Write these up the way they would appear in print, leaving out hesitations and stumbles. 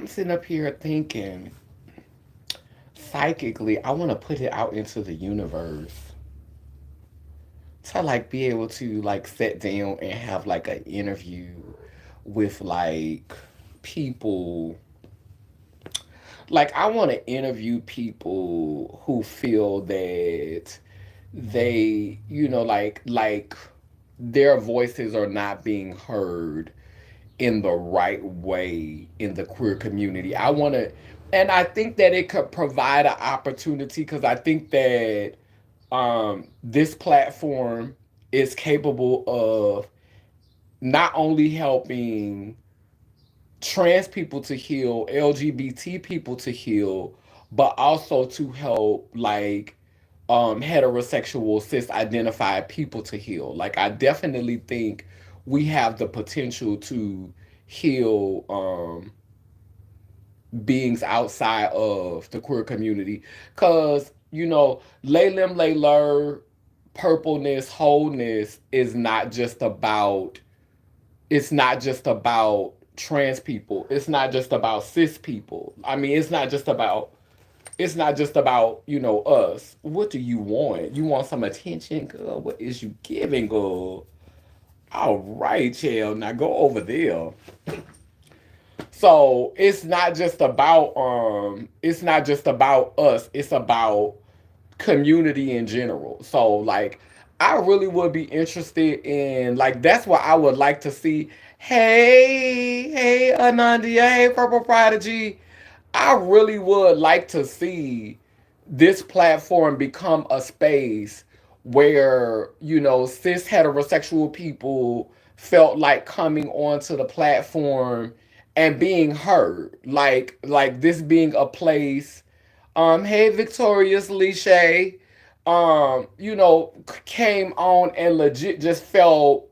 I'm sitting up here thinking psychically, I want to put it out into the universe to like be able to like sit down and have like an interview with like people. Like I want to interview people who feel that they, like their voices are not being heard in the right way in the queer community. I want to, and I think that it could provide an opportunity because I think that this platform is capable of not only helping trans people to heal, LGBT people to heal, but also to help like heterosexual cis identified people to heal. Like I definitely think we have the potential to heal beings outside of the queer community. Cause, lay lim lay lur, purpleness, wholeness is not just about it's not just about trans people. It's not just about cis people. I mean, it's not just about, us. What do you want? You want some attention, girl? What is you giving, girl? All right, chill. Now go over there. So it's not just about us. It's about community in general. So like I really would be interested in like that's what I would like to see. Hey, Anandia, hey, Purple Prodigy. I really would like to see this platform become a space where, cis heterosexual people felt like coming onto the platform and being heard. Like this being a place hey, Victorious Lishay. Came on and legit just felt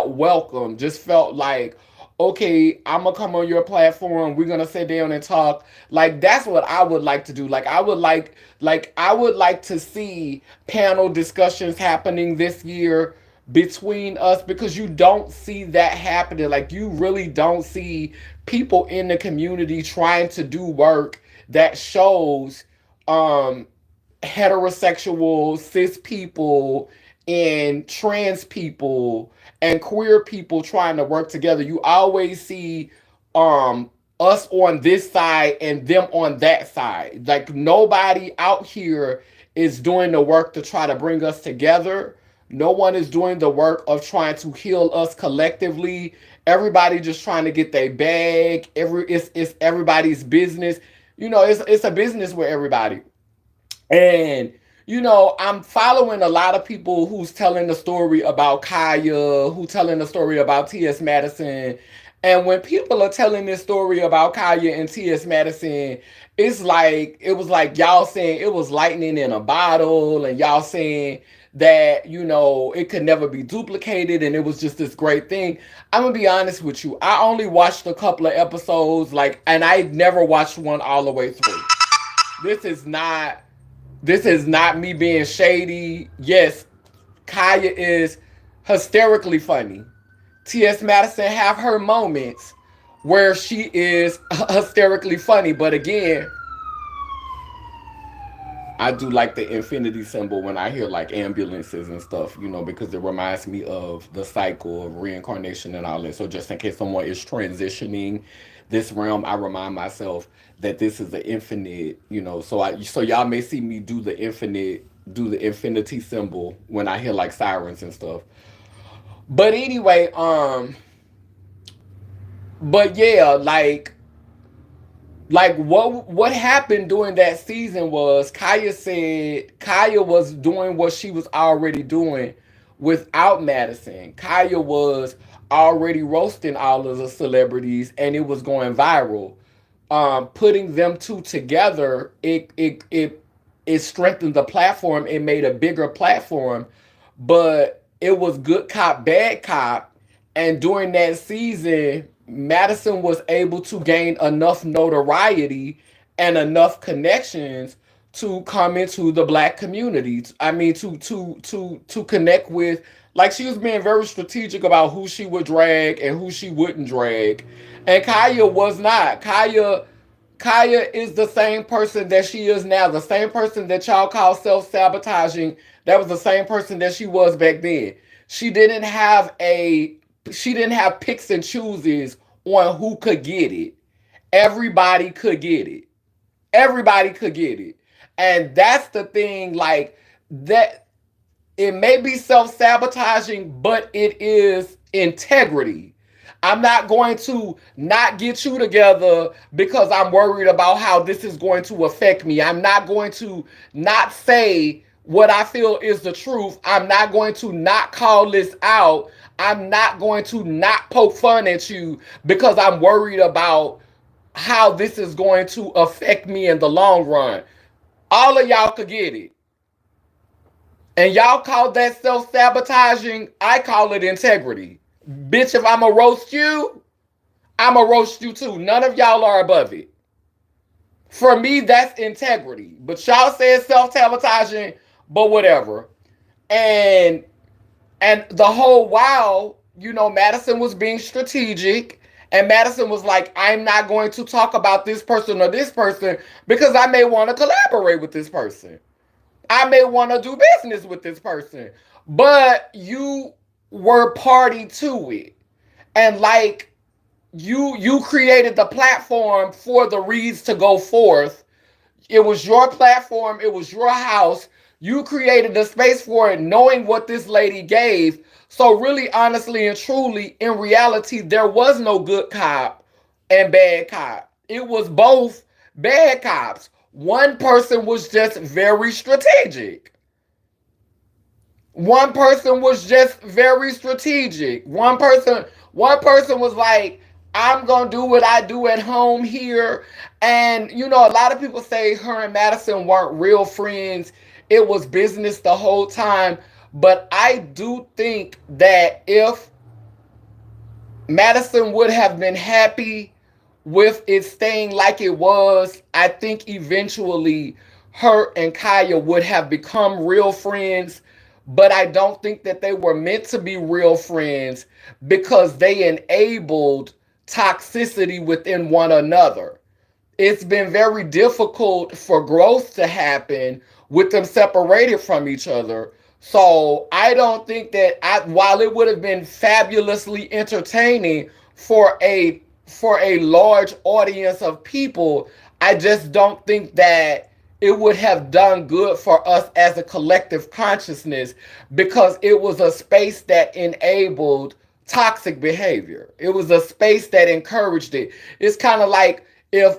welcome. Just felt like, okay, I'm gonna come on your platform. We're gonna sit down and talk. Like that's what I would like to do. Like I would like to see panel discussions happening this year between us because you don't see that happening. Like you really don't see people in the community trying to do work that shows um heterosexual cis people and trans people and queer people trying to work together. You always see us on this side and them on that side. Like nobody out here is doing the work to try to bring us together. No one is doing the work of trying to heal us collectively. Everybody just trying to get their bag. It's everybody's business. It's a business with everybody. And I'm following a lot of people who's telling the story about Khia, who telling the story about T.S. Madison. And when people are telling this story about Khia and T.S. Madison, it was like y'all saying it was lightning in a bottle, and y'all saying that it could never be duplicated, and it was just this great thing. I'm gonna be honest with you. I only watched a couple of episodes, and I never watched one all the way through. This is not this is not me being shady. Yes, Kaya is hysterically funny. T.S. Madison have her moments where she is hysterically funny, but again, I do like the infinity symbol when I hear like ambulances and stuff, because it reminds me of the cycle of reincarnation and all that. So just in case someone is transitioning this realm, I remind myself that this is the infinite, so y'all may see me do the infinity symbol when I hear like sirens and stuff. But anyway, but yeah, like what happened during that season was Kaya said Kaya was doing what she was already doing without Madison. Kaya was already roasting all of the celebrities and it was going viral. Putting them two together, it strengthened the platform. It made a bigger platform, but it was good cop, bad cop. And during that season, Madison was able to gain enough notoriety and enough connections to come into the black community. I mean, to connect with Like she was being very strategic about who she would drag and who she wouldn't drag. And Khia was not. Khia is the same person that she is now. The same person that y'all call self-sabotaging. That was the same person that she was back then. She didn't have a she didn't have picks and chooses on who could get it. Everybody could get it. Everybody could get it. And that's the thing, like that it may be self-sabotaging, but it is integrity. I'm not going to not get you together because I'm worried about how this is going to affect me. I'm not going to not say what I feel is the truth. I'm not going to not call this out. I'm not going to not poke fun at you because I'm worried about how this is going to affect me in the long run. All of y'all could get it. And y'all call that self-sabotaging. I call it integrity. Bitch, if I'ma roast you, I'ma roast you too. None of y'all are above it. For me, that's integrity. But y'all say it's self-sabotaging, but whatever. And the whole while, Madison was being strategic. And Madison was like, I'm not going to talk about this person or this person because I may want to collaborate with this person. I may want to do business with this person. But you were party to it. And like you created the platform for the reads to go forth. It was your platform, it was your house. You created the space for it knowing what this lady gave. So really, honestly and truly, in reality, there was no good cop and bad cop. It was both bad cops. One person was just very strategic. One person was just very strategic. One person was like, I'm gonna do what I do at home here. And a lot of people say her and Madison weren't real friends. It was business the whole time. But I do think that if Madison would have been happy with it staying like it was, I think eventually her and Khia would have become real friends. But I don't think that they were meant to be real friends because they enabled toxicity within one another. It's been very difficult for growth to happen with them separated from each other. So I don't think that while it would have been fabulously entertaining for a large audience of people, I just don't think that it would have done good for us as a collective consciousness because it was a space that enabled toxic behavior. It was a space that encouraged it. It's kind of like if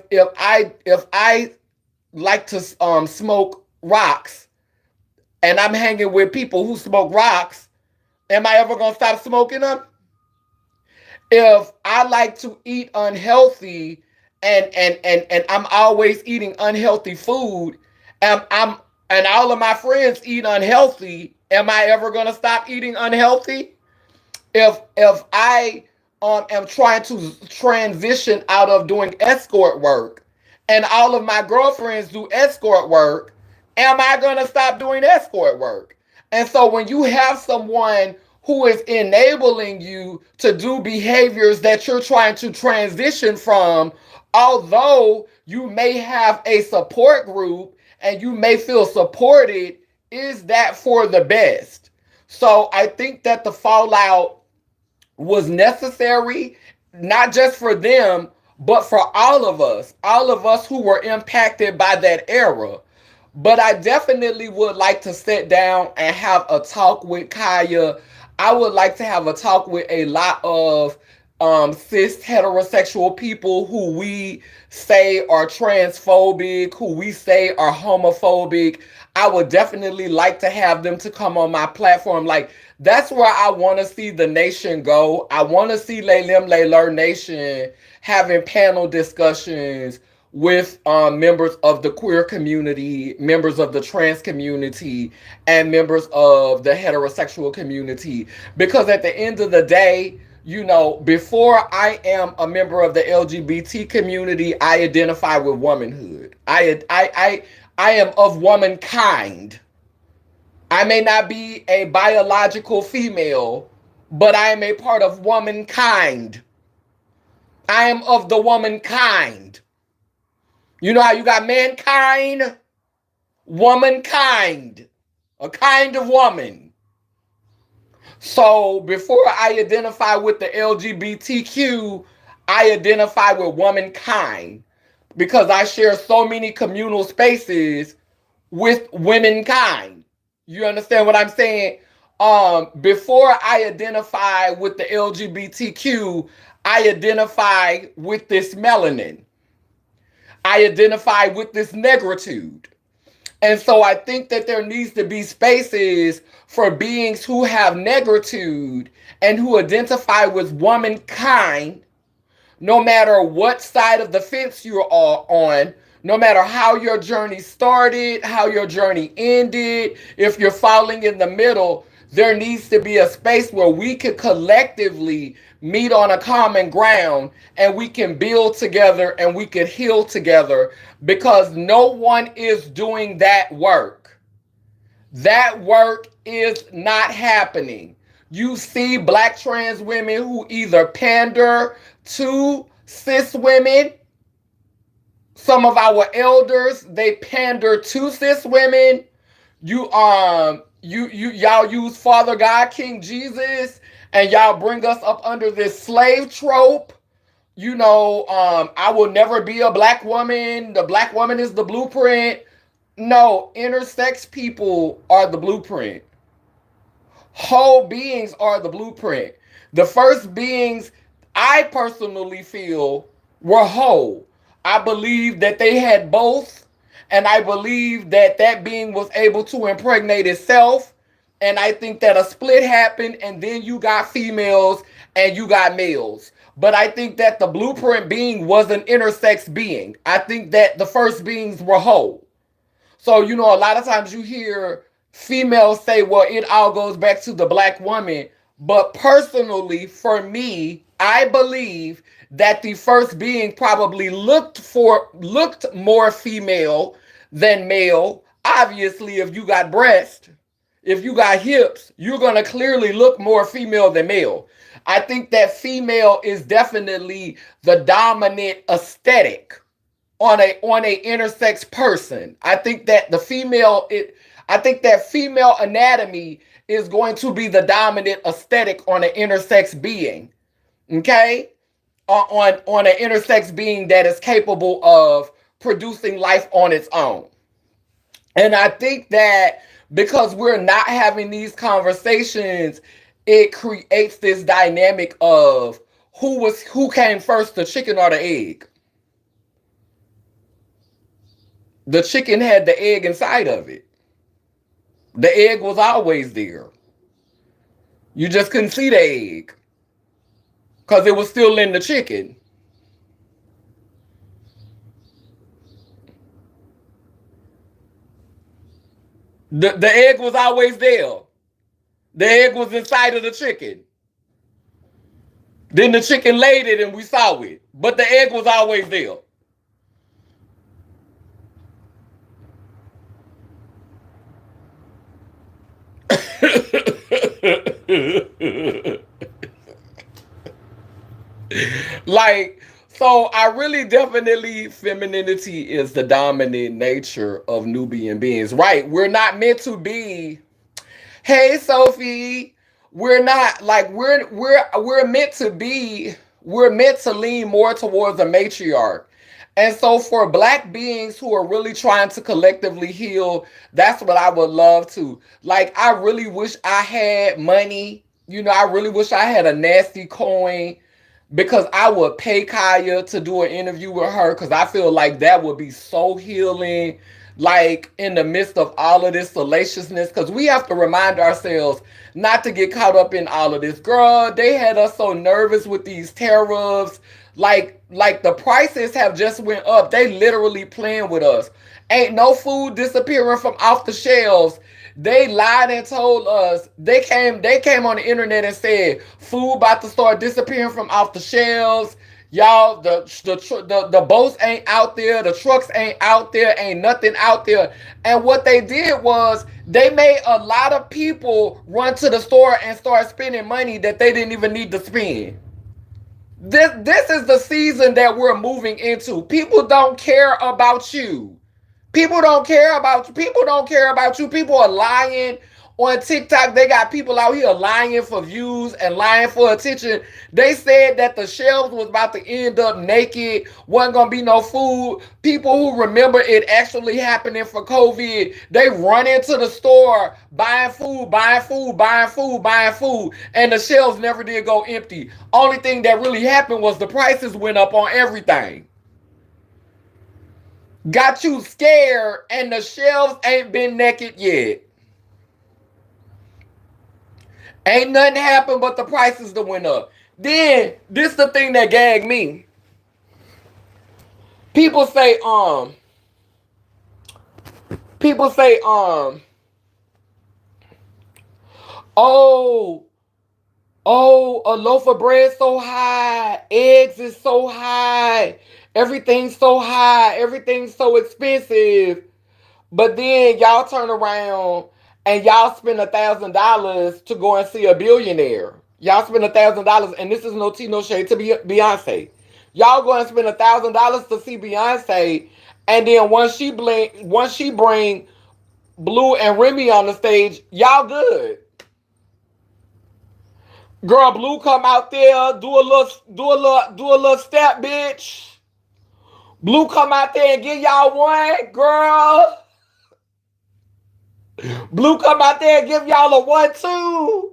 I like to smoke rocks and I'm hanging with people who smoke rocks, am I ever gonna stop smoking them? If I like to eat unhealthy and I'm always eating unhealthy food, and all of my friends eat unhealthy, am I ever gonna stop eating unhealthy? If I am trying to transition out of doing escort work and all of my girlfriends do escort work, am I going to stop doing escort work? And so when you have someone who is enabling you to do behaviors that you're trying to transition from, although you may have a support group and you may feel supported, is that for the best? So I think that the fallout was necessary, not just for them, but for all of us who were impacted by that era. But I definitely would like to sit down and have a talk with Khia. I would like to have a talk with a lot of cis heterosexual people who we say are transphobic, who we say are homophobic. I would definitely like to have them to come on my platform. Like, that's where I want to see the nation go. I want to see Laylim Layler Nation having panel discussions with members of the queer community, members of the trans community, and members of the heterosexual community. Because at the end of the day, before I am a member of the LGBT community, I identify with womanhood. I am of womankind. I may not be a biological female, but I am a part of womankind. I am of the womankind. You know how you got mankind, womankind, a kind of woman. So before I identify with the LGBTQ, I identify with womankind because I share so many communal spaces with womankind. You understand what I'm saying? Before I identify with the LGBTQ, I identify with this melanin. I identify with this negritude. And so I think that there needs to be spaces for beings who have negritude and who identify with womankind, no matter what side of the fence you're on, no matter how your journey started, how your journey ended, if you're falling in the middle, there needs to be a space where we can collectively meet on a common ground and we can build together and we can heal together because no one is doing that work. That work is not happening. You see black trans women who either pander to cis women. Some of our elders, they pander to cis women. Y'all use Father God, King Jesus, and y'all bring us up under this slave trope. I will never be a black woman. The black woman is the blueprint. No, intersex people are the blueprint. Whole beings are the blueprint. The first beings I personally feel were whole. I believe that they had both, and I believe that that being was able to impregnate itself. And I think that a split happened, and then you got females and you got males. But I think that the blueprint being was an intersex being. I think that the first beings were whole. So, a lot of times you hear females say, well, it all goes back to the black woman. But personally, for me, I believe that the first being probably looked more female than male. Obviously, if you got breast, if you got hips, you're going to clearly look more female than male. I think that female is definitely the dominant aesthetic on a intersex person. I think that female anatomy is going to be the dominant aesthetic on an intersex being. Okay? On an intersex being that is capable of producing life on its own. And I think that because we're not having these conversations, it creates this dynamic of who came first, the chicken or the egg. The chicken had the egg inside of it. The egg was always there. You just couldn't see the egg because it was still in the chicken. The egg was always there. The egg was inside of the chicken. Then the chicken laid it and we saw it. But the egg was always there. So I really definitely, femininity is the dominant nature of Nubian beings. Right. We're not meant to be, hey Sophie, we're not like we're meant to be, we're meant to lean more towards a matriarch. And so for black beings who are really trying to collectively heal, that's what I would love to. Like, I really wish I had money. I really wish I had a nasty coin because I would pay Khia to do an interview with her because I feel like that would be so healing, like in the midst of all of this salaciousness, because we have to remind ourselves not to get caught up in all of this. Girl, they had us so nervous with these tariffs. Like the prices have just went up. They literally playing with us. Ain't no food disappearing from off the shelves. They lied and told us. They came on the internet and said food about to start disappearing from off the shelves. Y'all, the boats ain't out there, the trucks ain't out there, ain't nothing out there. And what they did was they made a lot of people run to the store and start spending money that they didn't even need to spend. This is the season that we're moving into. People don't care about you. People don't care about you. People don't care about you. People are lying on TikTok. They got people out here lying for views and lying for attention. They said that the shelves was about to end up naked, wasn't gonna be no food. People who remember it actually happening for COVID, they run into the store buying food, buying food, buying food, buying food, and the shelves never did go empty. Only thing that really happened was the prices went up on everything. Got you scared, and the shelves ain't been naked yet. Ain't nothing happened but the prices that went up. Then this the thing that gagged me. People say, people say, oh, a loaf of bread so high, eggs is so high, everything's so high, everything's so expensive. But then y'all turn around and y'all spend $1,000 to go and see a billionaire. Y'all spend $1,000, and this is no tea, no shade to Beyonce. Y'all go and spend $1,000 to see Beyonce, and then once she bring Blue and Remy on the stage, y'all good. Girl, Blue come out there, do a little step, bitch. Blue come out there and give y'all one, girl. Blue come out there and give y'all a 1-2.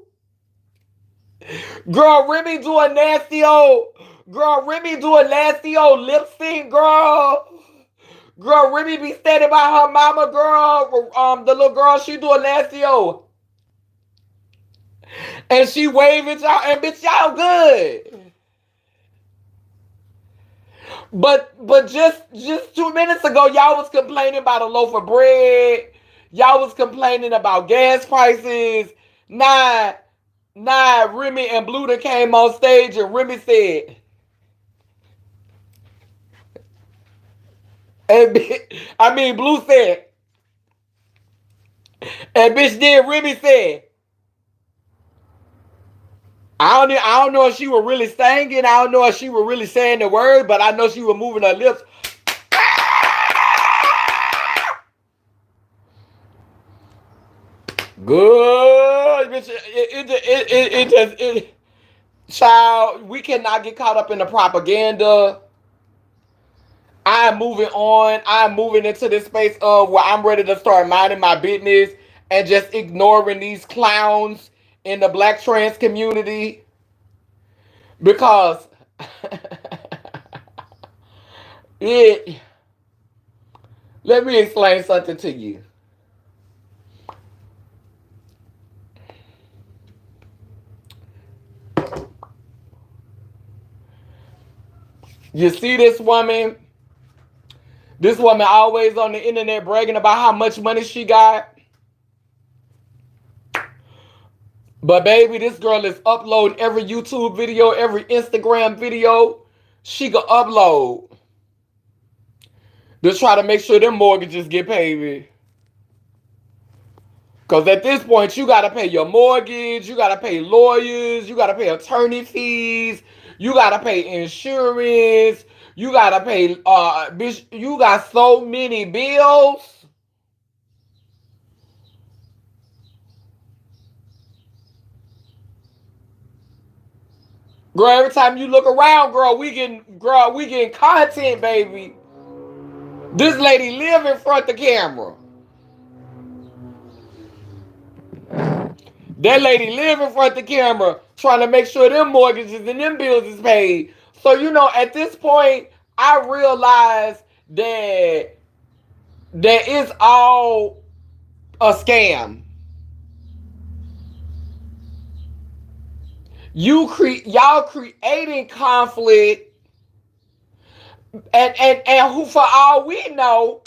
Girl, Remy do a nasty old. Girl, Remy do a nasty old lip sync, girl. Girl, Remy be standing by her mama, girl. The little girl, she do a nasty old. And she waving y'all, and bitch, y'all good. But just 2 minutes ago, y'all was complaining about a loaf of bread. Y'all was complaining about gas prices. Nah, Remy and Blue came on stage and Remy said, and I mean Blue said, and bitch then Remy said, I don't know if she was really singing. I don't know if she was really saying the words, but I know she was moving her lips. Good, bitch. Child, we cannot get caught up in the propaganda. I'm moving on. I'm moving into this space of where I'm ready to start minding my business and just ignoring these clowns in the black trans community because it. Let me explain something to you. You see this woman? This woman always on the internet bragging about how much money she got. But baby, this girl is uploading every YouTube video, every Instagram video she could upload to try to make sure them mortgages get paid. Because at this point, you got to pay your mortgage, you got to pay lawyers, you got to pay attorney fees, you got to pay insurance, you got to pay, bitch, you got so many bills. Girl, every time you look around, girl, we getting content, baby. This lady live in front of the camera. That lady live in front of the camera trying to make sure them mortgages and them bills is paid. So, at this point, I realize that it's all a scam. Y'all creating conflict, and who for all we know,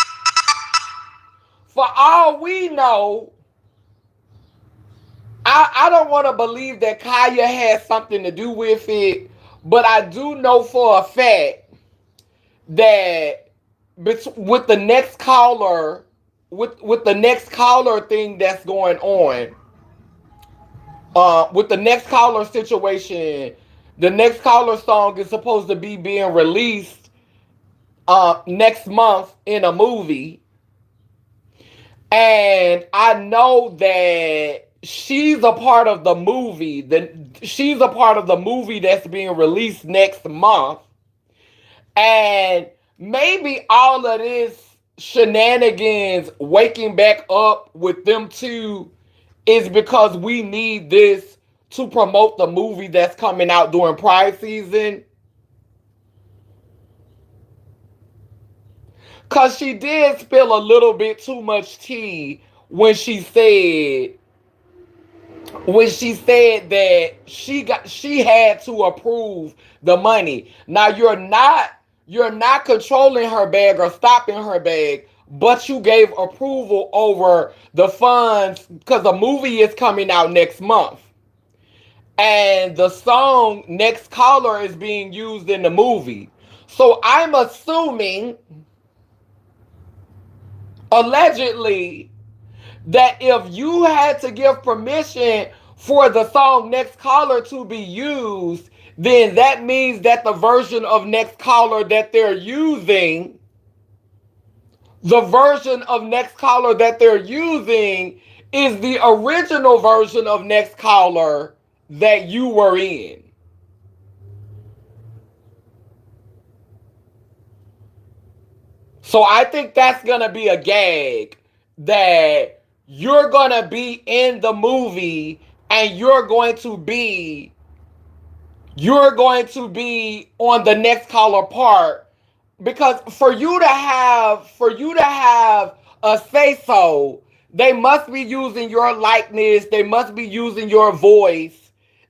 I don't want to believe that Khia had something to do with it, But I do know for a fact that with the next caller, with the next caller thing that's going on, with the next caller situation, the next caller song is supposed to be being released next month in a movie, and I know that she's a part of the movie. She's a part of the movie that's being released next month, and maybe all of this shenanigans waking back up with them two is because we need this to promote the movie that's coming out during Pride season. Because she did spill a little bit too much tea when she said that she had to approve the money. Now you're not controlling her bag or stopping her bag, but you gave approval over the funds because the movie is coming out next month. And the song Next Caller is being used in the movie. So I'm assuming, allegedly, that if you had to give permission for the song Next Caller to be used, then that means that the version of Next Caller that they're using, the version of Next Caller that they're using is the original version of Next Caller that you were in. So I think that's going to be a gag, that you're going to be in the movie and you're going to be on the Next Caller part, because for you to have a say so, they must be using your likeness, they must be using your voice,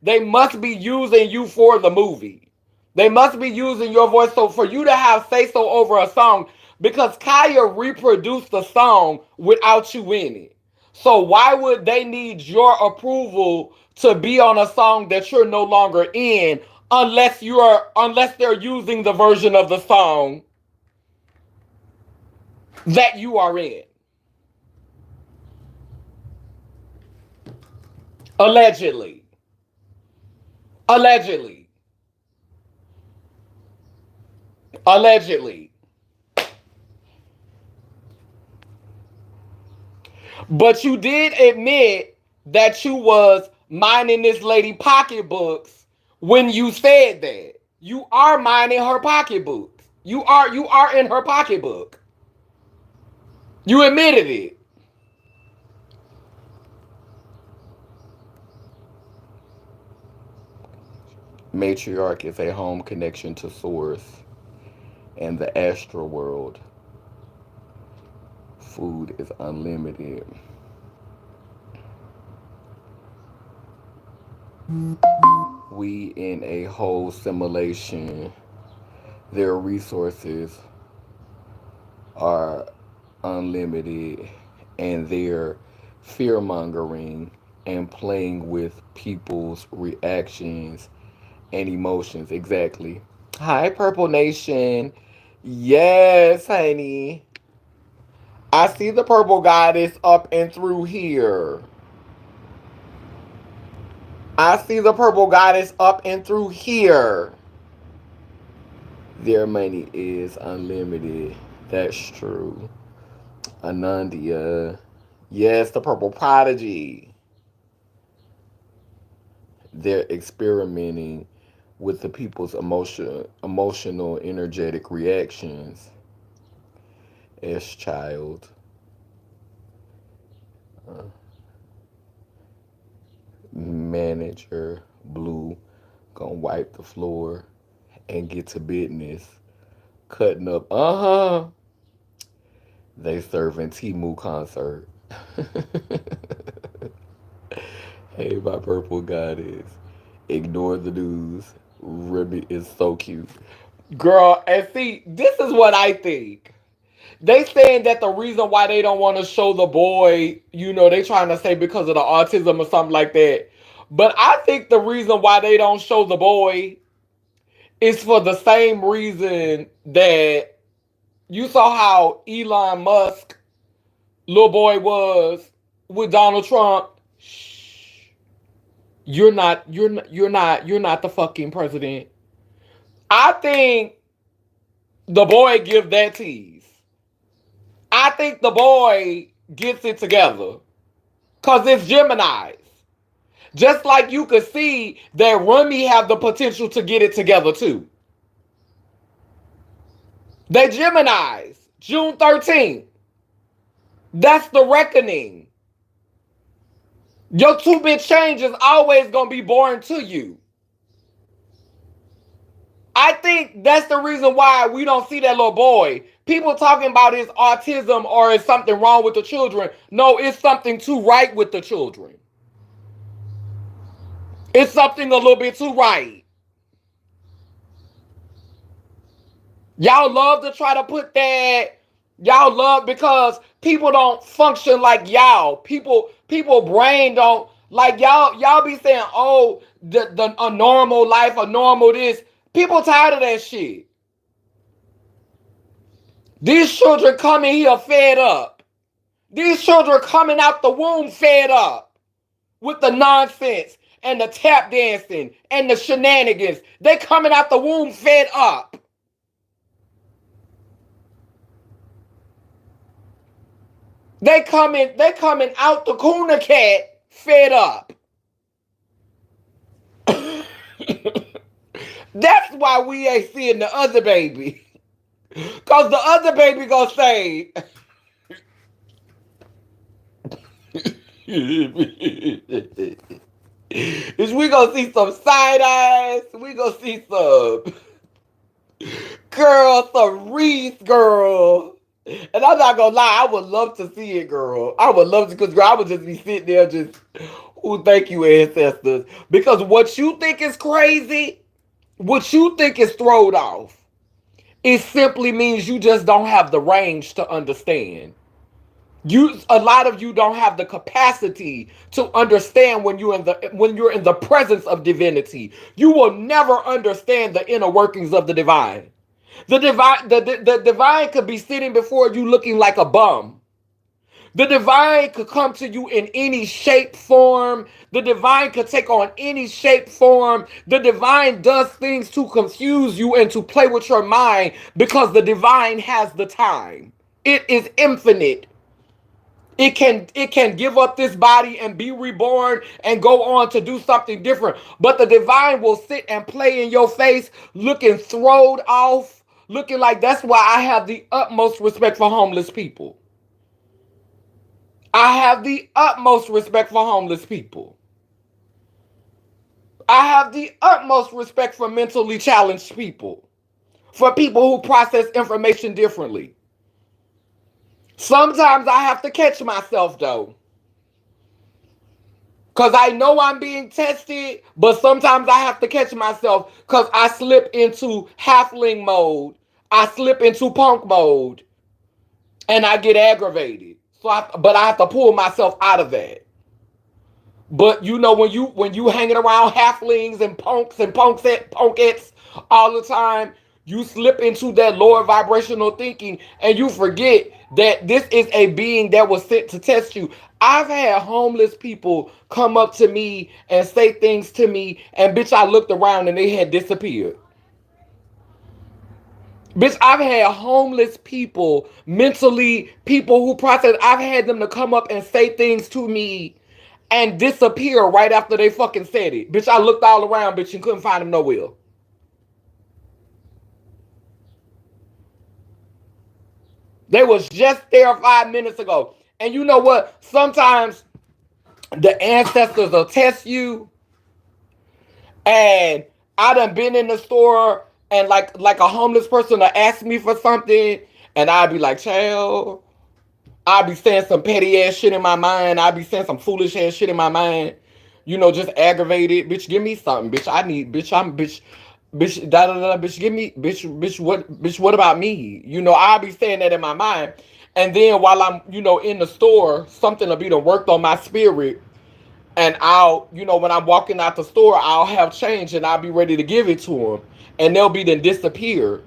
they must be using you for the movie. They must be using your voice. So for you to have say so over a song, because Khia reproduced the song without you in it. So why would they need your approval to be on a song that you're no longer in, unless they're using the version of the song that you are in? Allegedly. Allegedly. Allegedly. But you did admit that you was mining this lady pocketbooks when you said that. You are mining her pocketbooks. You are in her pocketbook. You admitted it. Matriarch is a home connection to source and the astral world. Food is unlimited. We in a whole simulation. Their resources are unlimited, and they're fear mongering and playing with people's reactions and emotions. Exactly. Hi, Purple Nation. Yes, honey. I see the purple goddess up and through here. I see the purple goddess up and through here. Their money is unlimited. That's true. Anandia. Yes, the purple prodigy. They're experimenting with the people's emotional, energetic reactions as child. Uh, Manager Blue gonna wipe the floor and get to business. Cutting up. They serving Timu concert. Hey, my purple goddess. Ignore the news. Remy is so cute. Girl, and see, this is what I think. They saying that the reason why they don't want to show the boy, they trying to say because of the autism or something like that. But I think the reason why they don't show the boy It's for the same reason that you saw how Elon Musk little boy was with Donald Trump. Shh. You're not the fucking president. I think the boy give that tease. I think the boy gets it together. Cause it's Gemini's. Just like you could see that Rummy have the potential to get it together too. They Geminis. June 13th. That's the reckoning. Your 2-bit change is always going to be boring to you. I think that's the reason why we don't see that little boy. People talking about his autism or is something wrong with the children. No, it's something too right with the children. It's something a little bit too right. Y'all love to try to put that. Y'all love because people don't function like y'all. People brain don't like y'all. Y'all be saying, oh, a normal life, a normal this. People tired of that shit. These children coming here fed up. These children coming out the womb fed up with the nonsense and the tap dancing and the shenanigans. They coming out the womb fed up. They coming out the Kuna cat fed up. That's why we ain't seeing the other baby. Cause the other baby gonna say is we gonna see some side eyes. We gonna see some girl, some Reese girl. And I'm not gonna lie, I would love to see it, girl. I would love to, because girl, I would just be sitting there just, oh, thank you, ancestors. Because what you think is crazy, what you think is thrown off, it simply means you just don't have the range to understand. A lot of you don't have the capacity to understand when you're in the presence of divinity. You will never understand the inner workings of the divine. The divine could be sitting before you looking like a bum. The divine could come to you in any shape, form. The divine could take on any shape, form. The divine does things to confuse you and to play with your mind because the divine has the time. It is infinite. It can give up this body and be reborn and go on to do something different. But the divine will sit and play in your face, looking throwed off, looking like. That's why I have the utmost respect for homeless people. I have the utmost respect for homeless people. I have the utmost respect for mentally challenged people. For people who process information differently. Sometimes I have to catch myself though. Because I know I'm being tested, but sometimes I have to catch myself because I slip into halfling mode. I slip into punk mode. And I get aggravated. But I have to pull myself out of that. But you know, when you hanging around halflings and punkettes all the time, you slip into that lower vibrational thinking and you forget that this is a being that was sent to test you. I've had homeless people come up to me and say things to me, and bitch, I looked around and they had disappeared. Bitch, I've had homeless people, mentally, people who process, I've had them to come up and say things to me and disappear right after they fucking said it. Bitch, I looked all around, bitch, and couldn't find them nowhere. They was just there 5 minutes ago. And you know what? Sometimes the ancestors will test you. And I done been in the store and like a homeless person will ask me for something. And I'd be like, child, I'd be saying some petty ass shit in my mind. I'd be saying some foolish ass shit in my mind. You know, just aggravated. Bitch, give me something. Bitch, I need, bitch, da da da, bitch, give me, bitch, what about me? You know, I'll be saying that in my mind. And then while I'm, you know, in the store, something will be done worked on my spirit. And I'll, you know, when I'm walking out the store, I'll have change and I'll be ready to give it to him. and they'll be then disappear.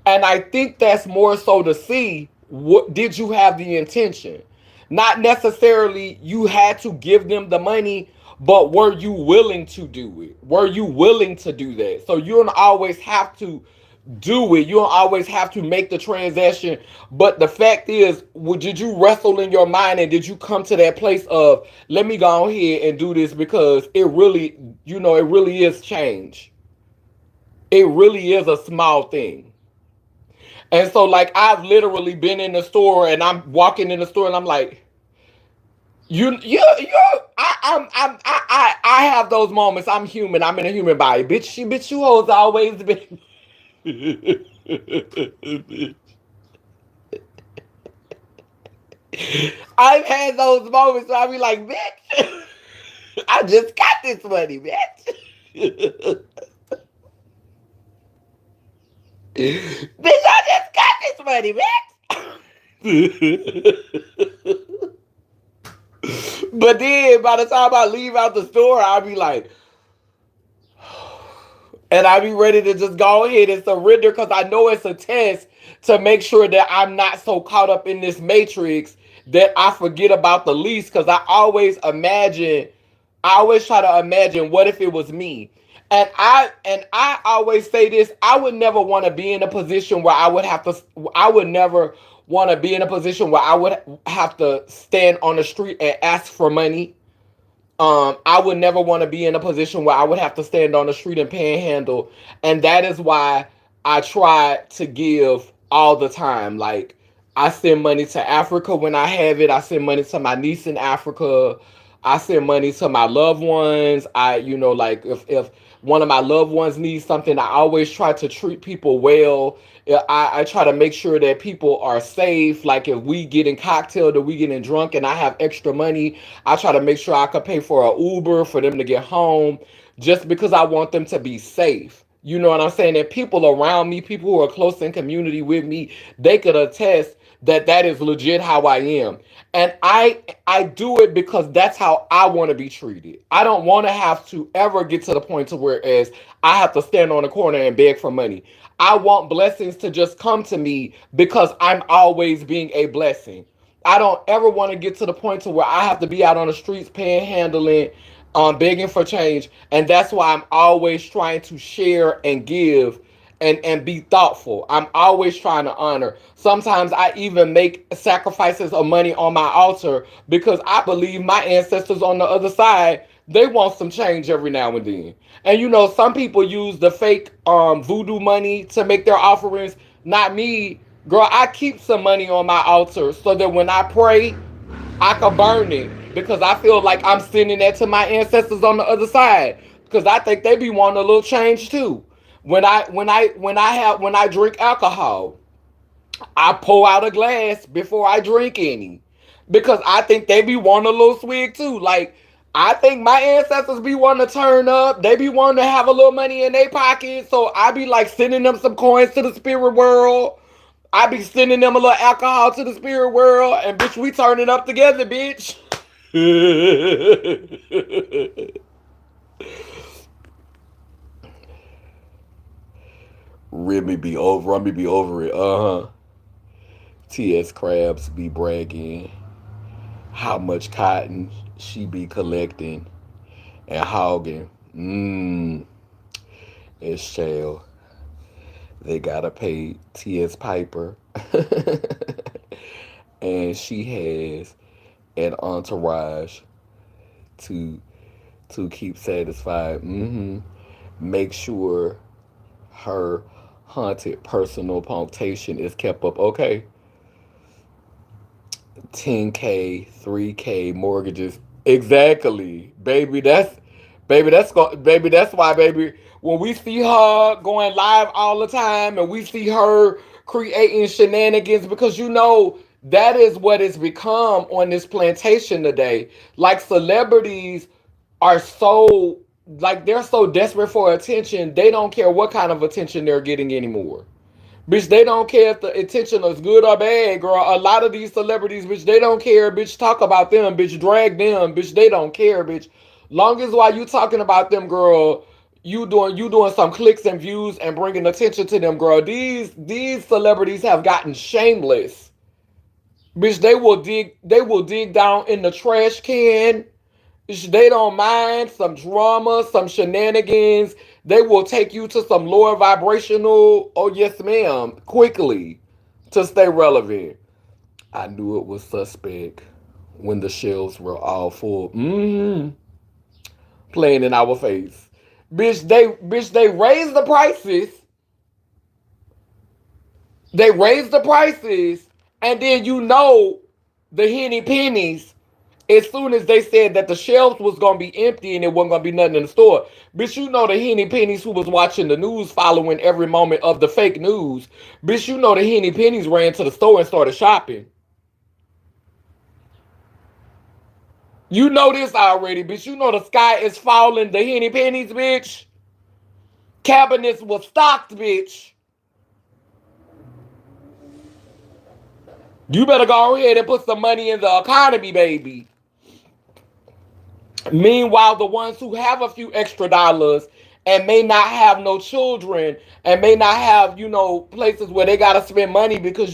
And I think that's more so to see what did you have the intention. Not necessarily you had to give them the money, but were you willing to do it? Were you willing to do that? So you don't always have to do it. You don't always have to make the transaction. But the fact is, did you wrestle in your mind and did you come to that place of let me go ahead and do this because it really, it really is change. It really is a small thing. And so like I've literally been in the store and I'm walking in the store and I'm like, I have those moments. I'm human. I'm in a human body. Bitch, you hoes always been. I've had those moments where I be like, bitch, I just got this money, bitch. Bitch, I just got this money, bitch. But then by the time I leave out the store, I'll be like, and I be ready to just go ahead and surrender because I know it's a test to make sure that I'm not so caught up in this matrix that I forget about the least. Because I always try to imagine what if it was me. And I always say this, I would never want to be in a position where I would never want to be in a position where I would have to stand on the street and ask for money. I would never want to be in a position where I would have to stand on the street and panhandle. And that is why I try to give all the time. Like, I send money to Africa when I have it. I send money to my niece in Africa. I send money to my loved ones. Like if one of my loved ones needs something, I always try to treat people well. I try to make sure that people are safe. Like if we getting cocktailed or we getting drunk and I have extra money, I try to make sure I could pay for an Uber for them to get home just because I want them to be safe. You know what I'm saying? And people around me, people who are close in community with me, they could attest that that is legit how I am. And I do it because that's how I want to be treated. I don't want to have to ever get to the point to where as I have to stand on the corner and beg for money. I want blessings to just come to me because I'm always being a blessing. I don't ever want to get to the point to where I have to be out on the streets panhandling, begging for change. And that's why I'm always trying to share and give and be thoughtful. I'm always trying to honor. Sometimes I even make sacrifices of money on my altar because I believe my ancestors on the other side, they want some change every now and then. And some people use the fake voodoo money to make their offerings. Not me. Girl, I keep some money on my altar so that when I pray, I can burn it because I feel like I'm sending that to my ancestors on the other side because I think they be wanting a little change too. When I drink alcohol, I pour out a glass before I drink any because I think they be wanting a little swig too. Like I think my ancestors be wanting to turn up. They be wanting to have a little money in their pocket. So I be like sending them some coins to the spirit world. I be sending them a little alcohol to the spirit world, and bitch, we turning up together, bitch. Remy be over it. T.S. Krabs be bragging how much cotton she be collecting and hogging. It's shell. They gotta pay T.S. Piper. And she has an entourage to keep satisfied. Make sure her haunted personal punctation is kept up. Okay. 10K, 3K mortgages. Exactly. Baby, that's why, baby, when we see her going live all the time and we see her creating shenanigans, because that is what it's become on this plantation today. Like celebrities are so they're so desperate for attention, they don't care what kind of attention they're getting anymore. Bitch, they don't care if the attention is good or bad, girl. A lot of these celebrities, bitch, they don't care. Bitch, talk about them. Bitch, drag them. Bitch, they don't care, bitch. Long as while you talking about them, girl, you doing some clicks and views and bringing attention to them, girl. These celebrities have gotten shameless. Bitch, they will dig down in the trash can. They don't mind some drama, some shenanigans. They will take you to some lower vibrational, oh yes ma'am, quickly to stay relevant. I knew it was suspect when the shelves were all full. Playing in our face. Bitch, they raised the prices. They raised the prices, and then the henny pennies. As soon as they said that the shelves was gonna be empty and it wasn't gonna be nothing in the store, bitch, the henny pennies who was watching the news, following every moment of the fake news, bitch, the henny pennies ran to the store and started shopping. You know this already, bitch. The sky is falling. The henny pennies, bitch. Cabinets was stocked, bitch. You better go ahead and put some money in the economy, baby. Meanwhile, the ones who have a few extra dollars and may not have no children and may not have, places where they gotta spend money because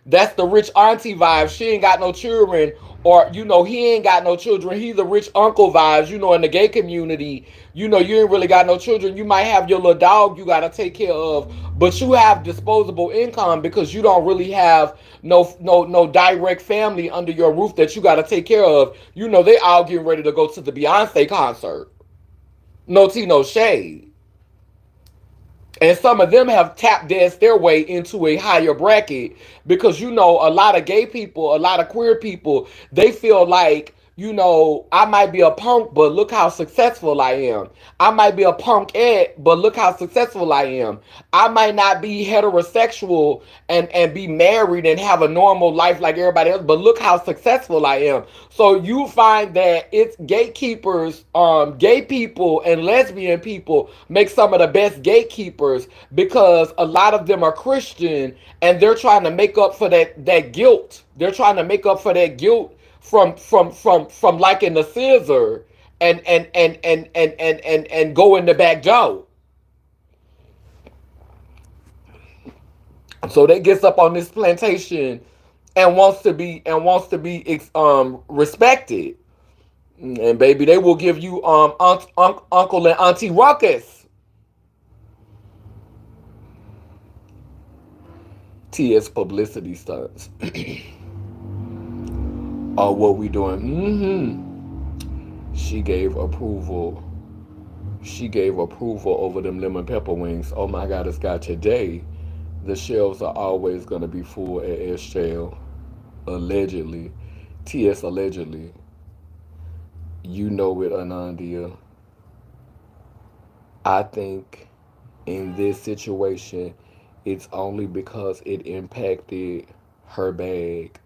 that's the rich auntie vibe. She ain't got no children, or he ain't got no children. He's the rich uncle vibes. In the gay community, you ain't really got no children. You might have your little dog you gotta take care of, but you have disposable income because you don't really have no direct family under your roof that you gotta take care of. They all getting ready to go to the Beyonce concert. No tea, no shade. And some of them have tap danced their way into a higher bracket because a lot of gay people, a lot of queer people, they feel like, I might be a punk, but look how successful I am. I might be a punk but look how successful I am. I might not be heterosexual and be married and have a normal life like everybody else, but look how successful I am. So you find that it's gatekeepers, gay people and lesbian people make some of the best gatekeepers because a lot of them are Christian and they're trying to make up for that guilt. They're trying to make up for that guilt from liking the scissor and go in the back door. So they gets up on this plantation and wants to be respected. And baby, they will give you uncle and auntie ruckus. TS publicity stunts are what we doing. She gave approval. She gave approval over them lemon pepper wings. Oh my God, it's got today. The shelves are always gonna be full at S Shell. Allegedly. TS allegedly. You know it, Anandia. I think in this situation, it's only because it impacted her bag.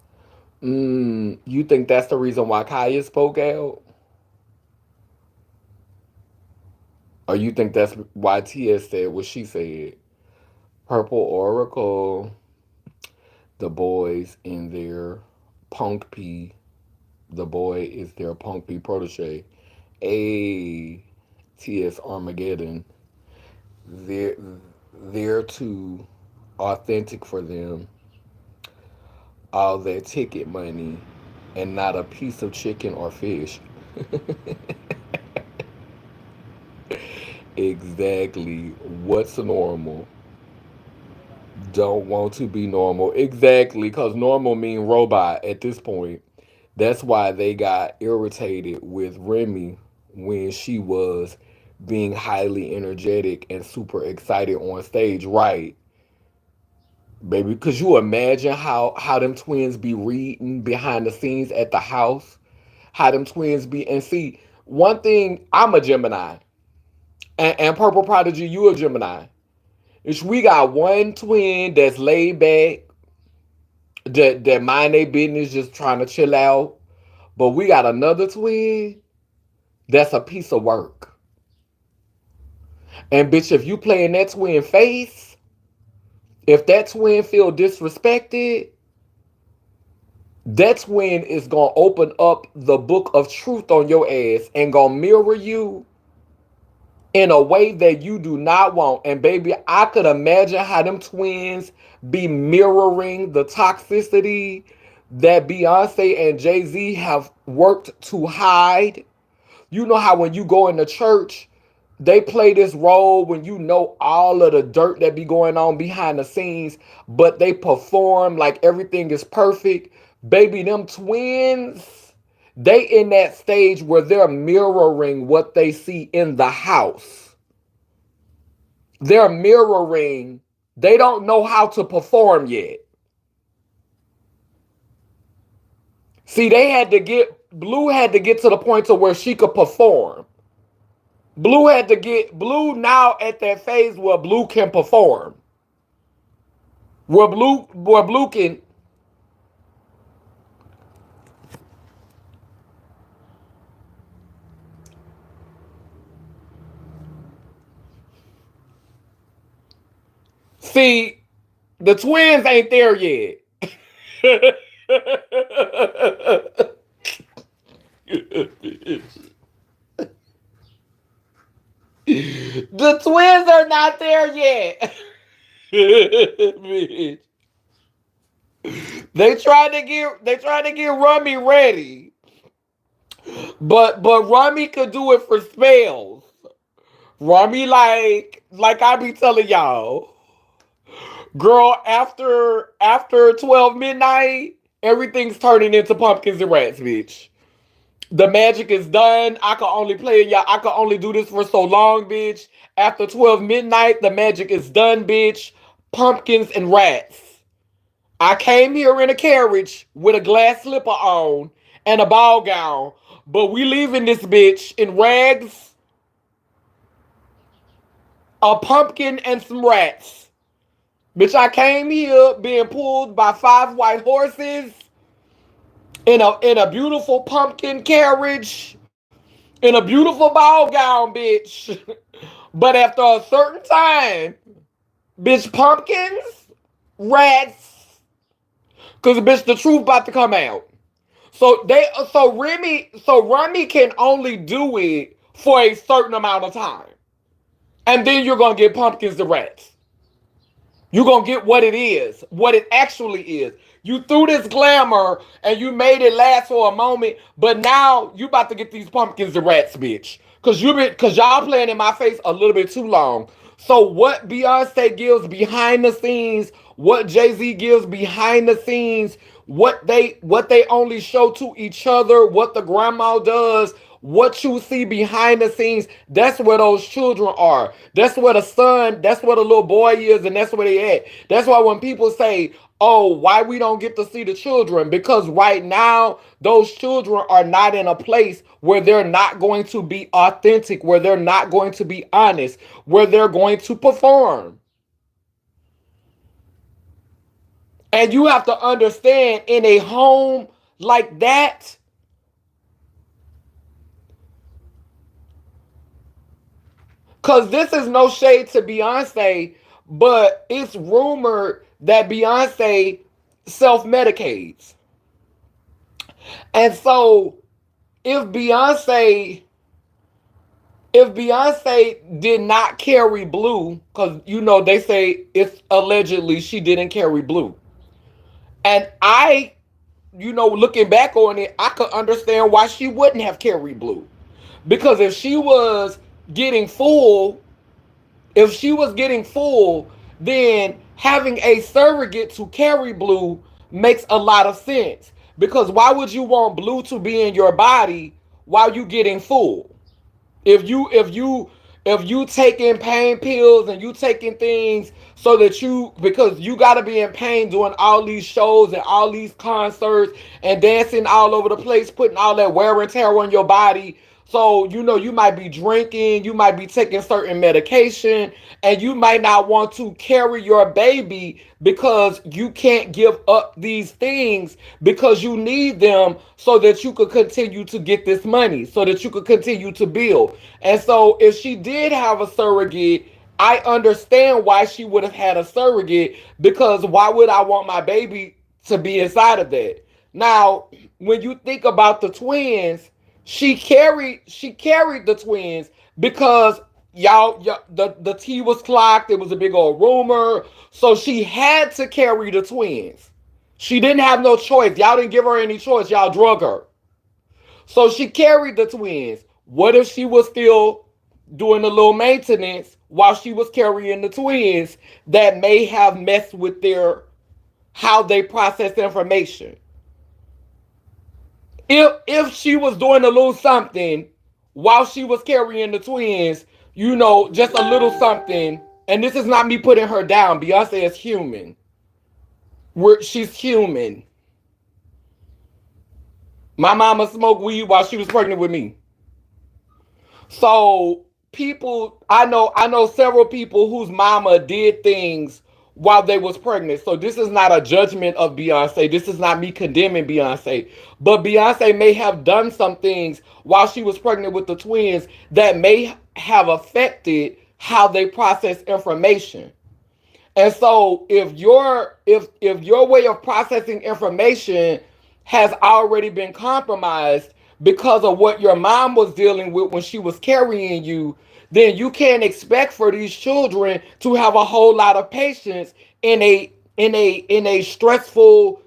You think that's the reason why Khia spoke out? Or you think that's why TS said what she said? Purple Oracle, the boys in their punk P. The boy is their punk P protege. A TS Armageddon. They're they're too authentic for them. All their ticket money and not a piece of chicken or fish. Exactly. What's normal? Don't want to be normal. Exactly, because normal mean robot at this point. That's why they got irritated with Remy when she was being highly energetic and super excited on stage, right? Baby, could you imagine how them twins be reading behind the scenes at the house? How them twins be and see one thing, I'm a Gemini. And Purple Prodigy, you a Gemini. Is we got one twin that's laid back, that mind their business, just trying to chill out. But we got another twin that's a piece of work. And bitch, if you play in that twin face, if that twin feel disrespected, that twin is gonna open up the book of truth on your ass and gonna mirror you in a way that you do not want. And baby, I could imagine how them twins be mirroring the toxicity that Beyonce and Jay-Z have worked to hide. You know how when you go into church, they play this role when you know all of the dirt that be going on behind the scenes, but they perform like everything is perfect. Baby, them twins, they in that stage where they're mirroring what they see in the house. They're mirroring, they don't know how to perform yet. See, Blue had to get to the point to where she could perform. Blue now at that phase where Blue can perform. Where Blue can see the twins ain't there yet. The twins are not there yet. Bitch. They trying to get Rummy ready. But Rummy could do it for spells. Rummy like I be telling y'all. Girl, after 12 midnight, everything's turning into pumpkins and rats, bitch. The magic is done. I can only play y'all. I can only do this for so long, bitch. After 12 midnight, the magic is done, bitch. Pumpkins and rats. I came here in a carriage with a glass slipper on and a ball gown, but we leaving this bitch in rags, a pumpkin, and some rats. Bitch, I came here being pulled by 5 white horses in a beautiful pumpkin carriage, in a beautiful ball gown, bitch. But after a certain time, bitch, pumpkins, rats, cause bitch, the truth about to come out. So Remy can only do it for a certain amount of time, and then you're gonna get pumpkins and rats. You're going to get what it is, what it actually is. You threw this glamour and you made it last for a moment, but now you about to get these pumpkins and rats, bitch. Cause y'all playing in my face a little bit too long. So what Beyonce gives behind the scenes, what Jay-Z gives behind the scenes, what they only show to each other, what the grandma does, what you see behind the scenes, that's where those children are. That's where the son, that's where the little boy is, and that's where they at. That's why when people say, oh, why we don't get to see the children? Because right now, those children are not in a place where they're not going to be authentic, where they're not going to be honest, where they're going to perform. And you have to understand, in a home like that, because this is no shade to Beyonce, but it's rumored that Beyonce self-medicates. And so if Beyonce if Beyonce did not carry Blue, because they say it's allegedly she didn't carry Blue. And looking back on it, I could understand why she wouldn't have carried Blue. Because getting full, if she was getting full, then having a surrogate to carry Blue makes a lot of sense. Because why would you want Blue to be in your body while you getting full? If you taking pain pills and you taking things so that because you got to be in pain doing all these shows and all these concerts and dancing all over the place, putting all that wear and tear on your body. So you might be drinking, you might be taking certain medication, and you might not want to carry your baby because you can't give up these things because you need them so that you could continue to get this money, so that you could continue to build. And so if she did have a surrogate, I understand why she would have had a surrogate, because why would I want my baby to be inside of that? Now, when you think about the twins, she carried the twins because the T was clocked. It was a big old rumor. So she had to carry the twins. She didn't have no choice. Y'all didn't give her any choice. Y'all drug her. So she carried the twins. What if she was still doing a little maintenance while she was carrying the twins that may have messed with their how they process information? If she was doing a little something while she was carrying the twins, just a little something, and this is not me putting her down. Beyonce is human. She's human. My mama smoked weed while she was pregnant with me. So I know several people whose mama did things while they was pregnant. So this is not a judgment of Beyonce. This is not me condemning Beyonce. But Beyonce may have done some things while she was pregnant with the twins that may have affected how they process information. And so if your way of processing information has already been compromised because of what your mom was dealing with when she was carrying you, then you can't expect for these children to have a whole lot of patience in a stressful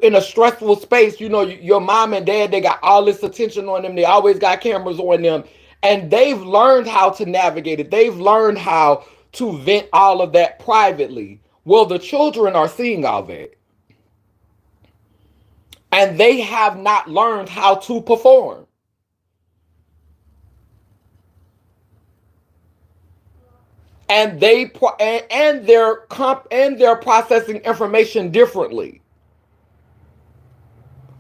in a stressful space. Your mom and dad, they got all this attention on them. They always got cameras on them, and they've learned how to navigate it. They've learned how to vent all of that privately. Well, the children are seeing all that, and they have not learned how to perform. And they're processing information differently.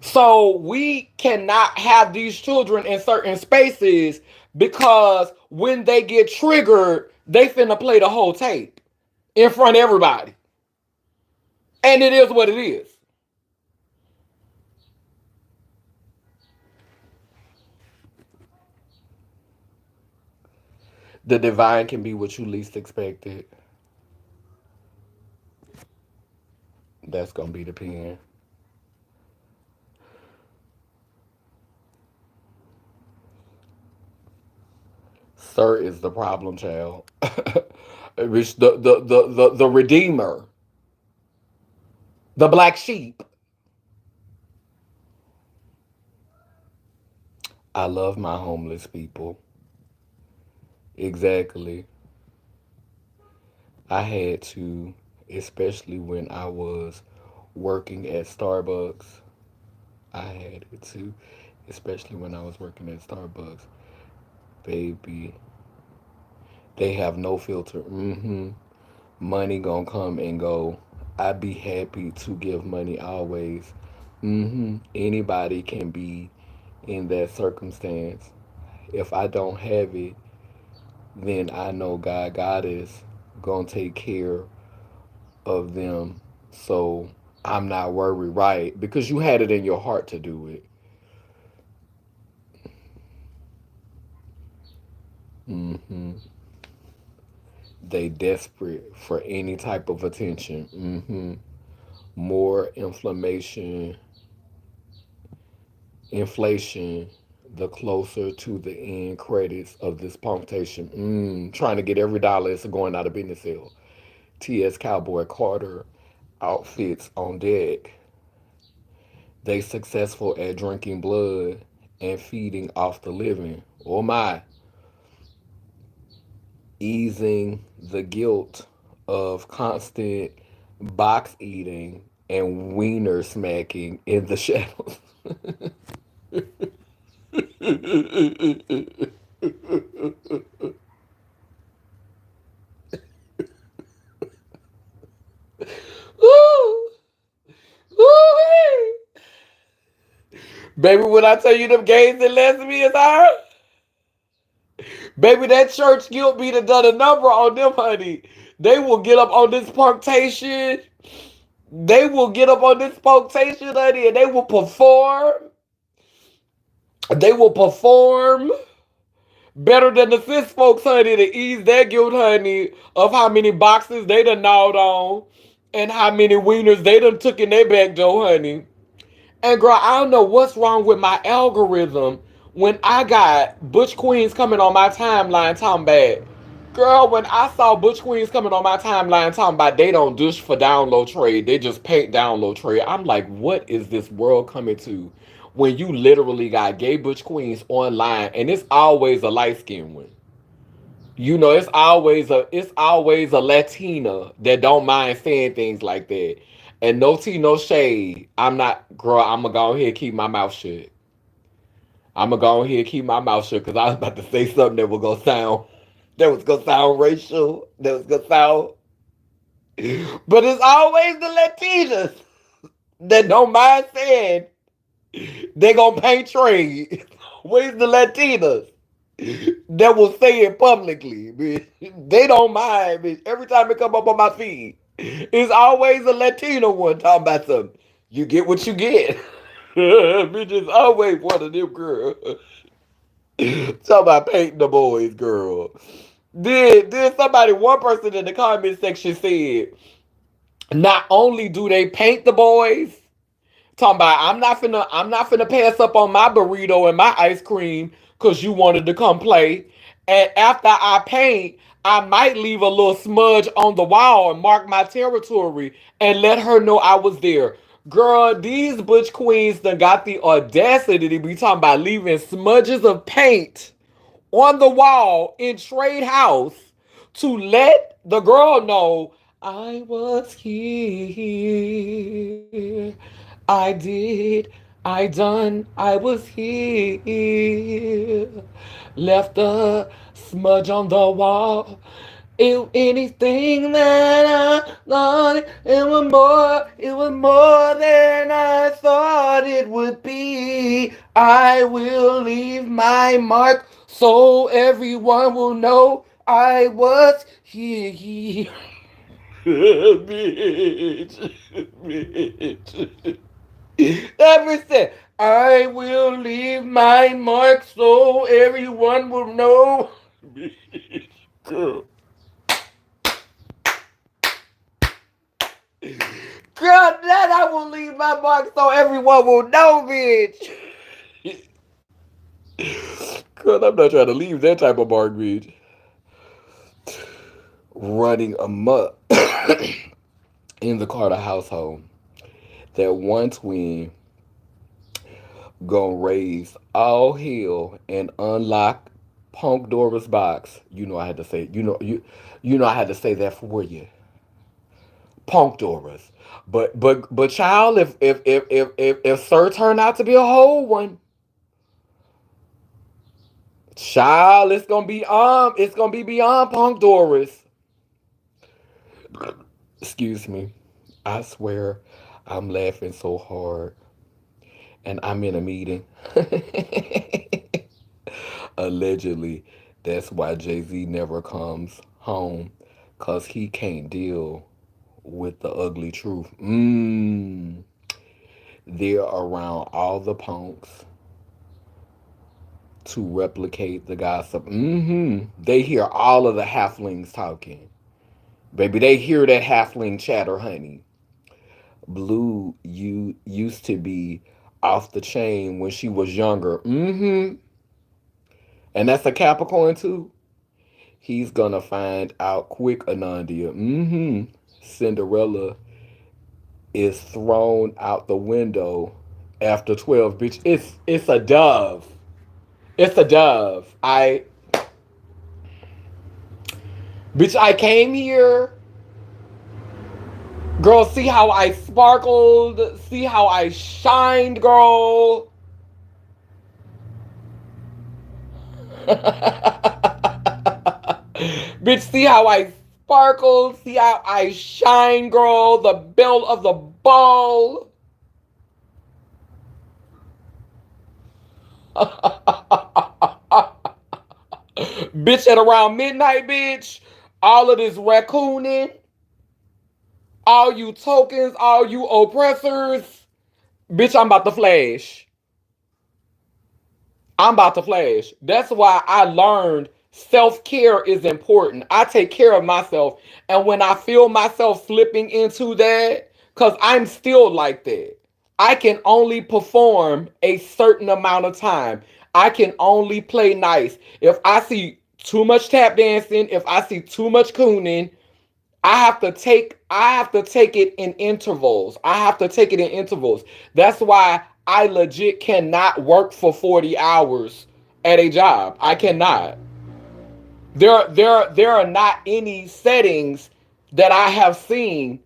So we cannot have these children in certain spaces because when they get triggered, they finna play the whole tape in front of everybody. And it is what it is. The divine can be what you least expected. That's gonna be the pen. Sir is the problem child. Which the redeemer, the black sheep. I love my homeless people. Exactly. I had to, especially when I was working at Starbucks. I had it to, especially when I was working at Starbucks. Baby, they have no filter. Money gonna come and go. I'd be happy to give money always. Anybody can be in that circumstance. If I don't have it, then I know God is gonna take care of them. So I'm not worried, right? Because you had it in your heart to do it. hmm They desperate for any type of attention. More inflation, the closer to the end credits of this punctation. Trying to get every dollar that's going out of business sale. T.S. Cowboy Carter outfits on deck. They successful at drinking blood and feeding off the living. Oh my. Easing the guilt of constant box eating and wiener smacking in the shadows. Ooh, ooh, baby, when I tell you them gays and lesbians are, baby, that church guilt be done a number on them, honey. They will get up on this punctation. They will get up on this punctation, honey, and they will perform. They will perform better than the cis folks, honey, to ease their guilt, honey, of how many boxes they done gnawed on and how many wieners they done took in their back door, honey. And girl, I don't know what's wrong with my algorithm, When I got Butch Queens coming on my timeline talking about, girl, when I saw Butch Queens coming on my timeline talking about they don't dish for download trade, they just paint download trade. I'm like, what is this world coming to? When you literally got gay Butch Queens online, and it's always a light skinned one. You know, it's always a Latina that don't mind saying things like that. And no tea, no shade. I'm not, girl. I'm gonna go ahead and keep my mouth shut. I'm gonna go ahead and keep my mouth shut because I was about to say something that was gonna sound racial. That was gonna sound, but it's always the Latinas that don't mind saying they gonna paint trade. Where's the Latinas that will say it publicly? Bitch. They don't mind, bitch. Every time it come up on my feed, it's always a Latino one talking about something. You get what you get. Bitch, it's always one of them girls. Talk about painting the boys, girl. Did somebody, one person in the comment section said, not only do they paint the boys, talking about I'm not finna pass up on my burrito and my ice cream because you wanted to come play. And after I paint, I might leave a little smudge on the wall and mark my territory and let her know I was there. Girl, these butch queens done got the audacity to be talking about leaving smudges of paint on the wall in Trade House to let the girl know I was here. I did. I done. I was here. Left a smudge on the wall. Anything that I thought it was more than I thought it would be. I will leave my mark so everyone will know I was here. Bitch. Bitch. Everything. I will leave my mark so everyone will know. Girl. Girl, that I will leave my mark so everyone will know, bitch. Girl, I'm not trying to leave that type of mark, bitch. Running amok in the Carter household. That one twin gonna raise all hell and unlock Punk Dora's box. You know I had to say you know I had to say that for you. Punk Dora's. But child, if Sir turned out to be a whole one, child, it's gonna be beyond Punk Dora's. Excuse me. I swear I'm laughing so hard and I'm in a meeting. Allegedly, that's why Jay-Z never comes home, cause he can't deal with the ugly truth. They're around all the punks to replicate the gossip. They hear all of the halflings talking. Baby, they hear that halfling chatter, honey. Blue, you used to be off the chain when she was younger. And that's a Capricorn too. He's gonna find out quick, Anandia. Cinderella is thrown out the window after 12, bitch. It's a dove. It's a dove. I came here. Girl, see how I sparkled? See how I shined, girl? Bitch, see how I sparkle? See how I shine, girl? The belle of the ball. Bitch, at around midnight, bitch, all of this raccooning, all you tokens, all you oppressors, bitch, I'm about to flash. I'm about to flash. That's why I learned self-care is important. I take care of myself. And when I feel myself slipping into that, because I'm still like that, I can only perform a certain amount of time. I can only play nice. If I see too much tap dancing, if I see too much cooning, I have to take it in intervals. I have to take it in intervals. That's why I legit cannot work for 40 hours at a job. I cannot. There are not any settings that I have seen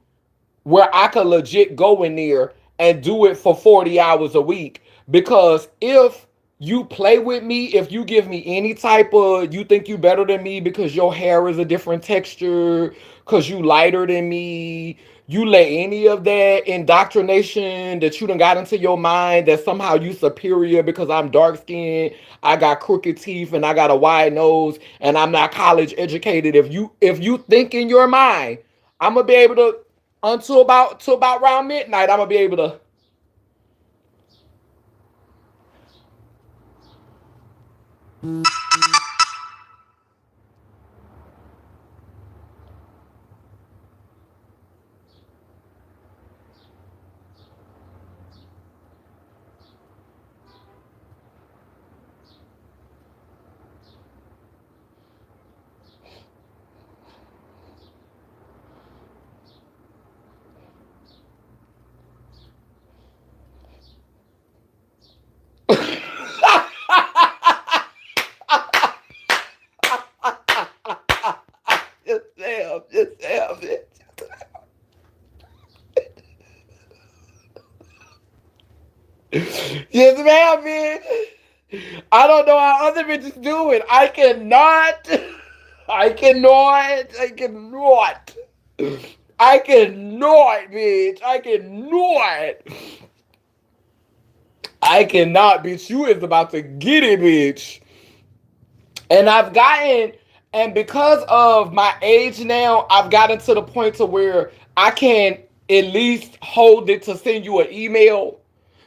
where I could legit go in there and do it for 40 hours a week. Because if you play with me, if you give me any type of, you think you better than me because your hair is a different texture, because you lighter than me, you let any of that indoctrination that you done got into your mind that somehow you superior because I'm dark skinned, I got crooked teeth and I got a wide nose and I'm not college educated. If you think in your mind, I'm gonna be able to until about around midnight, I'm gonna be able to. Just damn, just damn it. Yes, ma'am, bitch. I don't know how other bitches do it. I cannot. I cannot. I cannot. I cannot, bitch. I cannot. I cannot, bitch. You is about to get it, bitch. And and because of my age now, I've gotten to the point to where I can at least hold it to send you an email.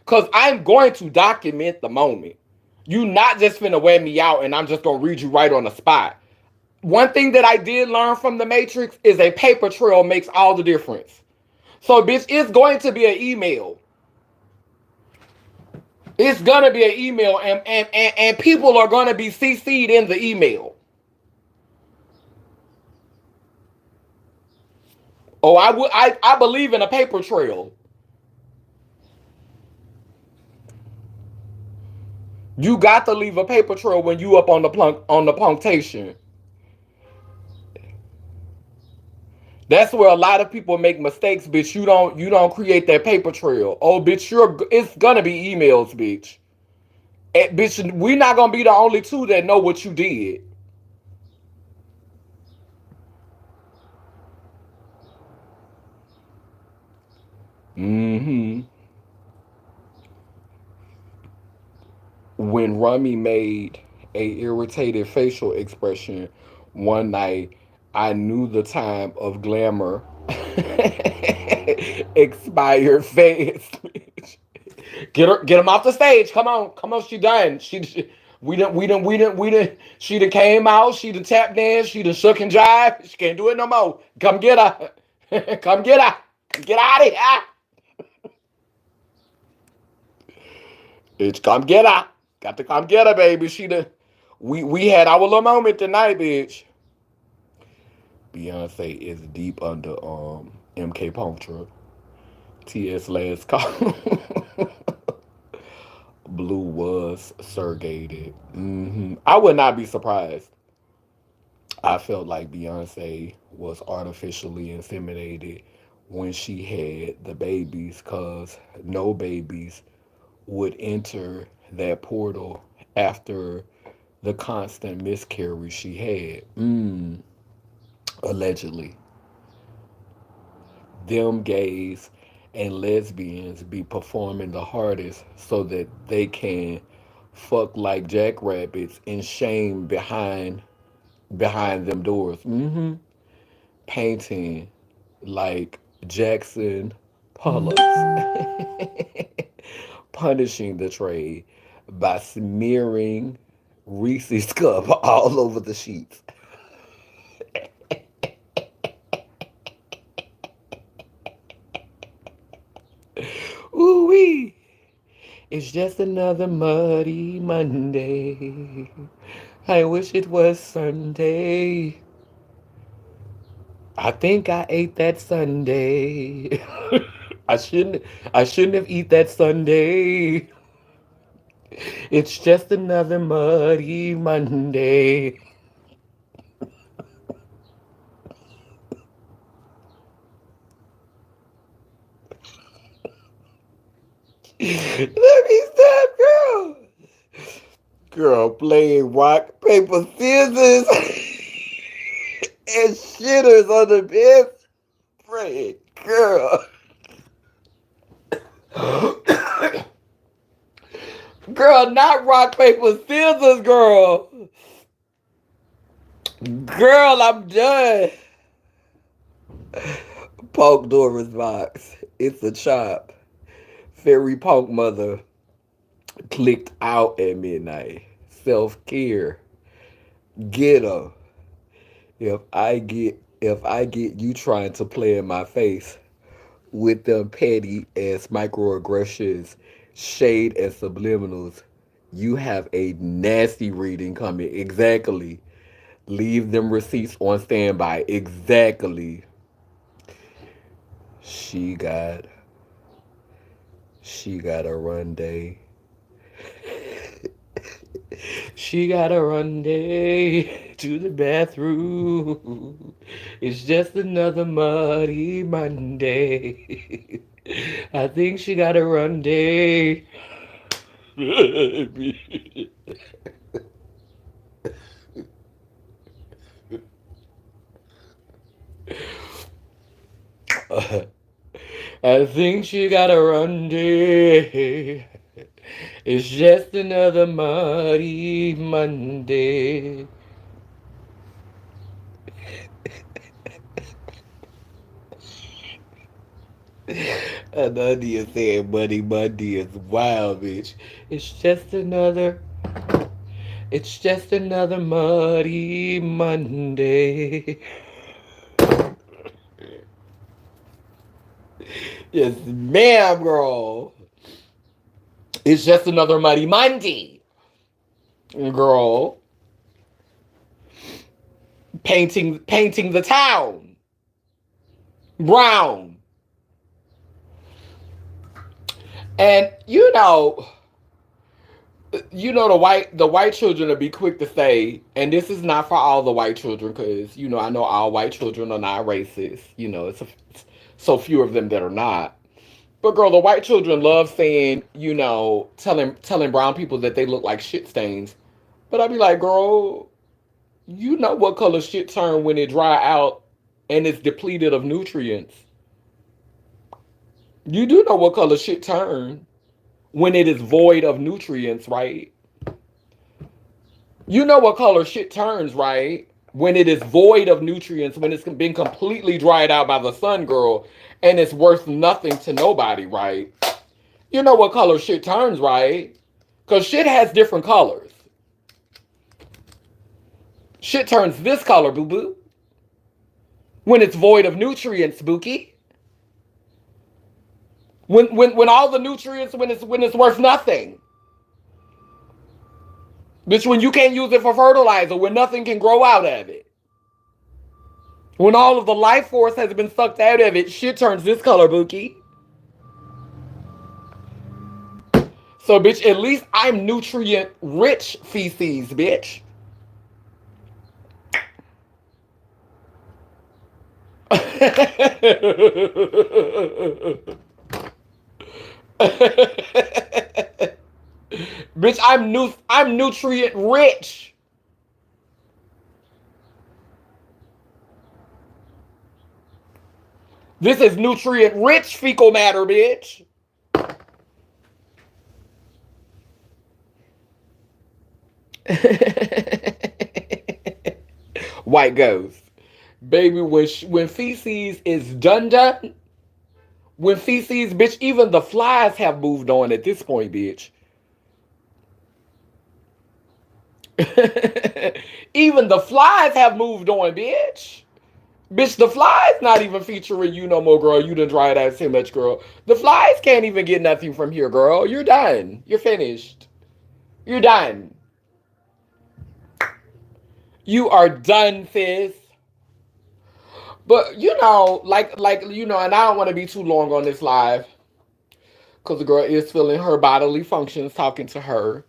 Cause I'm going to document the moment. You not just finna wear me out and I'm just gonna read you right on the spot. One thing that I did learn from the Matrix is a paper trail makes all the difference. So bitch, it's going to be an email. It's gonna be an email and people are gonna be CC'd in the email. Oh, I believe in a paper trail. You got to leave a paper trail when you up on the punctation. That's where a lot of people make mistakes, bitch. You don't create that paper trail. Oh, bitch, it's gonna be emails, bitch. Bitch, we not gonna be the only two that know what you did. Mm-hmm. When Rummy made a irritated facial expression one night, I knew the time of glamour expired fast. Get him off the stage. Come on. She done. We done. She done came out. She done tap dance. She done shook and jive. She can't do it no more. Come get her. Come get her. Get out of here. Bitch, come get her. Got to come get her, baby. She done. We had our little moment tonight, bitch. Beyonce is deep under MK Puncture. TS last call. Blue was surrogated. I would not be surprised. I felt like Beyonce was artificially inseminated when she had the babies because no babies would enter that portal after the constant miscarriage she had. Allegedly. Them gays and lesbians be performing the hardest so that they can fuck like jackrabbits and shame behind them doors. Painting like Jackson Pollock, punishing the trade by smearing Reese's cup all over the sheets. Ooh wee. It's just another muddy Monday. I wish it was Sunday. I think I ate that Sunday. I shouldn't I shouldn't have eat that Sunday. It's just another muddy Monday. Let me stop, girl. Girl playing rock, paper, scissors, and shitters on the bed. Praying, girl. Girl, not rock, paper, scissors, girl. Girl, I'm done. Poke Dora's box. It's a chop. Fairy Punk Mother clicked out at midnight. Self care. Get her. If I get you trying to play in my face with them petty ass microaggressions, shade and subliminals, you have a nasty reading coming. Exactly. Leave them receipts on standby. Exactly. She got she got a run day. She got a run day to the bathroom. It's just another muddy Monday. I think she got a run day. I think she got a run day. It's just another muddy Monday. Anadia said Muddy Monday is wild, bitch. It's just another, it's just another muddy Monday. Yes, ma'am, girl. It's just another muddy Monday. Girl. Painting the town. Brown. And the white children will be quick to say, and this is not for all the white children, because I know all white children are not racist. It's so few of them that are not. But girl, the white children love saying, telling brown people that they look like shit stains. But I'd be like, girl, you know what color shit turn when it dry out and it's depleted of nutrients. You do know what color shit turn when it is void of nutrients, right? You know what color shit turns, right? When it is void of nutrients, when it's been completely dried out by the sun, girl, and it's worth nothing to nobody, right? You know what color shit turns, right? Because shit has different colors. Shit turns this color, boo boo. When it's void of nutrients, spooky. When all the nutrients, when it's worth nothing. Bitch, when you can't use it for fertilizer, when nothing can grow out of it. When all of the life force has been sucked out of it, shit turns this color, Bookie. So, bitch, at least I'm nutrient rich feces, bitch. Bitch, I'm nutrient rich. This is nutrient rich fecal matter, bitch. White ghost. Baby, when feces is done, when feces, bitch, even the flies have moved on at this point, bitch. Even the flies have moved on, bitch. Bitch, the flies not even featuring you no more, girl. You done dried out too much, girl. The flies can't even get nothing from here, girl. You're done. You're finished. You're done. You are done, sis. But and I don't want to be too long on this live because the girl is feeling her bodily functions talking to her.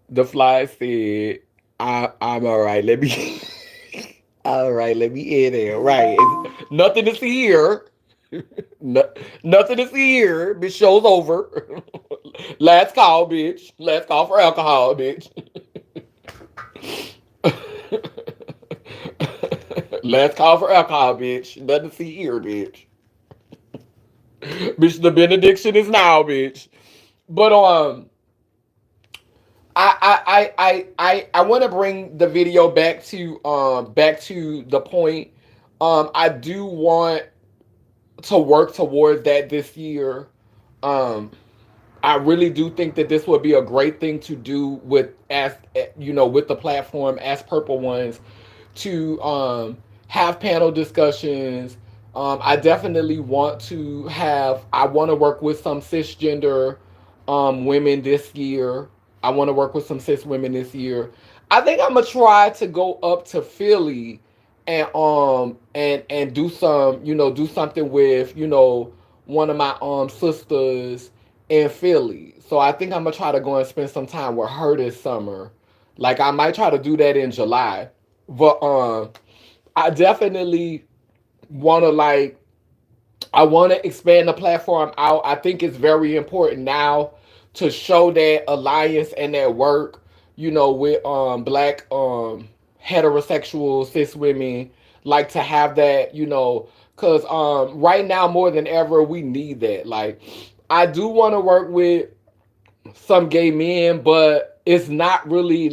The fly said, I'm all right. Let me, all right, let me in there. Right. It's nothing to see here. No, nothing to see here. Bitch, show's over. Last call, bitch. Last call for alcohol, bitch. Last call for alcohol, bitch. Nothing to see here, bitch. Bitch, the benediction is now, bitch. But I want to bring the video back to the point. I do want to work towards that this year. Um, I really do think that this would be a great thing to do with the platform as Purple Ones to have panel discussions. I definitely want to have. I want to work with some cisgender women this year. I want to work with some cis women this year. I think I'm gonna try to go up to Philly and do something with one of my sisters in Philly. So I think I'm gonna try to go and spend some time with her this summer. Like I might try to do that in July. But I definitely want to I want to expand the platform out. I think it's very important now to show that alliance and that work, with black heterosexual cis women, like to have that, cuz right now more than ever we need that. Like I do want to work with some gay men, but it's not really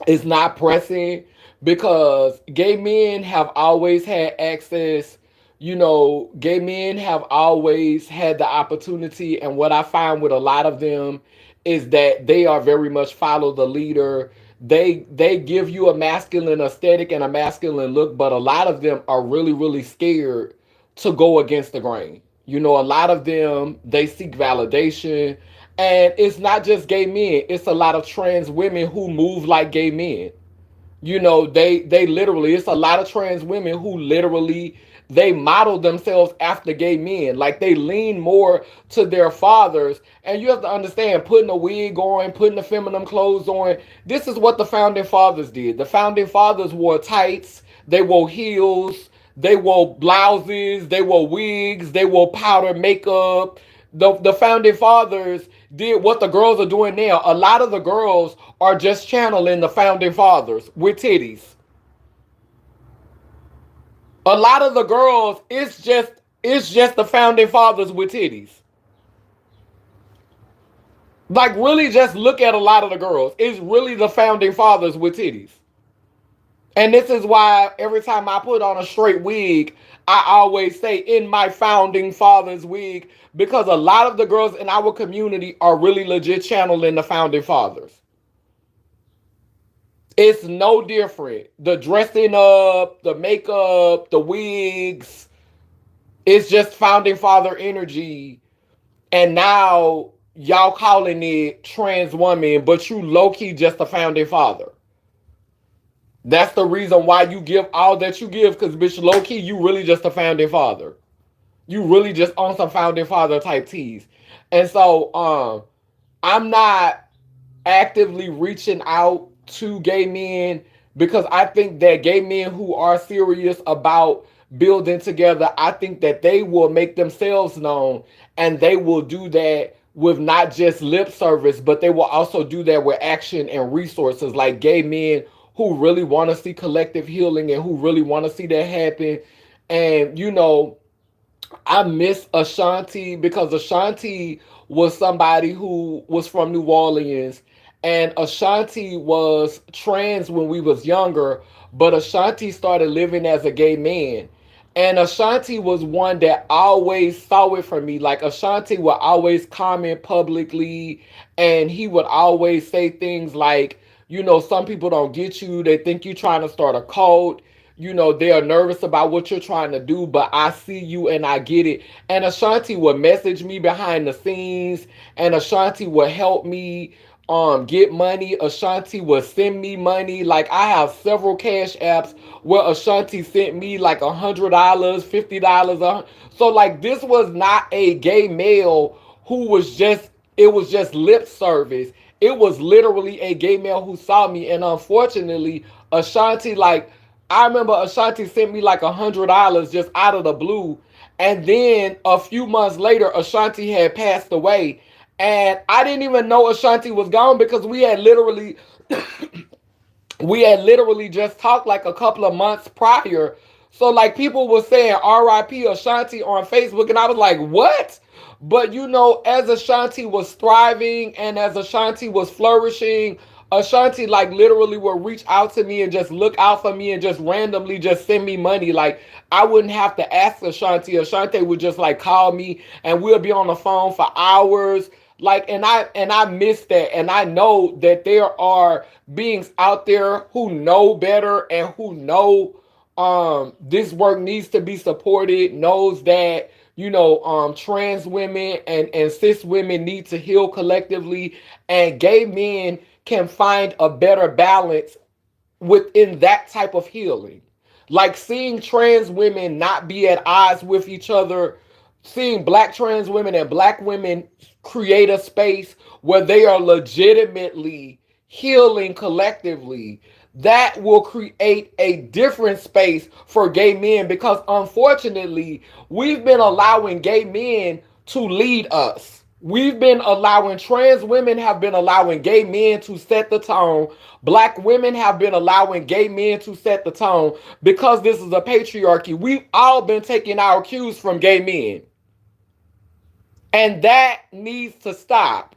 it's not pressing because gay men have always had access. Gay men have always had the opportunity, and what I find with a lot of them is that they are very much follow the leader. They give you a masculine aesthetic and a masculine look, but a lot of them are really really scared to go against the grain. A lot of them, they seek validation, and it's not just gay men, it's a lot of trans women who move like gay men. They literally, it's a lot of trans women who literally, they model themselves after gay men. Like they lean more to their fathers. And you have to understand, putting a wig on, putting the feminine clothes on, this is what the founding fathers did. The founding fathers wore tights, they wore heels, they wore blouses, they wore wigs, they wore powder makeup. The founding fathers did what the girls are doing now. A lot of the girls are just channeling the founding fathers with titties. A lot of the girls, it's just the founding fathers with titties. Like really just look at a lot of the girls. It's really the founding fathers with titties. And this is why every time I put on a straight wig, I always say in my founding father's wig, because a lot of the girls in our community are really legit channeling the founding fathers. It's no different. The dressing up, the makeup, the wigs, it's just founding father energy. And now y'all calling it trans woman, but you low key just a founding father. That's the reason why you give all that you give, because bitch, low key, you really just a founding father. You really just on some founding father type teas. And so I'm not actively reaching out to gay men because I think that gay men who are serious about building together, I think that they will make themselves known, and they will do that with not just lip service, but they will also do that with action and resources. Like gay men who really want to see collective healing and who really want to see that happen. And I miss Ashanti because Ashanti was somebody who was from New Orleans, and Ashanti was trans when we was younger, but Ashanti started living as a gay man. And Ashanti was one that always saw it for me. Like Ashanti would always comment publicly, and he would always say things like, some people don't get you. They think you trying to start a cult. they are nervous about what you're trying to do, but I see you and I get it. And Ashanti would message me behind the scenes, and Ashanti would help me get money. Ashanti would send me money. Like, I have several cash apps where Ashanti sent me like $100, $50. So like, this was not a gay male who was just, it was just lip service. It was literally a gay male who saw me. And unfortunately, Ashanti, like, I remember Ashanti sent me like $100 just out of the blue. And then a few months later, Ashanti had passed away. And I didn't even know Ashanti was gone because we had literally just talked like a couple of months prior. So like, people were saying RIP Ashanti on Facebook, and I was like, what? But as Ashanti was thriving and as Ashanti was flourishing, Ashanti like literally would reach out to me and just look out for me and just randomly just send me money. Like, I wouldn't have to ask Ashanti. Ashanti would just like call me and we'll be on the phone for hours. Like, and I miss that. And I know that there are beings out there who know better and who know this work needs to be supported, knows that trans women and cis women need to heal collectively, and gay men can find a better balance within that type of healing. Like, seeing trans women not be at odds with each other, seeing black trans women and black women create a space where they are legitimately healing collectively, that will create a different space for gay men, because unfortunately, we've been allowing gay men to lead us. We've been allowing, trans women have been allowing gay men to set the tone. Black women have been allowing gay men to set the tone because this is a patriarchy. We've all been taking our cues from gay men. And that needs to stop.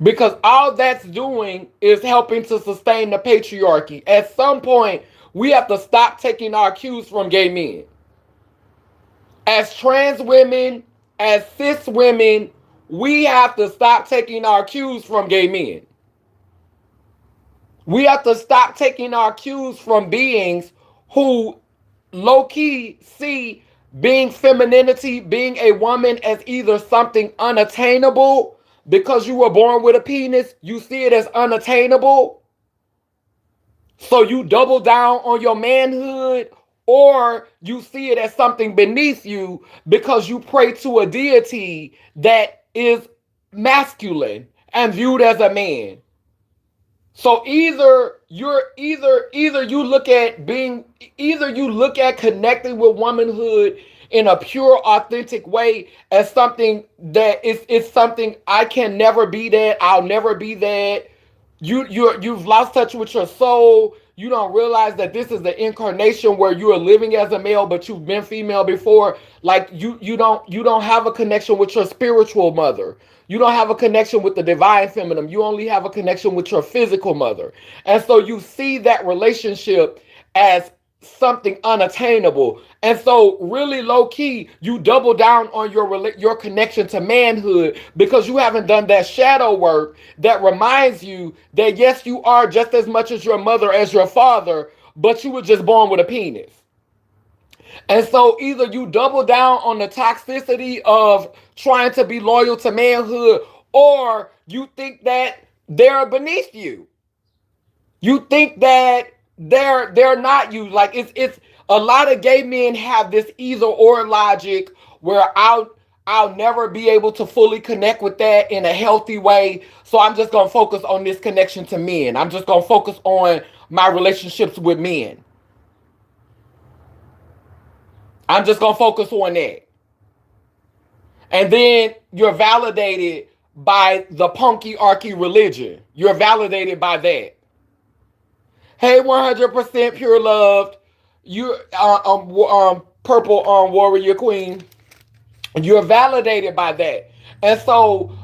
Because all that's doing is helping to sustain the patriarchy. At some point, we have to stop taking our cues from gay men. As trans women, as cis women, we have to stop taking our cues from gay men. We have to stop taking our cues from beings who low-key see being femininity, being a woman, as either something unattainable. Because you were born with a penis, you see it as unattainable. So you double down on your manhood, or you see it as something beneath you because you pray to a deity that is masculine and viewed as a man. So either you look at connecting with womanhood in a pure, authentic way as something that is something I can never be that, I'll never be that. You've lost touch with your soul. You don't realize that this is the incarnation where you are living as a male, but you've been female before. Like, you don't have a connection with your spiritual mother. You don't have a connection with the divine feminine. You only have a connection with your physical mother. And so you see that relationship as something unattainable. And so really low key, you double down on your connection to manhood because you haven't done that shadow work that reminds you that yes, you are just as much as your mother as your father, but you were just born with a penis. And so either you double down on the toxicity of trying to be loyal to manhood, or you think that they're beneath you. You think that they're not you. Like, it's a lot of gay men have this either or logic where I'll never be able to fully connect with that in a healthy way. So I'm just gonna focus on this connection to men. I'm just gonna focus on my relationships with men. I'm just gonna focus on that. And then you're validated by the punky archy religion. You're validated by that. Hey, 100% pure loved. You purple warrior queen. You're validated by that. And so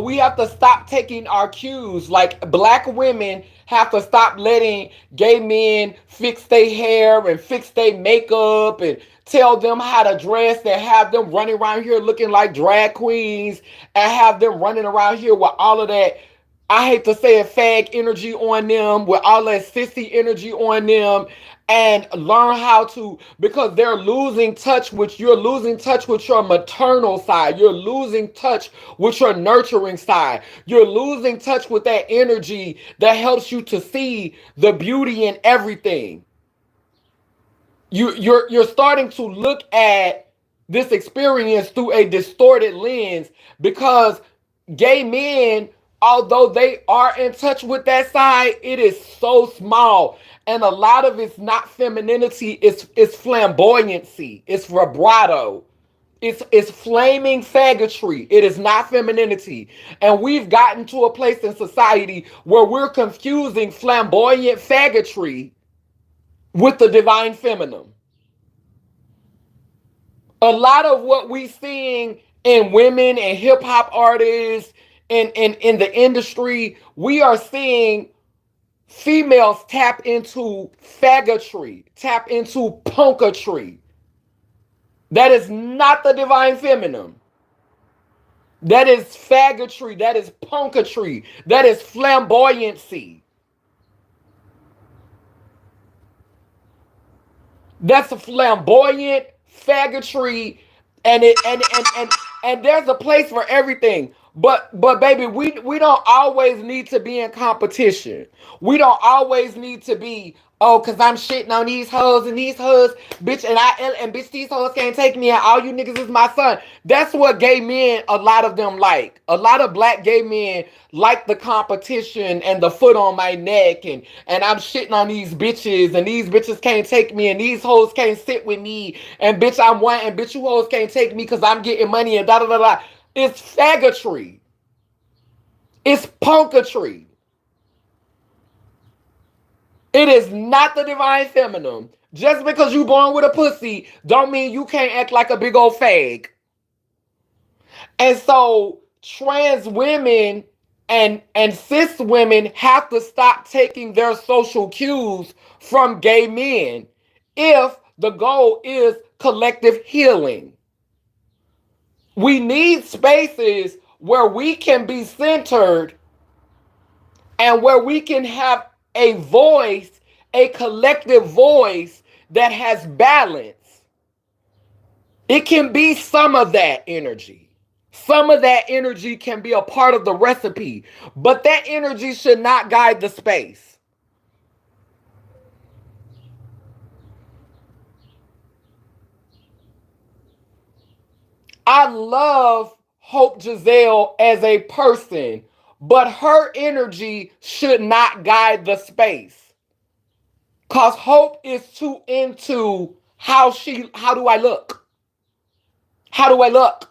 we have to stop taking our cues. Like, black women have to stop letting gay men fix their hair and fix their makeup and tell them how to dress, and have them running around here looking like drag queens, and have them running around here with all of that I hate to say it, fag energy on them, with all that sissy energy on them, and learn how to, because you're losing touch with your maternal side. You're losing touch with your nurturing side. You're losing touch with that energy that helps you to see the beauty in everything. You're starting to look at this experience through a distorted lens, because gay men, although they are in touch with that side, it is so small, and a lot of it's not femininity. It's flamboyancy, it's vibrato, it's flaming faggotry. It is not femininity. And we've gotten to a place in society where we're confusing flamboyant faggotry with the divine feminine. A lot of what we seeing in women and hip hop artists and in the industry, we are seeing females tap into faggotry, tap into punkatry. That is not the divine feminine. That is faggotry. That is punkatry. That is flamboyancy. That's a flamboyant faggotry, and and there's a place for everything. But baby, we don't always need to be in competition. We don't always need to be, oh, cause I'm shitting on these hoes, bitch, and bitch, these hoes can't take me, and all you niggas is my son. That's what gay men, a lot of them like. A lot of black gay men like the competition and the foot on my neck, and I'm shitting on these bitches, and these bitches can't take me, and these hoes can't sit with me, and bitch, I'm one, and bitch, you hoes can't take me because I'm getting money, and da da da da. It's faggotry. It's punkatry. It is not the divine feminine. Just because you born with a pussy don't mean you can't act like a big old fag. And so trans women and cis women have to stop taking their social cues from gay men if the goal is collective healing. We need spaces where we can be centered and where we can have a voice, a collective voice that has balance. It can be some of that energy. Some of that energy can be a part of the recipe, but that energy should not guide the space. I love Hope Giselle as a person, but her energy should not guide the space. Because Hope is too into how do I look? How do I look?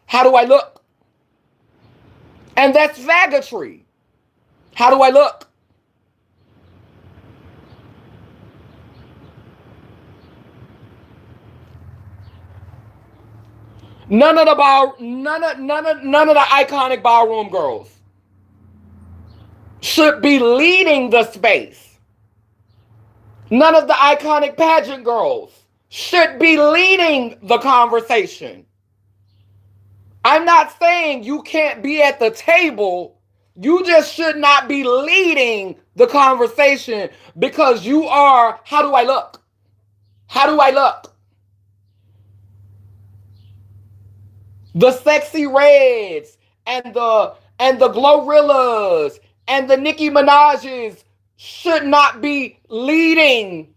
How do I look? And that's faggotry. How do I look? None of the iconic ballroom girls should be leading the space. None of the iconic pageant girls should be leading the conversation. I'm not saying you can't be at the table. You just should not be leading the conversation, because you are, how do I look? How do I look? The Sexy Reds and the Glorillas and the Nicki Minaj's should not be leading.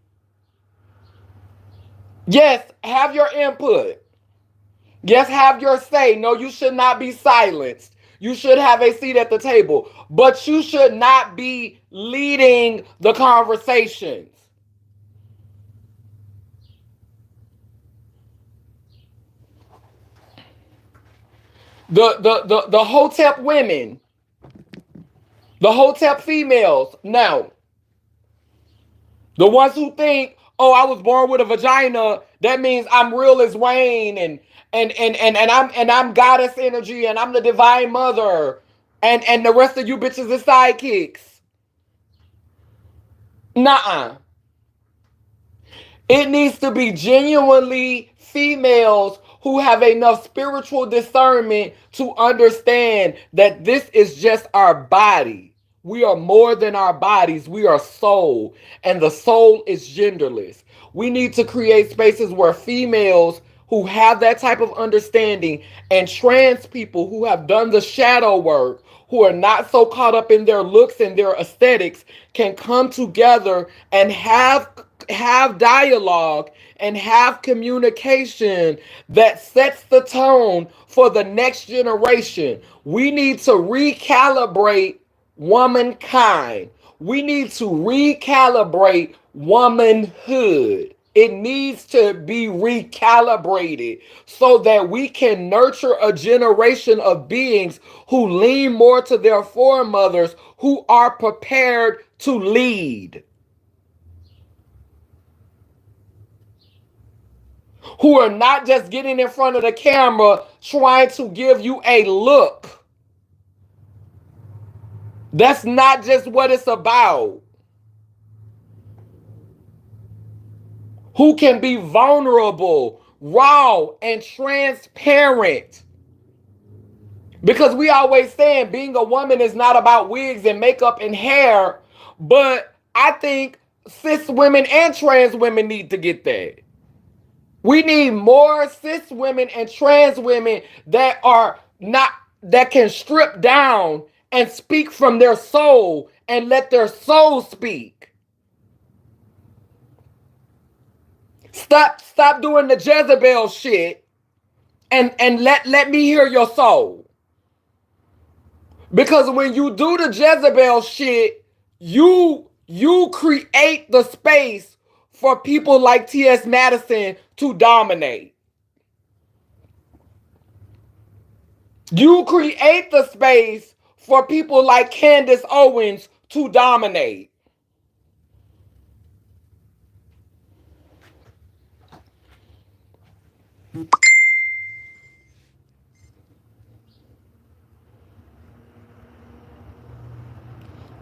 Yes, have your input. Yes, have your say. No, you should not be silenced. You should have a seat at the table, but you should not be leading the conversations. The Hotep women, the Hotep females, now, the ones who think, oh, I was born with a vagina, that means I'm real as Wayne, and I'm goddess energy, and I'm the divine mother, and the rest of you bitches are sidekicks. Nuh-uh. It needs to be genuinely females who have enough spiritual discernment to understand that this is just our body. We are more than our bodies. We are soul, and the soul is genderless. We need to create spaces where females who have that type of understanding and trans people who have done the shadow work, who are not so caught up in their looks and their aesthetics, can come together and have dialogue and have communication that sets the tone for the next generation. We need to recalibrate womankind. We need to recalibrate womanhood. It needs to be recalibrated so that we can nurture a generation of beings who lean more to their foremothers, who are prepared to lead, who are not just getting in front of the camera trying to give you a look. That's not just what it's about. Who can be vulnerable, raw, and transparent. Because we always saying being a woman is not about wigs and makeup and hair, but I think cis women and trans women need to get that. We need more cis women and trans women that are not, that can strip down and speak from their soul and let their soul speak. Stop doing the Jezebel shit and let me hear your soul. Because when you do the Jezebel shit, you create the space for people like T.S. Madison to dominate. You create the space for people like Candace Owens to dominate.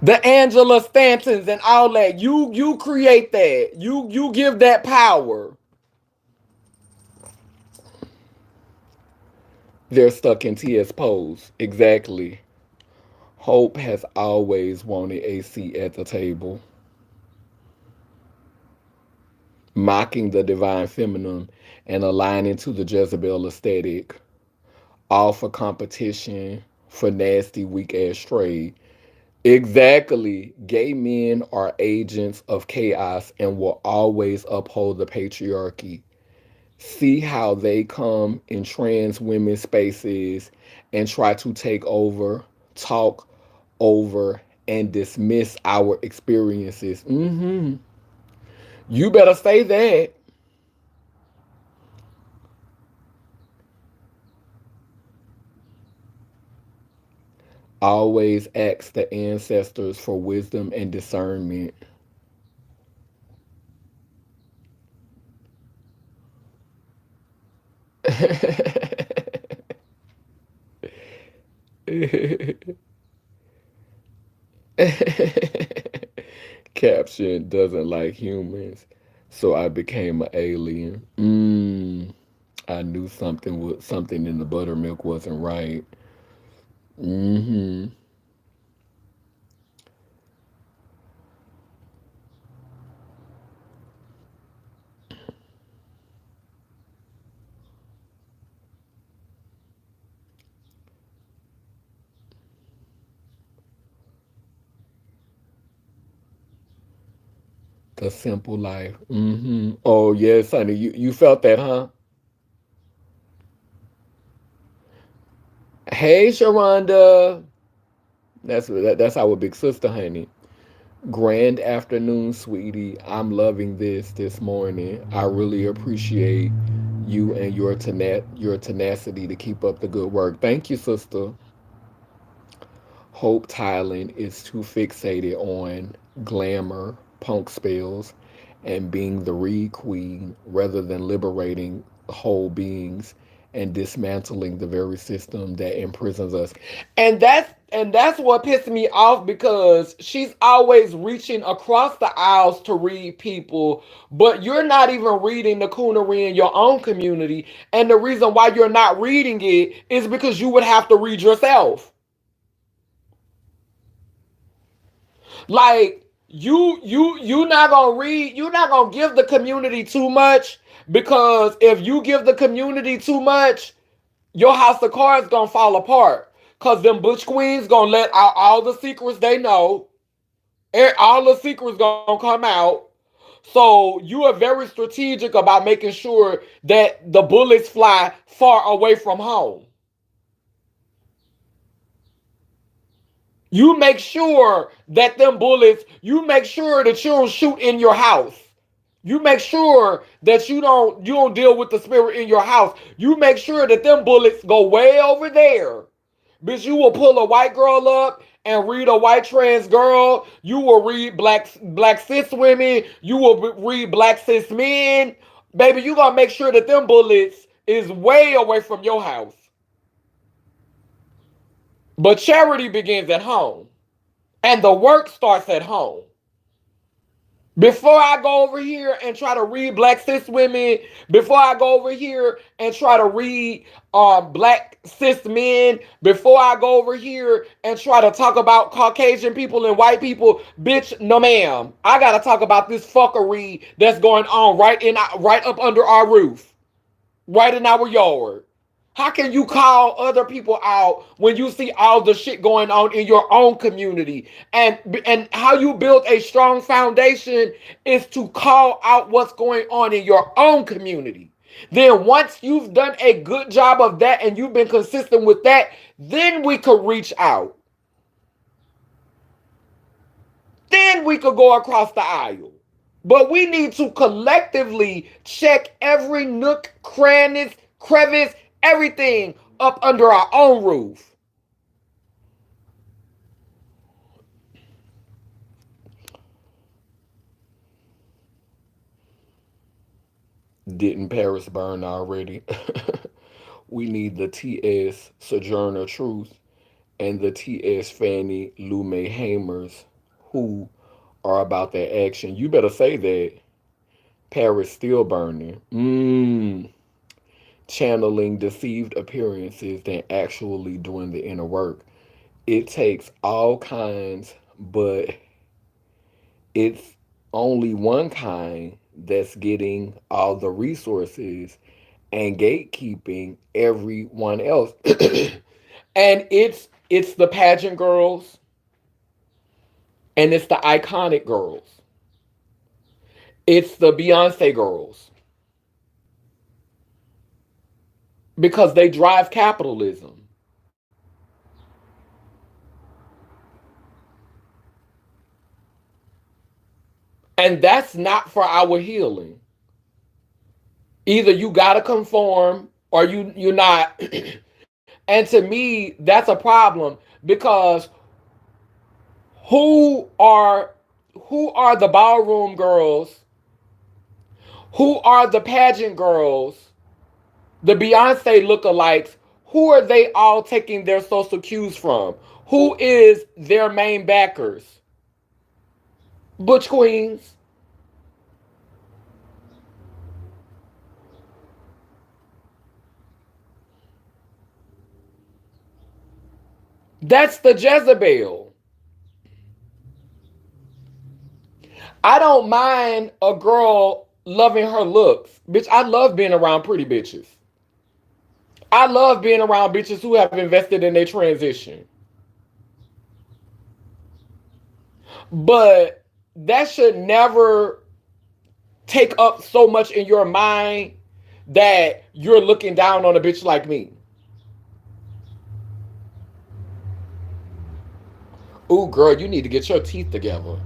The Angela Stantons and all that. You create that. You give that power. They're stuck in T.S. pose. Exactly. Hope has always wanted a seat at the table. Mocking the divine feminine and aligning to the Jezebel aesthetic. All for competition, for nasty, weak ass trade. Exactly. Gay men are agents of chaos and will always uphold the patriarchy. See how they come in trans women's spaces and try to take over, talk over, and dismiss our experiences. You better say that. Always ask the ancestors for wisdom and discernment. Caption doesn't like humans, so I became an alien. I knew something in the buttermilk wasn't right. Mm-hmm. The simple life. Oh yes, honey. You felt that, huh? Hey, Sharonda. That's our big sister, honey. Grand afternoon, sweetie. I'm loving this morning. I really appreciate you and your tenacity to keep up the good work. Thank you, sister. Hope Thailand is too fixated on glamour, punk spells, and being the Reed Queen rather than liberating whole beings and dismantling the very system that imprisons us. And that's what pissed me off, because she's always reaching across the aisles to read people, but you're not even reading the coonery in your own community. And the reason why you're not reading it is because you would have to read yourself. Like, you not gonna read, you're not gonna give the community too much, because if you give the community too much, your house of cards gonna fall apart. Cause them butch queens gonna let out all the secrets they know. All the secrets gonna come out. So you are very strategic about making sure that the bullets fly far away from home. You make sure that them bullets, you make sure that you don't shoot in your house. You make sure that you don't deal with the spirit in your house. You make sure that them bullets go way over there. Bitch, you will pull a white girl up and read a white trans girl. You will read black cis women. You will read black cis men. Baby, you gonna make sure that them bullets is way away from your house. But charity begins at home. And the work starts at home. Before I go over here and try to read black cis women, before I go over here and try to read black cis men, before I go over here and try to talk about Caucasian people and white people, bitch, no ma'am. I gotta talk about this fuckery that's going on right up under our roof, right in our yard. How can you call other people out when you see all the shit going on in your own community? And how you build a strong foundation is to call out what's going on in your own community. Then once you've done a good job of that and you've been consistent with that, then we could reach out. Then we could go across the aisle. But we need to collectively check every nook, cranny, crevice, everything up under our own roof. Didn't Paris burn already? We need the T.S. Sojourner Truth and the T.S. Fannie Lou May Hamers, who are about that action. You better say that. Paris still burning. Channeling deceived appearances than actually doing the inner work. It takes all kinds, but it's only one kind that's getting all the resources and gatekeeping everyone else. And it's the pageant girls and it's the iconic girls. It's the Beyonce girls, because they drive capitalism. And that's not for our healing. Either you gotta conform or you're not. And to me, that's a problem, because who are who are the ballroom girls? Who are the pageant girls? The Beyonce lookalikes? Who are they all taking their social cues from? Who is their main backers? Butch Queens. That's the Jezebel. I don't mind a girl loving her looks. Bitch, I love being around pretty bitches. I love being around bitches who have invested in their transition. But that should never take up so much in your mind that you're looking down on a bitch like me. Ooh, girl, you need to get your teeth together.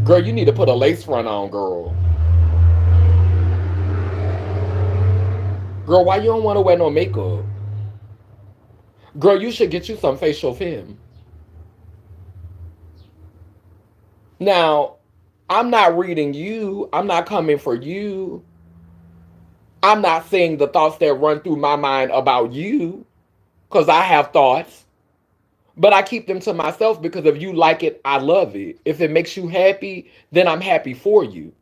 Girl, you need to put a lace front on, girl. Girl, why you don't want to wear no makeup? Girl, you should get you some facial film. Now, I'm not reading you. I'm not coming for you. I'm not saying the thoughts that run through my mind about you, because I have thoughts, but I keep them to myself because if you like it, I love it. If it makes you happy, then I'm happy for you.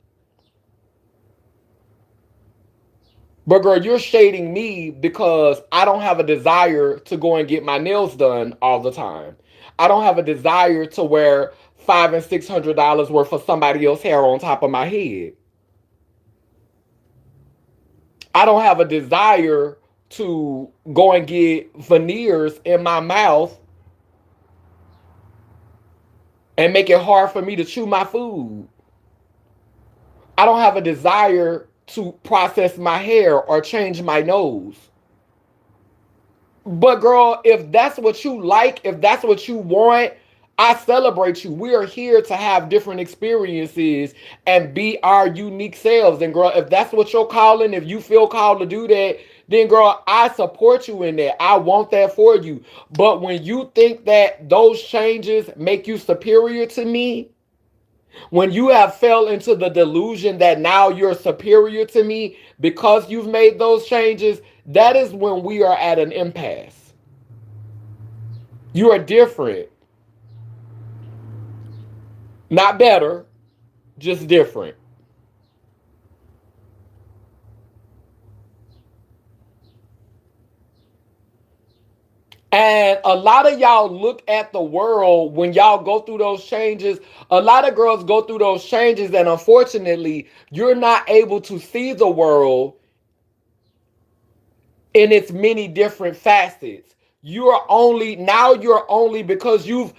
But girl, you're shading me because I don't have a desire to go and get my nails done all the time. I don't have a desire to wear $500 and $600 worth of somebody else's hair on top of my head. I don't have a desire to go and get veneers in my mouth and make it hard for me to chew my food. I don't have a desire to process my hair or change my nose. But girl, if that's what you like, if that's what you want, I celebrate you. We are here to have different experiences and be our unique selves. And girl, if that's what you're calling, if you feel called to do that, then girl, I support you in that. I want that for you. But when you think that those changes make you superior to me, when you have fell into the delusion that now you're superior to me because you've made those changes, that is when we are at an impasse. You are different. Not better, just different. And a lot of y'all look at the world when y'all go through those changes. A lot of girls go through those changes, and unfortunately, you're not able to see the world in its many different facets. You're only because you've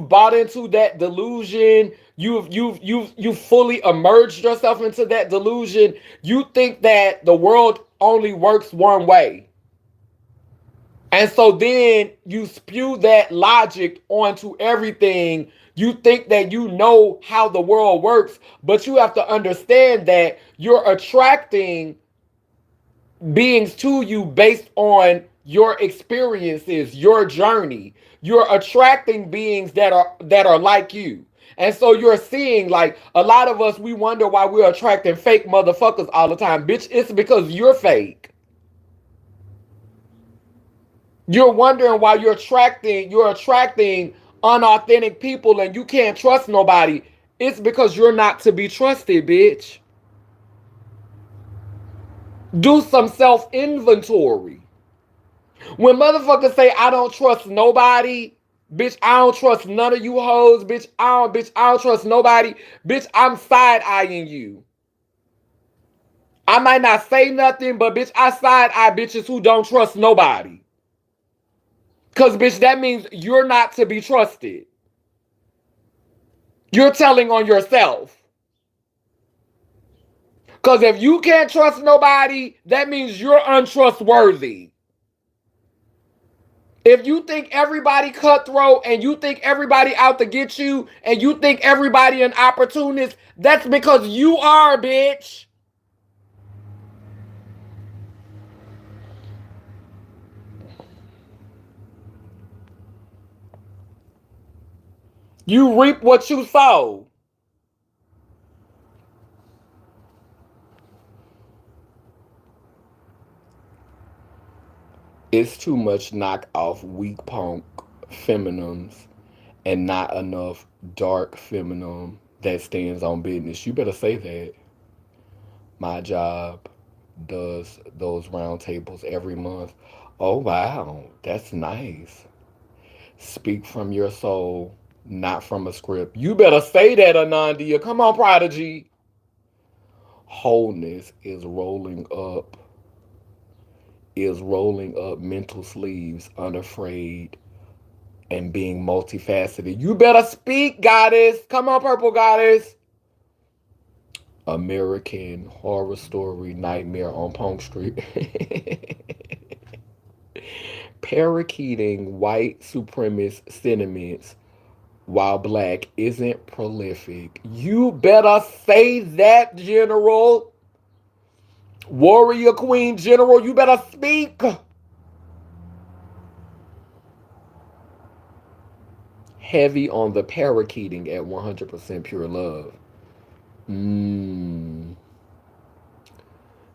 bought into that delusion. You've fully immersed yourself into that delusion. You think that the world only works one way. And so then you spew that logic onto everything. You think that you know how the world works, but you have to understand that you're attracting beings to you based on your experiences, your journey. You're attracting beings that are like you. And so you're seeing, like, a lot of us, we wonder why we're attracting fake motherfuckers all the time. Bitch, it's because you're fake. You're wondering why you're attracting unauthentic people and you can't trust nobody. It's because you're not to be trusted, bitch. Do some self inventory. When motherfuckers say I don't trust nobody, bitch, I don't trust none of you hoes, bitch, I don't trust nobody, bitch, I'm side eyeing you. I might not say nothing, but bitch, I side eye bitches who don't trust nobody. Cause bitch, that means you're not to be trusted. You're telling on yourself. Cause if you can't trust nobody, that means you're untrustworthy. If you think everybody cutthroat and you think everybody out to get you and you think everybody an opportunist, that's because you are, bitch. You reap what you sow. It's too much knock off weak punk feminines and not enough dark feminine that stands on business. You better say that. My job does those round tables every month. Oh, wow. That's nice. Speak from your soul, not from a script. You better say that, Anandia. Come on, Prodigy. Wholeness is rolling up mental sleeves, unafraid, and being multifaceted. You better speak, goddess. Come on, purple goddess. American Horror Story Nightmare on Punk Street. Parakeeting white supremacist sentiments while black isn't prolific. You better say that, General. Warrior Queen General, you better speak. Heavy on the parakeeting at 100% pure love. Mm.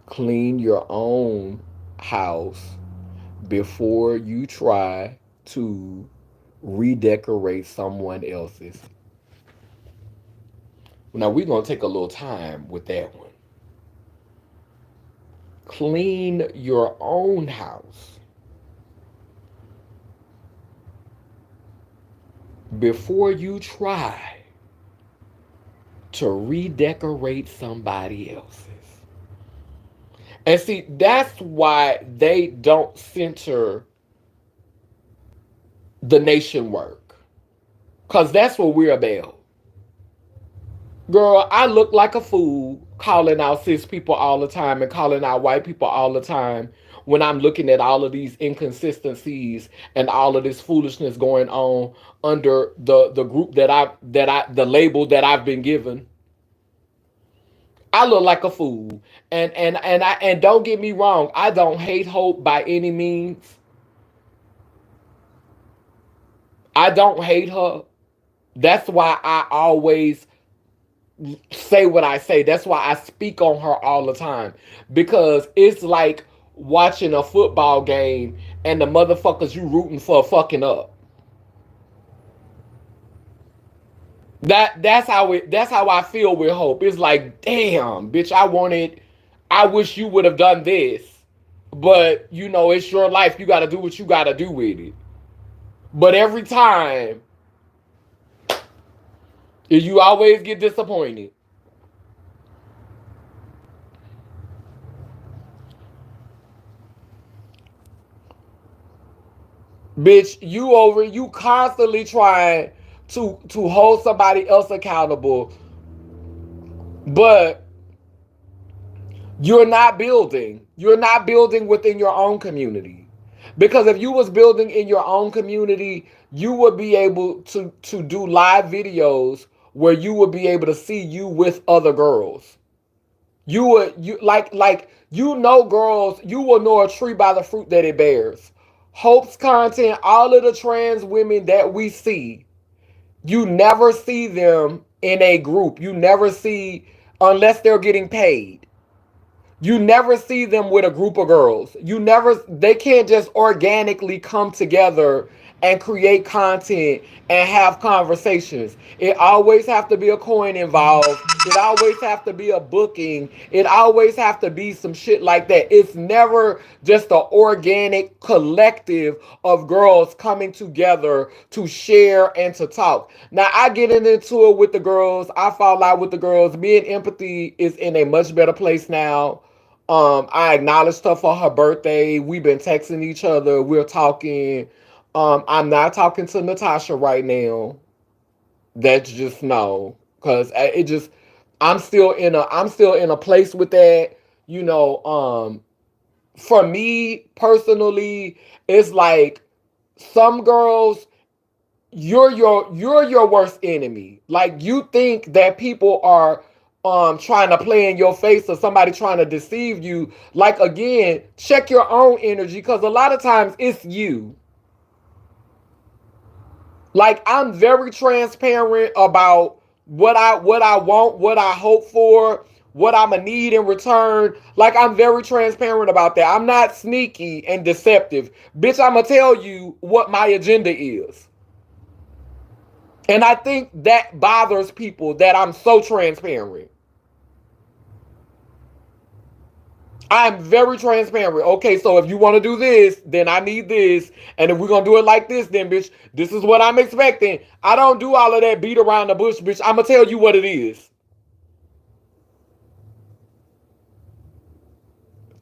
Clean your own house before you try to redecorate someone else's. Now we're going to take a little time with that one. Clean your own house before you try to redecorate somebody else's. And see, that's why they don't center the nation work. Because that's what we're about. Girl, I look like a fool calling out cis people all the time and calling out white people all the time when I'm looking at all of these inconsistencies and all of this foolishness going on under the group the label that I've been given. I look like a fool. And don't get me wrong, I don't hate Hope by any means. I don't hate her. That's why I always say what I say. That's why I speak on her all the time. Because it's like watching a football game and the motherfuckers you rooting for fucking up. That's how I feel with Hope. It's like, damn, bitch, I wish you would have done this. But it's your life. You gotta do what you gotta do with it. But every time you always get disappointed. Bitch, you constantly trying to hold somebody else accountable, but you're not building. You're not building within your own community. Because if you was building in your own community, you would be able to do live videos where you would be able to see you with other girls. Girls, you will know a tree by the fruit that it bears. Hope's content, all of the trans women that we see, you never see them in a group. You never see, unless they're getting paid. You never see them with a group of girls. They can't just organically come together and create content and have conversations. It always have to be a coin involved. It always have to be a booking. It always have to be some shit like that. It's never just an organic collective of girls coming together to share and to talk. Now I get into it with the girls. I fall out with the girls. Me and Empathy is in a much better place now. I acknowledged her for her birthday. We've been texting each other. We're talking. I'm not talking to Natasha right now. That's just no, cause it just I'm still in a place with that. You know, for me personally, it's like some girls you're your worst enemy. Like you think that people are trying to play in your face or somebody trying to deceive you. Like again, check your own energy because a lot of times it's you. Like I'm very transparent about what I want, what I hope for, what I'm gonna need in return. Like I'm very transparent about that. I'm not sneaky and deceptive. Bitch, I'm gonna tell you what my agenda is. And I think that bothers people that I'm so transparent. I'm very transparent. Okay, so if you want to do this, then I need this. And if we're going to do it like this, then, bitch, this is what I'm expecting. I don't do all of that beat around the bush, bitch. I'm going to tell you what it is.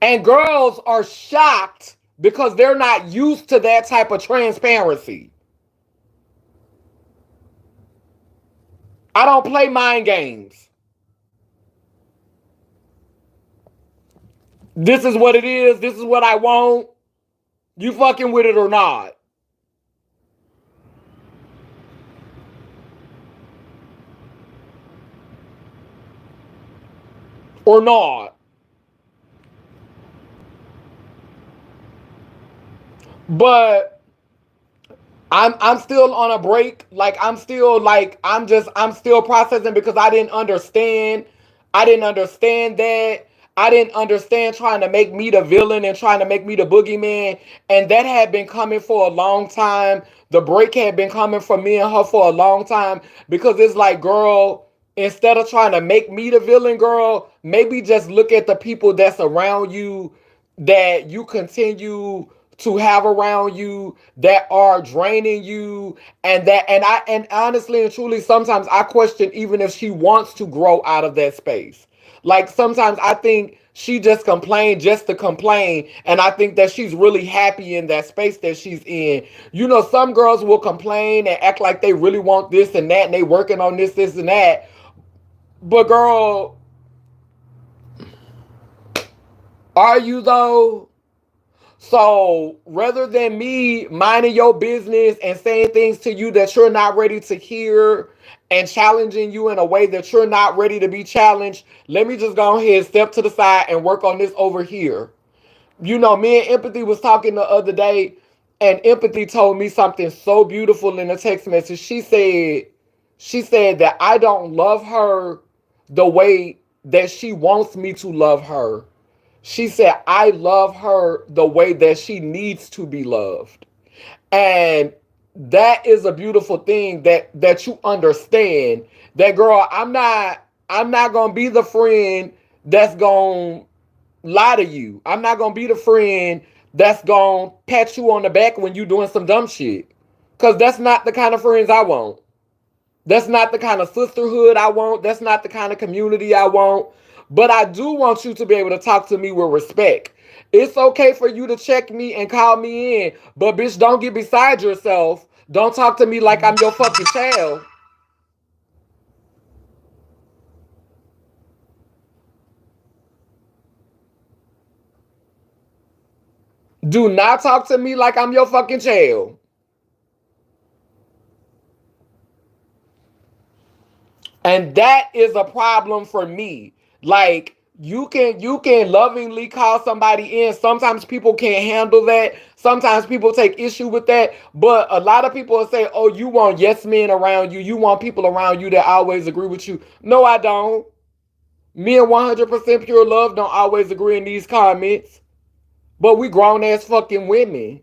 And girls are shocked because they're not used to that type of transparency. I don't play mind games. This is what it is. This is what I want. You fucking with it or not. Or not. But I'm still on a break. I'm still processing because I didn't understand. I didn't understand that. I didn't understand trying to make me the villain and trying to make me the boogeyman. And that had been coming for a long time. The break had been coming for me and her for a long time because it's like, girl, instead of trying to make me the villain, girl, maybe just look at the people that's around you that you continue to have around you that are draining you and honestly and truly sometimes I question even if she wants to grow out of that space. Like sometimes I think she just complained just to complain, and I think that she's really happy in that space that she's in. You know, some girls will complain and act like they really want this and that and they working on this and that. But girl, are you though? So rather than me minding your business and saying things to you that you're not ready to hear and challenging you in a way that you're not ready to be challenged, let me just go ahead, step to the side and work on this over here. You know, me and Empathy was talking the other day, and Empathy told me something so beautiful in a text message. She said that I don't love her the way that she wants me to love her. She said, I love her the way that she needs to be loved. And that is a beautiful thing that you understand that, girl, I'm not gonna be the friend that's gonna lie to you. I'm not gonna be the friend that's gonna pat you on the back when you doing some dumb shit. Cause that's not the kind of friends I want. That's not the kind of sisterhood I want. That's not the kind of community I want. But I do want you to be able to talk to me with respect. It's okay for you to check me and call me in, but bitch, don't get beside yourself. Don't talk to me like I'm your fucking child. Do not talk to me like I'm your fucking child. And that is a problem for me. Like you can lovingly call somebody in. Sometimes people can't handle that. Sometimes people take issue with that. But a lot of people will say, "Oh, you want yes men around you. You want people around you that always agree with you." No, I don't. Me and 100% pure love don't always agree in these comments. But we grown ass fucking women.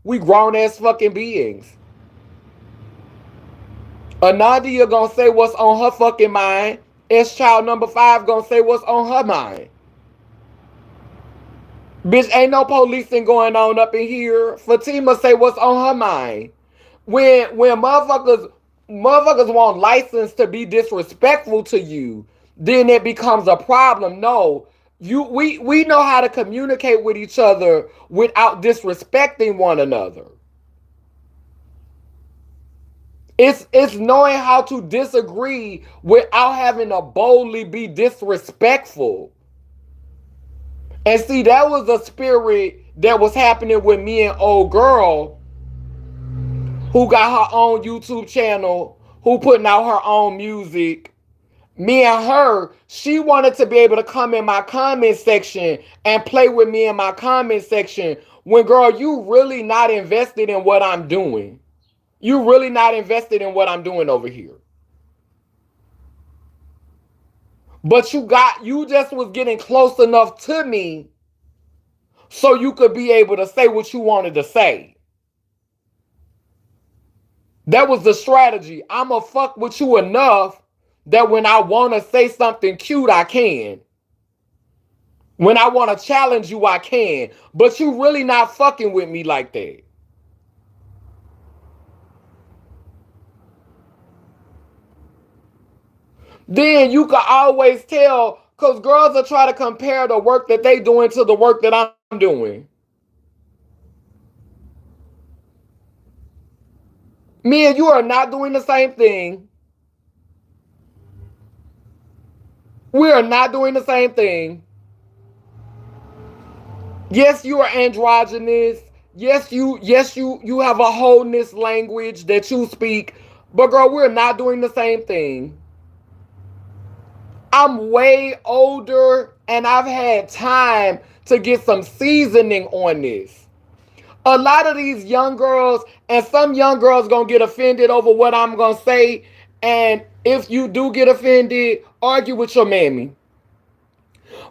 We grown ass fucking beings. Anadia gonna say what's on her fucking mind. S child number 5 gonna say what's on her mind. Bitch, ain't no policing going on up in here. Fatima say what's on her mind. When motherfuckers want license to be disrespectful to you, then it becomes a problem. No. We know how to communicate with each other without disrespecting one another. It's knowing how to disagree without having to boldly be disrespectful. And see, that was a spirit that was happening with me and old girl who got her own YouTube channel, who putting out her own music. Me and her, she wanted to be able to come in my comment section and play with me in my comment section. When, girl, you really not invested in what I'm doing. You really not invested in what I'm doing over here. But you just was getting close enough to me so you could be able to say what you wanted to say. That was the strategy. I'ma fuck with you enough that when I want to say something cute, I can. When I want to challenge you, I can. But you really not fucking with me like that. Then you can always tell, because girls are trying to compare the work that they doing to the work that I'm doing. Me and you are not doing the same thing. We are not doing the same thing. Yes, you are androgynous. Yes, you have a wholeness language that you speak. But girl, we're not doing the same thing. I'm way older and I've had time to get some seasoning on this. A lot of these young girls, and some young girls gonna get offended over what I'm gonna say. And if you do get offended, argue with your mammy.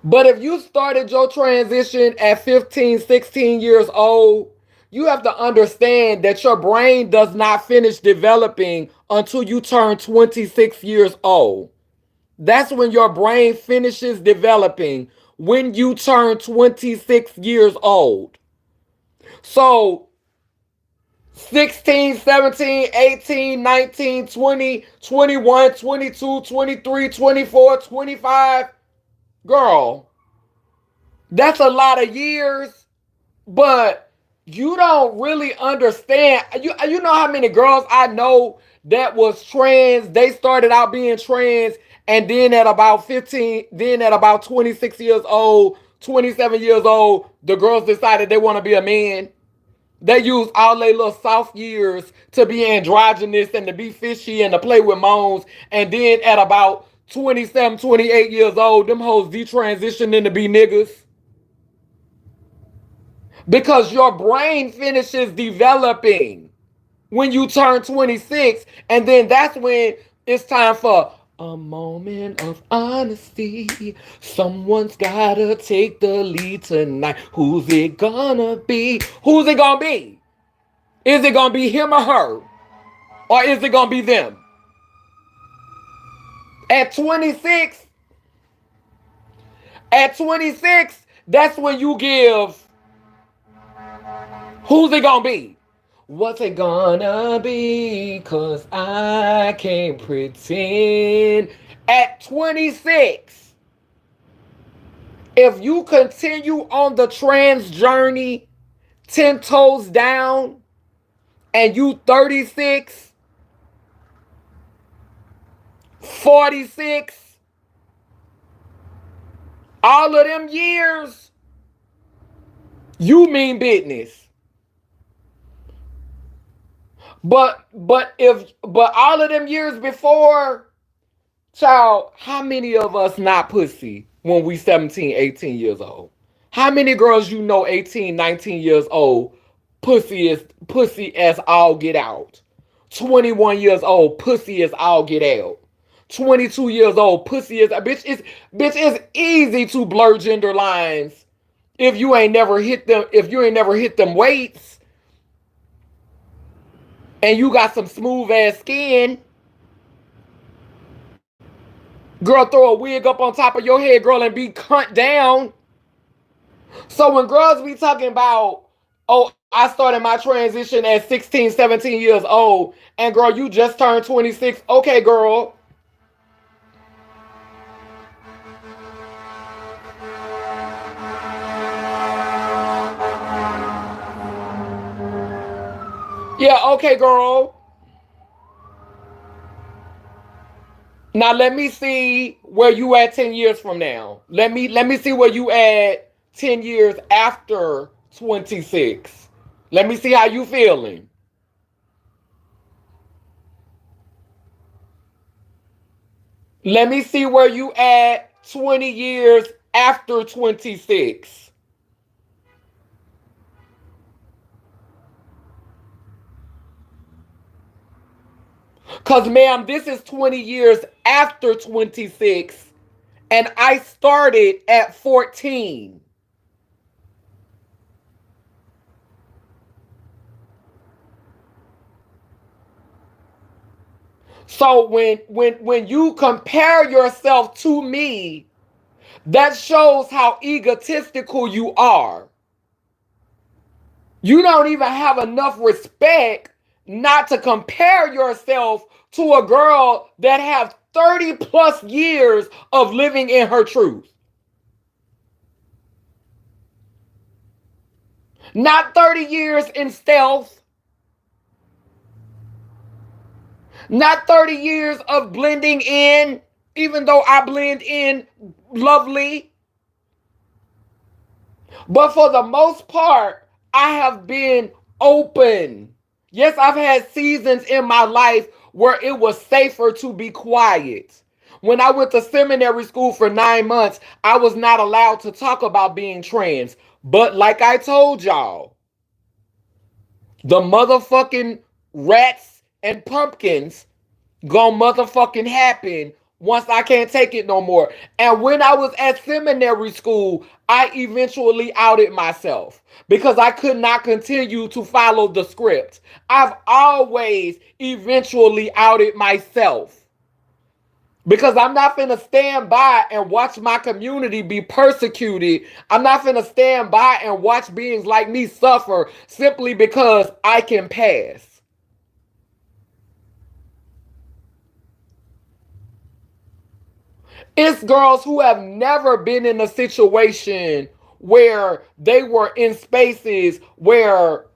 But if you started your transition at 15, 16 years old, you have to understand that your brain does not finish developing until you turn 26 years old. That's when your brain finishes developing, when you turn 26 years old. So 16, 17, 18, 19, 20, 21, 22, 23, 24, 25. Girl, that's a lot of years, but you don't really understand. You know how many girls I know that was trans, they started out being trans, and then at about 15, then at about 26 years old, 27 years old, the girls decided they want to be a man. They use all their little soft years to be androgynous and to be fishy and to play with moans. And then at about 27, 28 years old, them hoes detransition into be niggas. Because your brain finishes developing when you turn 26. And then that's when it's time for a moment of honesty. Someone's gotta take the lead tonight. Who's it gonna be? Who's it gonna be? Is it gonna be him or her? Or is it gonna be them? At 26, at 26, that's when you give who's it gonna be? What's it gonna be? Cause I can't pretend. At 26, if you continue on the trans journey 10 toes down and you 36, 46, all of them years, you mean business. But all of them years before, child, how many of us not pussy when we 17, 18 years old? How many girls you know 18, 19 years old, pussy as all get out? 21 years old, pussy as all get out. 22 years old, pussy is a bitch is easy to blur gender lines if you ain't never hit them, if you ain't never hit them weights and you got some smooth ass skin. Girl, throw a wig up on top of your head, girl, and be cut down. So when girls be talking about, oh, I started my transition at 16, 17 years old, and girl, you just turned 26. Okay, girl. Yeah, okay, girl. Now let me see where you at 10 years from now. Let me see where you at 10 years after 26. Let me see how you feeling. Let me see where you at 20 years after 26. Cause ma'am, this is 20 years after 26 and I started at 14. So when you compare yourself to me, that shows how egotistical you are. You don't even have enough respect not to compare yourself to a girl that have 30 plus years of living in her truth. Not 30 years in stealth, not 30 years of blending in, even though I blend in lovely. But for the most part, I have been open. Yes, I've had seasons in my life where it was safer to be quiet. When I went to seminary school for 9 months, I was not allowed to talk about being trans. But like I told y'all, the motherfucking rats and pumpkins gonna motherfucking happen once I can't take it no more. And when I was at seminary school, I eventually outed myself because I could not continue to follow the script. I've always eventually outed myself because I'm not finna stand by and watch my community be persecuted. I'm not finna stand by and watch beings like me suffer simply because I can pass. It's girls who have never been in a situation where they were in spaces where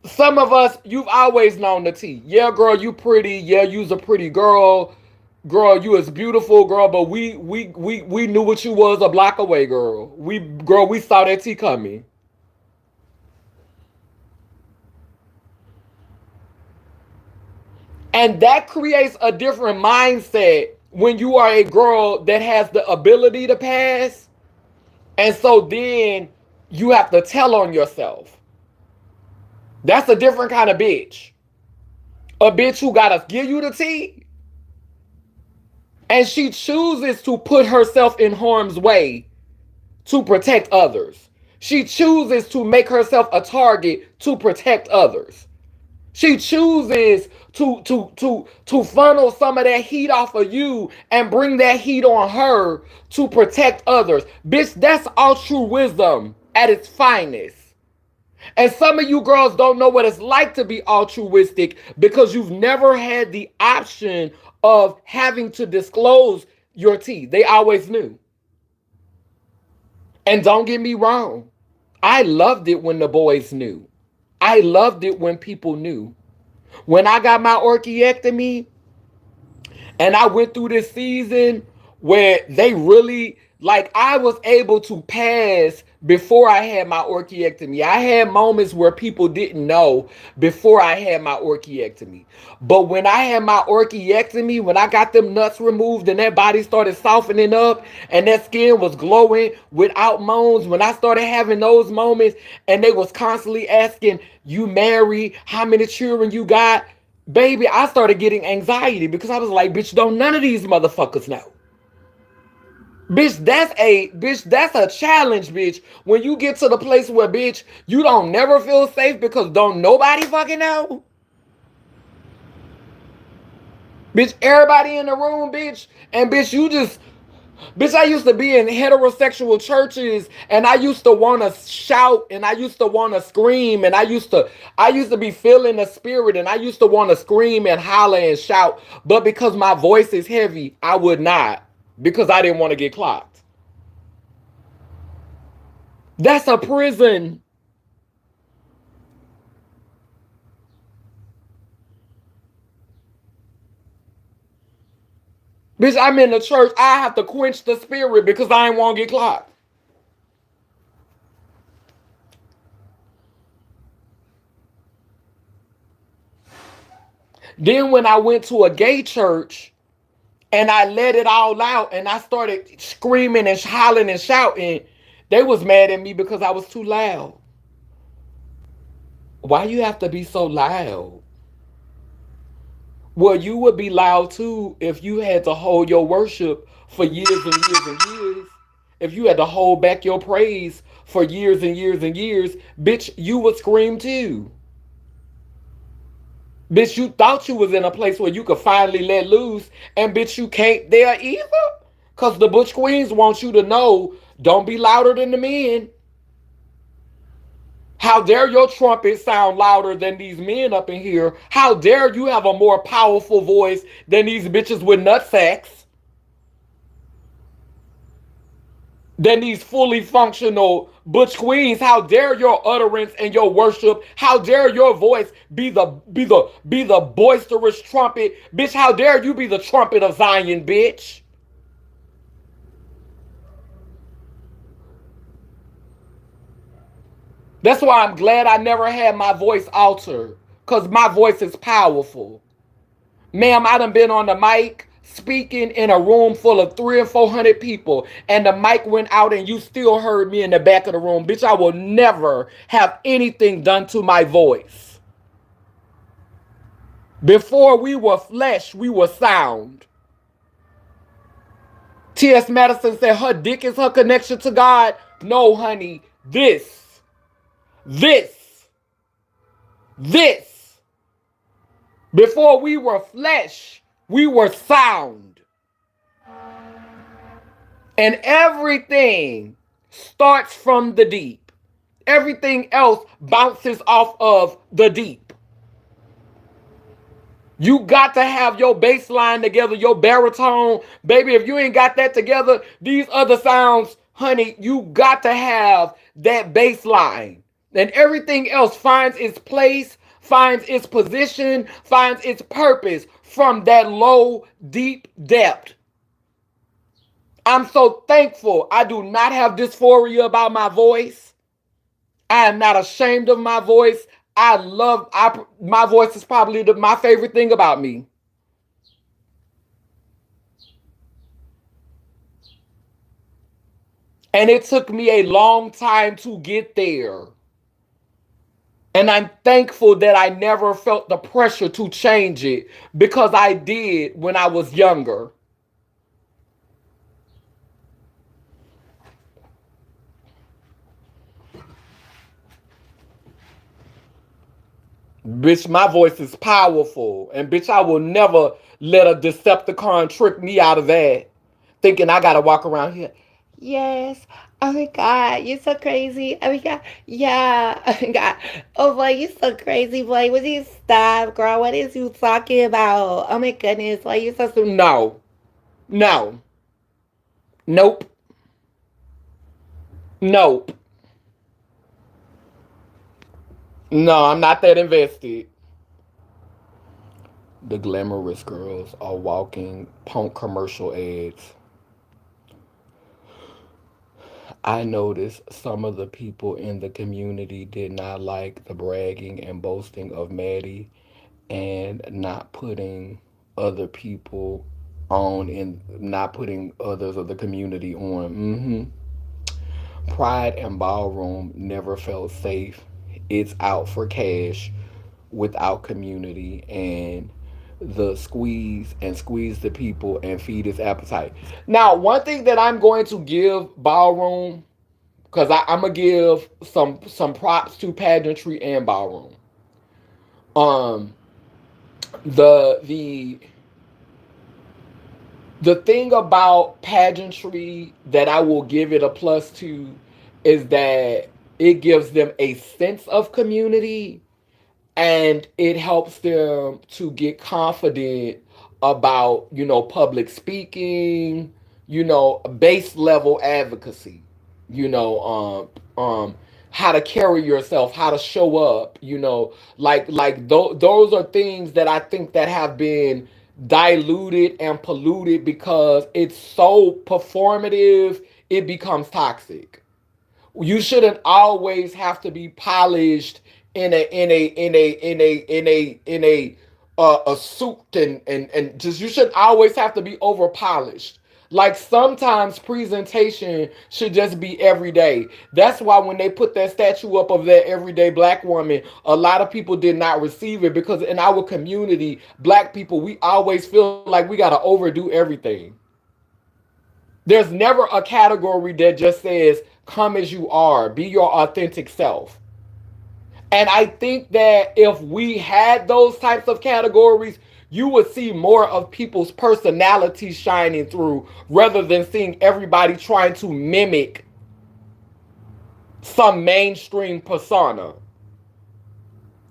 some of us, you've always known the T. Yeah, girl, you pretty. Yeah, you's a pretty girl. Girl, you is beautiful, girl, but we knew what you was a block away, girl. We saw that T coming. And that creates a different mindset when you are a girl that has the ability to pass. And so then you have to tell on yourself. That's a different kind of bitch. A bitch who gotta give you the tea. And she chooses to put herself in harm's way to protect others. She chooses to make herself a target to protect others. She chooses to funnel some of that heat off of you and bring that heat on her to protect others. Bitch, that's altruism at its finest. And some of you girls don't know what it's like to be altruistic because you've never had the option of having to disclose your tea. They always knew. And don't get me wrong, I loved it when the boys knew. I loved it when people knew. When I got my orchiectomy and I went through this season where they really, like, I was able to pass before I had my orchiectomy. I had moments where people didn't know before I had my orchiectomy. But when I had my orchiectomy, when I got them nuts removed and that body started softening up and that skin was glowing without moans, when I started having those moments and they was constantly asking, you married, how many children you got? Baby, I started getting anxiety because I was like, bitch, don't none of these motherfuckers know. That's a challenge, bitch. When you get to the place where, bitch, you don't never feel safe because don't nobody fucking know. Bitch, everybody in the room, bitch, and bitch, you just, bitch, I used to be in heterosexual churches and I used to want to shout and I used to want to scream and I used to be feeling the spirit and I used to want to scream and holler and shout, but because my voice is heavy, I would not because I didn't want to get clocked. That's a prison. Bitch, I'm in the church. I have to quench the spirit because I ain't want to get clocked. Then when I went to a gay church and I let it all out and I started screaming and hollering and shouting, they was mad at me because I was too loud. Why you have to be so loud? Well, you would be loud too if you had to hold your worship for years and years and years. If you had to hold back your praise for years and years and years, bitch, you would scream too. Bitch, you thought you was in a place where you could finally let loose, and bitch, you can't there either. Because the Butch Queens want you to know, don't be louder than the men. How dare your trumpet sound louder than these men up in here? How dare you have a more powerful voice than these bitches with nut sacks? Than these fully functional butch queens? How dare your utterance and your worship? How dare your voice be the boisterous trumpet? Bitch, how dare you be the trumpet of Zion, bitch? That's why I'm glad I never had my voice altered. Because my voice is powerful. Ma'am, I done been on the mic speaking in a room full of 300 and 400 people, and the mic went out and you still heard me in the back of the room. Bitch, I will never have anything done to my voice. Before we were flesh, we were sound. T.S. Madison said her dick is her connection to God. No, honey. This, this. Before we were flesh, we were sound. And everything starts from the deep. Everything else bounces off of the deep. You got to have your bass line together, your baritone. Baby, if you ain't got that together, these other sounds, honey, you got to have that bass line. And everything else finds its place, finds its position, finds its purpose from that low, deep depth. I'm so thankful I do not have dysphoria about my voice. I am not ashamed of my voice. My voice is probably my favorite thing about me. And it took me a long time to get there. And I'm thankful that I never felt the pressure to change it because I did when I was younger. Bitch, my voice is powerful. And bitch, I will never let a Decepticon trick me out of that. Thinking I gotta walk around here. Yes. Oh my God, you're so crazy. Oh my God. Yeah. Oh my God. Oh boy, you're so crazy, boy. Would you stop, girl? What is you talking about? Oh my goodness. Why you so soon? No. No. Nope. Nope. No, I'm not that invested. The glamorous girls are walking punk commercial ads. I noticed some of the people in the community did not like the bragging and boasting of Maddie and not putting other people on and not putting others of the community on. Pride and Ballroom never felt safe. It's out for cash without community and the squeeze the people and feed his appetite. Now, one thing that I'm going to give Ballroom, because I'm gonna give some props to pageantry and Ballroom. Um, the the thing about pageantry that I will give it a plus to is that it gives them a sense of community and it helps them to get confident about, public speaking, base level advocacy, you know, how to carry yourself, how to show up, those are things that I think that have been diluted and polluted because it's so performative, it becomes toxic. You shouldn't always have to be polished in a suit and just you shouldn't always have to be over polished. Like sometimes presentation should just be everyday. That's why when they put that statue up of that everyday black woman, a lot of people did not receive it because in our community, black people, we always feel like we gotta overdo everything. There's never a category that just says, come as you are, be your authentic self. And I think that if we had those types of categories, you would see more of people's personalities shining through rather than seeing everybody trying to mimic some mainstream persona.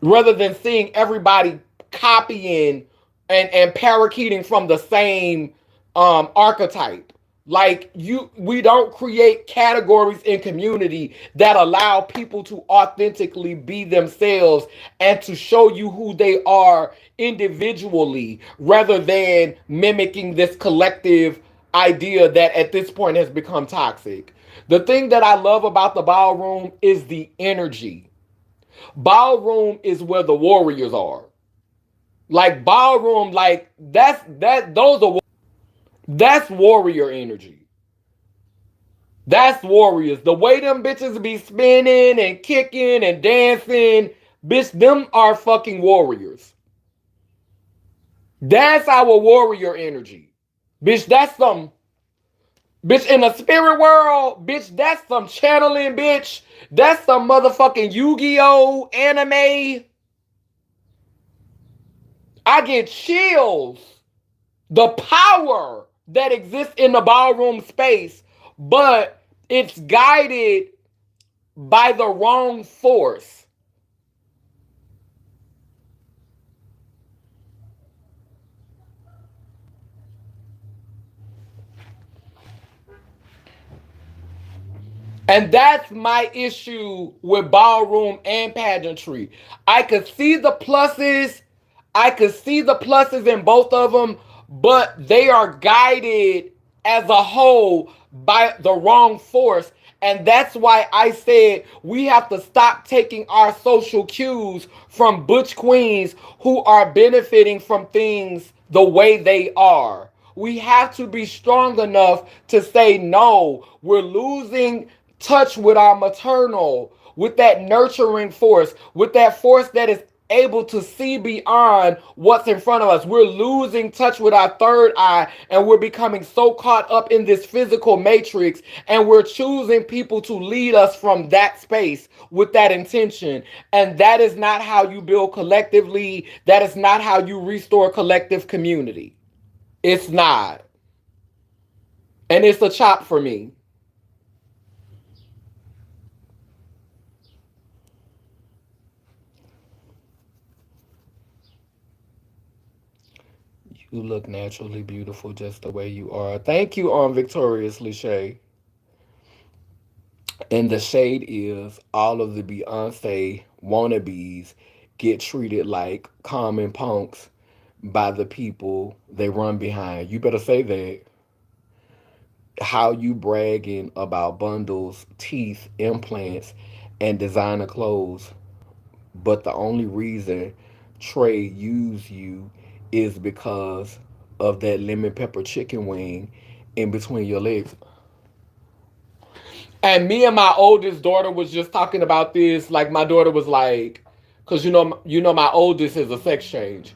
Rather than seeing everybody copying and parakeeting from the same archetype. We don't create categories in community that allow people to authentically be themselves and to show you who they are individually rather than mimicking this collective idea that at this point has become toxic. The thing that I love about the ballroom is the energy. Ballroom is where the warriors are. Like ballroom, like that's warrior energy. That's warriors. The way them bitches be spinning and kicking and dancing, bitch, them are fucking warriors. That's our warrior energy. Bitch, that's some Bitch, in the spirit world, bitch, that's some channeling, bitch. That's some motherfucking Yu-Gi-Oh anime. I get chills. The power that exists in the ballroom space, but it's guided by the wrong force. And that's my issue with ballroom and pageantry. I could see the pluses. I could see the pluses in both of them, but they are guided as a whole by the wrong force. And that's why I said we have to stop taking our social cues from butch queens who are benefiting from things the way they are. We have to be strong enough to say, no, we're losing touch with our maternal, with that nurturing force, with that force that is able to see beyond what's in front of us. We're losing touch with our third eye, and we're becoming so caught up in this physical matrix, and we're choosing people to lead us from that space with that intention. And that is not how you build collectively. That is not how you restore collective community. It's not. And it's a chop for me. You look naturally beautiful just the way you are. Thank you, Victoriously Shay. And the shade is all of the Beyonce wannabes get treated like common punks by the people they run behind. You better say that. How you bragging about bundles, teeth, implants, and designer clothes, but the only reason Trey used you is because of that lemon pepper chicken wing in between your legs. And me and my oldest daughter was just talking about this. Like my daughter was like, because my oldest is a sex change,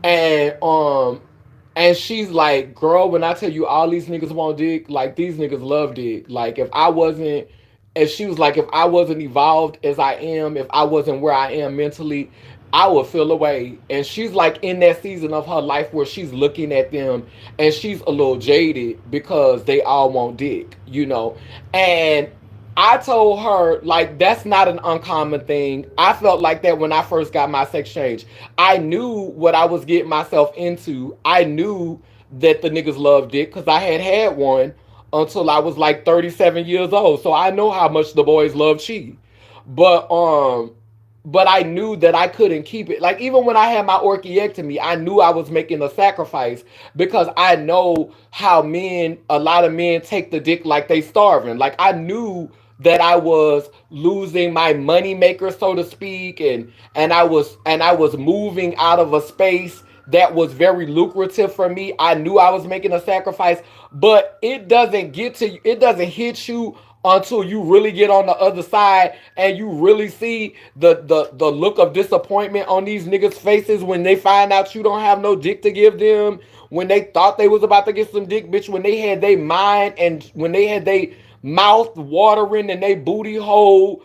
and she's like, girl, when I tell you all these niggas want dick, like these niggas love dick. Like if I wasn't, and she was like, if I wasn't evolved as I am, if I wasn't where I am mentally, I would feel away. And she's like in that season of her life where she's looking at them and she's a little jaded because they all want dick. And I told her, like, that's not an uncommon thing. I felt like that when I first got my sex change. I knew what I was getting myself into. I knew that the niggas loved dick because I had one until I was like 37 years old. So I know how much the boys love cheese. But but I knew that I couldn't keep it. Like even when I had my orchiectomy, I knew I was making a sacrifice because I know how a lot of men take the dick like they starving. Like I knew that I was losing my money maker, so to speak, and I was moving out of a space that was very lucrative for me. I knew I was making a sacrifice, but it doesn't get to you, it doesn't hit you until you really get on the other side and you really see the look of disappointment on these niggas' faces when they find out you don't have no dick to give them, when they thought they was about to get some dick, bitch, when they had their mind and when they had they mouth watering and they booty hole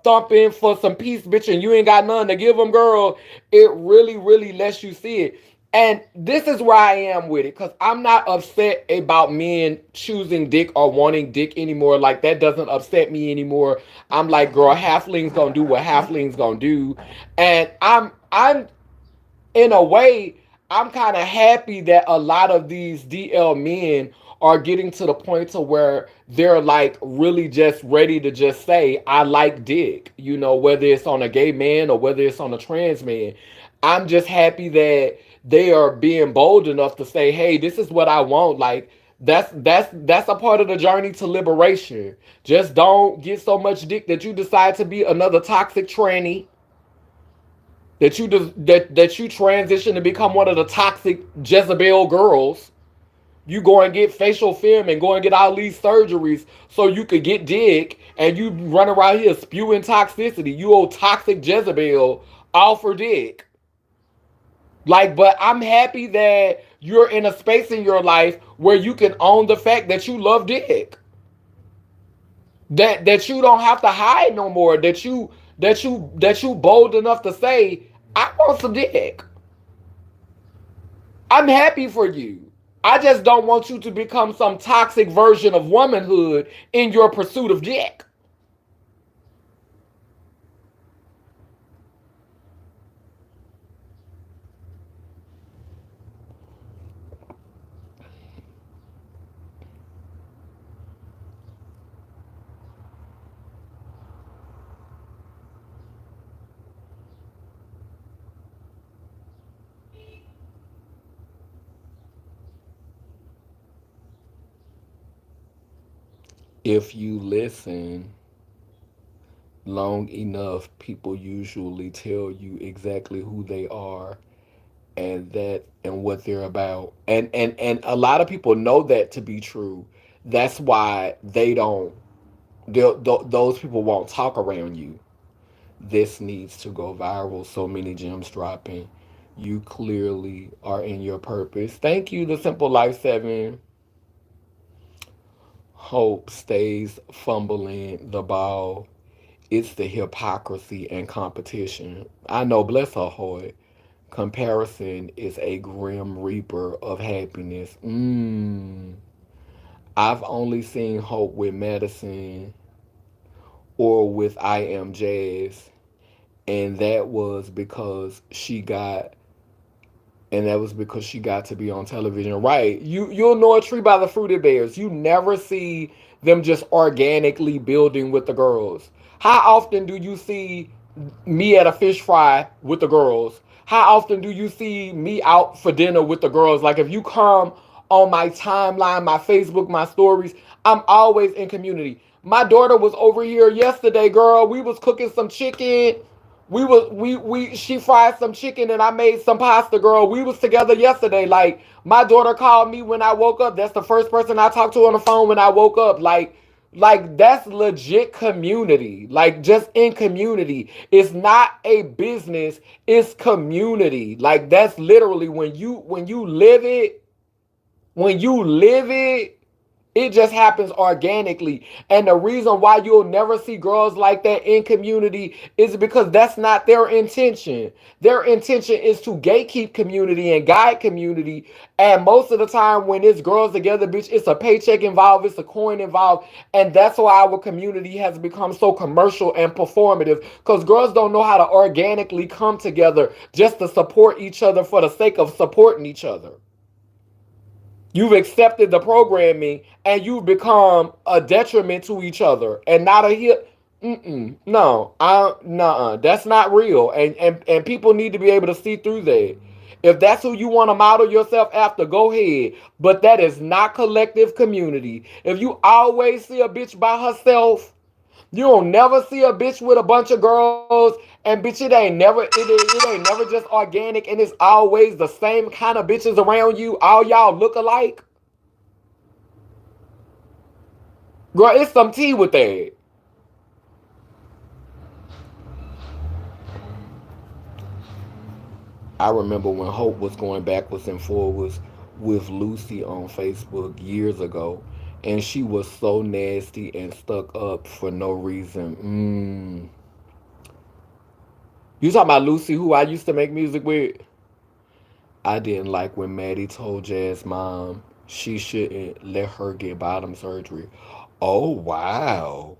thumping for some peace, bitch, and you ain't got nothing to give them, girl. It really, really lets you see it. And this is where I am with it, because I'm not upset about men choosing dick or wanting dick anymore. Like, that doesn't upset me anymore. I'm like, girl, halflings gonna do what halflings gonna do. And I'm in a way, I'm kind of happy that a lot of these DL men are getting to the point to where they're like really just ready to just say, I like dick, whether it's on a gay man or whether it's on a trans man. I'm just happy that they are being bold enough to say, hey, this is what I want. Like, that's a part of the journey to liberation. Just don't get so much dick that you decide to be another toxic tranny, that you transition to become one of the toxic Jezebel girls. You go and get facial film and go and get all these surgeries so you could get dick, and you run around here spewing toxicity. You old toxic Jezebel, all for dick. Like, but I'm happy that you're in a space in your life where you can own the fact that you love dick. That you don't have to hide no more. That you bold enough to say, I want some dick. I'm happy for you. I just don't want you to become some toxic version of womanhood in your pursuit of dick. If you listen long enough, people usually tell you exactly who they are and what they're about. And a lot of people know that to be true. That's why they don't those people won't talk around you. This needs to go viral. So many gems dropping. You clearly are in your purpose. Thank you, the Simple Life 7. Hope stays fumbling the ball. It's the hypocrisy and competition. I know, bless her heart. Comparison is a grim reaper of happiness. I've only seen Hope with Medicine or with I Am Jazz, and that was because she got to be on television. Right. You'll know a tree by the fruit it bears. You never see them just organically building with the girls. How often do you see me at a fish fry with the girls? How often do you see me out for dinner with the girls? Like if you come on my timeline, my Facebook, my stories, I'm always in community. My daughter was over here yesterday, girl. We was cooking some chicken. We she fried some chicken and I made some pasta, girl. We was together yesterday. Like my daughter called me when I woke up. That's the first person I talked to on the phone when I woke up. Like that's legit community. Like just in community. It's not a business, it's community. Like that's literally when you live it, when you live it just happens organically. And the reason why you'll never see girls like that in community is because that's not their intention. Their intention is to gatekeep community and guide community. And most of the time when it's girls together, bitch, it's a paycheck involved, it's a coin involved. And that's why our community has become so commercial and performative. Because girls don't know how to organically come together just to support each other for the sake of supporting each other. You've accepted the programming and you've become a detriment to each other and not a hit. No, nuh-uh. That's not real. And people need to be able to see through that. If that's who you want to model yourself after, go ahead. But that is not collective community. If you always see a bitch by herself, you don't never see a bitch with a bunch of girls, and bitch, it ain't never just organic, and it's always the same kind of bitches around you. All y'all look alike. Girl, it's some tea with that. I remember when Hope was going backwards and forwards with Lucy on Facebook years ago, and she was so nasty and stuck up for no reason. You talking about Lucy, who I used to make music with? I didn't like when Maddie told Jazz mom she shouldn't let her get bottom surgery. Oh, wow.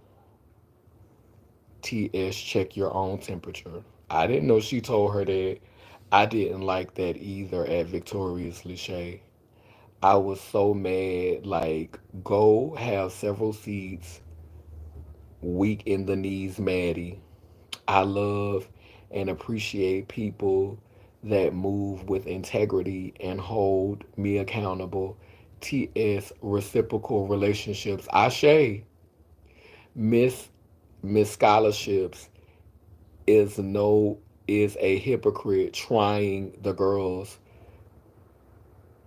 TS, check your own temperature. I didn't know she told her that. I didn't like that either at Victorious Lachey. I was so mad. Like, go have several seats, weak in the knees, Maddie. I love and appreciate people that move with integrity and hold me accountable. TS reciprocal relationships. Ashe. Miss Miss Scholarships is no is a hypocrite trying the girls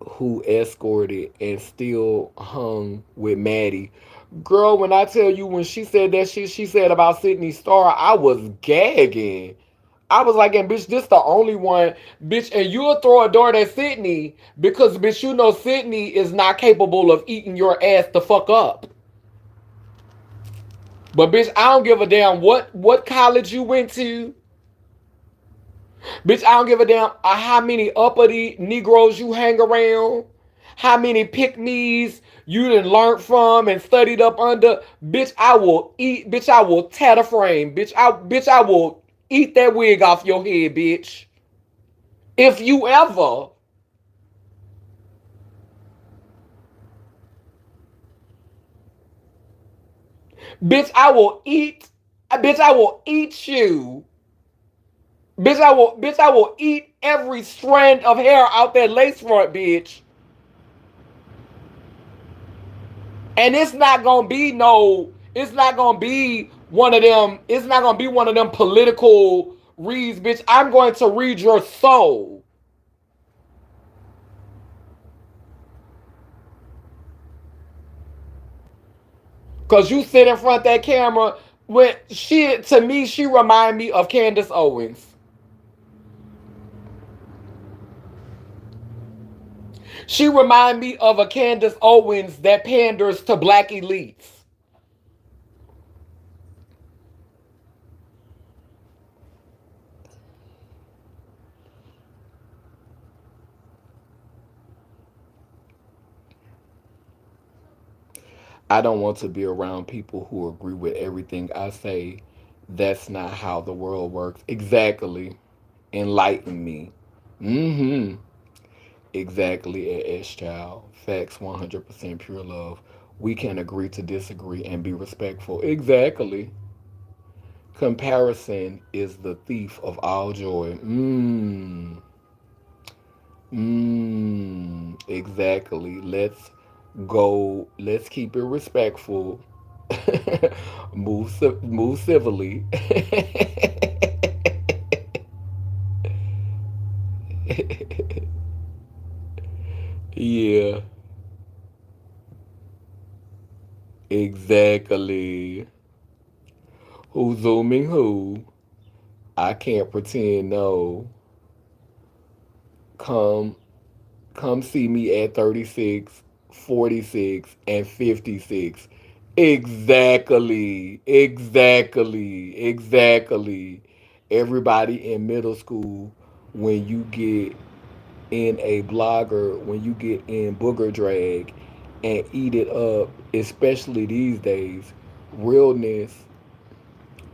who escorted and still hung with Maddie. Girl, when I tell you when she said that she said about Sydney Star, I was gagging. I was like, and bitch, this the only one, bitch, and you'll throw a dart at Sydney because, bitch, you know Sydney is not capable of eating your ass the fuck up. But bitch, I don't give a damn what college you went to. Bitch, I don't give a damn how many uppity Negroes you hang around, how many pick me's you done learned from and studied up under. Bitch, I will eat. Bitch, I will tat a frame. Bitch, I will eat that wig off your head, bitch. If you ever, bitch, I will eat. Bitch, I will eat you. Bitch, I will eat every strand of hair out that lace front, bitch. And it's not gonna be one of them, it's not gonna be one of them political reads, bitch. I'm going to read your soul. Cause you sit in front of that camera when she to me, she remind me of Candace Owens. She remind me of a Candace Owens that panders to black elites. I don't want to be around people who agree with everything I say. That's not how the world works. Exactly. Enlighten me. Mm-hmm. Exactly, as child. Facts 100% pure love. We can agree to disagree and be respectful. Exactly. Comparison is the thief of all joy. Exactly. Let's go. Let's keep it respectful. Move civilly. Yeah, exactly. Who's zooming who? I can't pretend no. Come come see me at 36, 46, and 56. Exactly. Exactly. Exactly. Everybody in middle school, when you get in a blogger, when you get in booger drag and eat it up, especially these days, realness,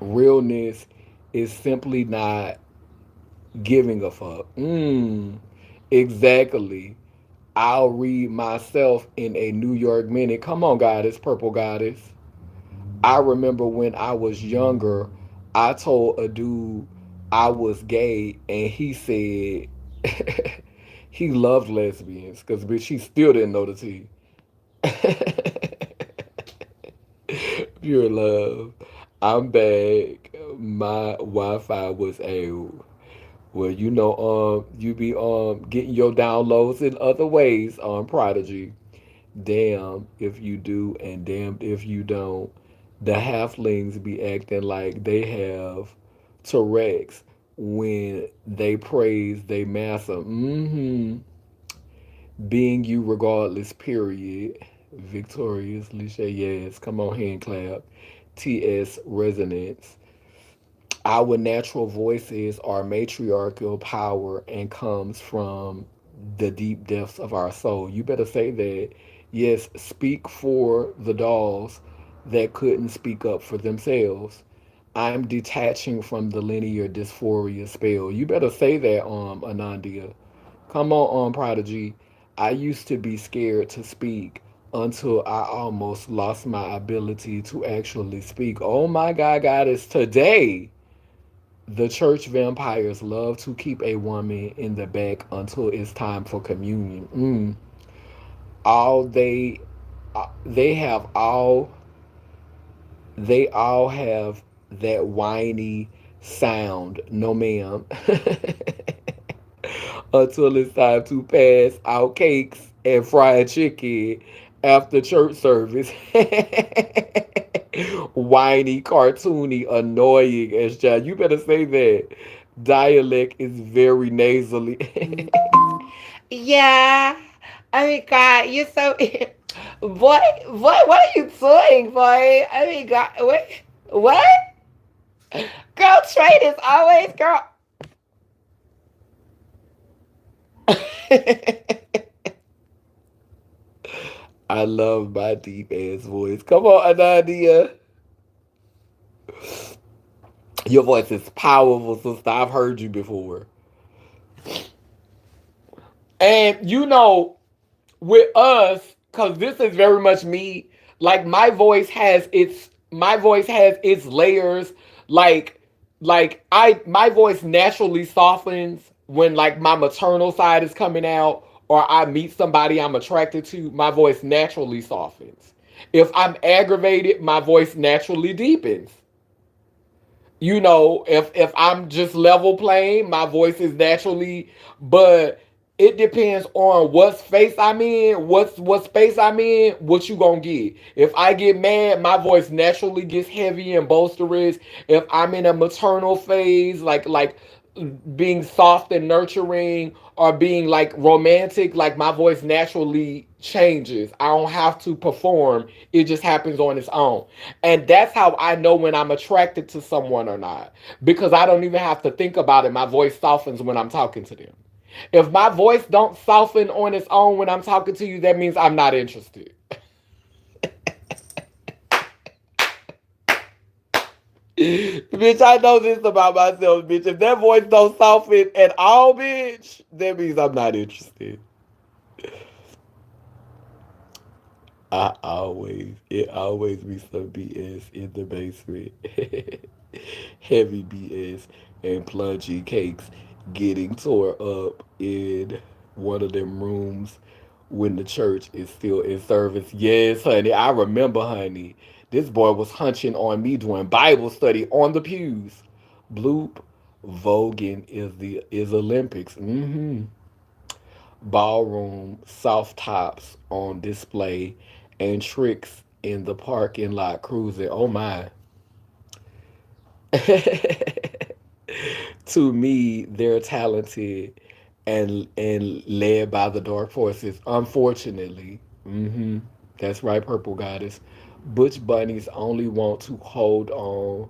realness is simply not giving a fuck. Exactly. I'll read myself in a New York Minute. Come on, goddess, purple goddess. I remember when I was younger, I told a dude I was gay, and he said he loved lesbians because bitch, he still didn't know the tea. Pure love. I'm back. My Wi-Fi was out. Well, you be getting your downloads in other ways on Prodigy. Damn if you do, and damned if you don't. The halflings be acting like they have Tourette's when they praise they massa. Being you regardless, period. Victorious, Lisha, yes. Come on, hand clap. TS Resonance. Our natural voices are matriarchal power and comes from the deep depths of our soul. You better say that. Yes, speak for the dolls that couldn't speak up for themselves. I'm detaching from the linear dysphoria spell. You better say that, Anandia. Come on, Prodigy. I used to be scared to speak until I almost lost my ability to actually speak. Oh my God, goddess, today. The church vampires love to keep a woman in the back until it's time for communion. All they have all they all have that whiny sound. No, ma'am. Until it's time to pass out cakes and fried chicken after church service. Whiny, cartoony, annoying as child. You better say that. Dialect is very nasally. Yeah. I mean, God, you're so. Boy, what are you doing, boy? I mean, God, what? Girl, trade is always girl. I love my deep ass voice. Come on, Anadia. Your voice is powerful, sister. I've heard you before. And with us, because this is very much me, like my voice has its layers. Like my voice naturally softens when like my maternal side is coming out or I meet somebody I'm attracted to, my voice naturally softens. If I'm aggravated, my voice naturally deepens. If I'm just level playing, my voice is naturally, but it depends on what space I'm in, what space I'm in, what you gonna get. If I get mad, my voice naturally gets heavy and bolsterous. If I'm in a maternal phase, like being soft and nurturing or being like romantic, like my voice naturally changes. I don't have to perform. It just happens on its own. And that's how I know when I'm attracted to someone or not. Because I don't even have to think about it. My voice softens when I'm talking to them. If my voice don't soften on its own when I'm talking to you, that means I'm not interested. Bitch, I know this about myself, bitch. If that voice don't soften at all, bitch, that means I'm not interested. It always be some BS in the basement. Heavy BS and plungy cakes getting tore up in one of them rooms when the church is still in service. Yes, honey, I remember, honey. This boy was hunching on me doing Bible study on the pews. Bloop, voguing is Olympics. Ballroom, soft tops on display, and tricks in the parking lot cruising. Oh my. To me, they're talented and led by the dark forces. Unfortunately, that's right, purple goddess. Butch bunnies only want to hold on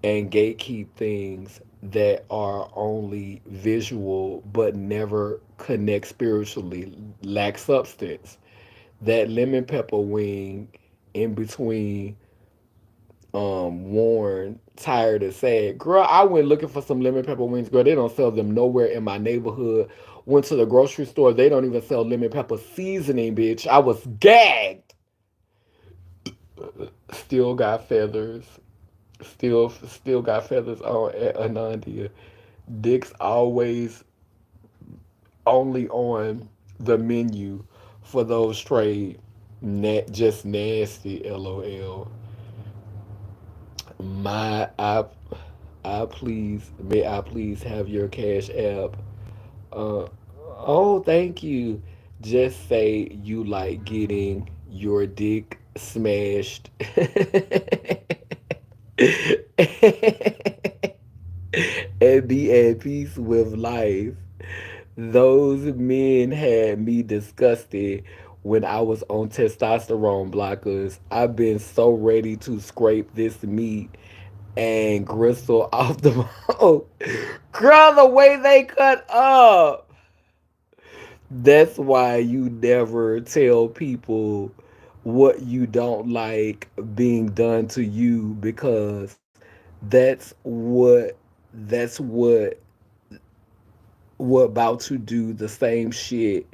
and gatekeep things that are only visual but never connect spiritually, lack substance. That lemon pepper wing in between worn, tired, and sad. Girl, I went looking for some lemon pepper wings. Girl, they don't sell them nowhere in my neighborhood. Went to the grocery store. They don't even sell lemon pepper seasoning, bitch. I was gagged. Still got feathers. Still got feathers on at Anandia. Dick's always only on the menu for those trade. Just nasty. LOL. My I please may I please have your cash app. Uh oh, thank you. Just say you like getting your dick smashed. And be at peace with life. Those men had me disgusted when I was on testosterone blockers. I've been so ready to scrape this meat and gristle off the bone. Girl, the way they cut up. That's why you never tell people what you don't like being done to you because that's what about to do the same shit,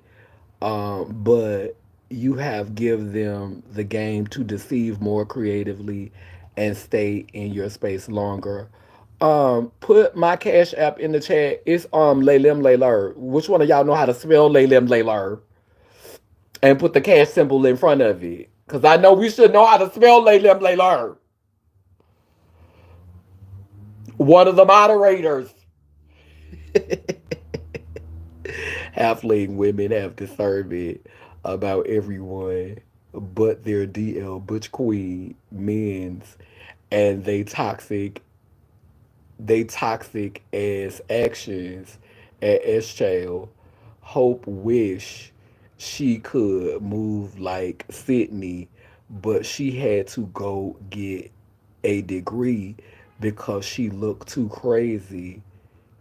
but you have give them the game to deceive more creatively and stay in your space longer. Put my cash app in the chat. It's Laylem Layler. Which one of y'all know how to spell Laylem Layler? And put the cash symbol in front of it. Cause I know we should know how to spell Laylem Layler. One of the moderators. Halfling women have discernment about everyone but their DL Butch Queen men's and they toxic they toxic as actions at Eschale. Hope wish she could move like Sydney, but she had to go get a degree because she looked too crazy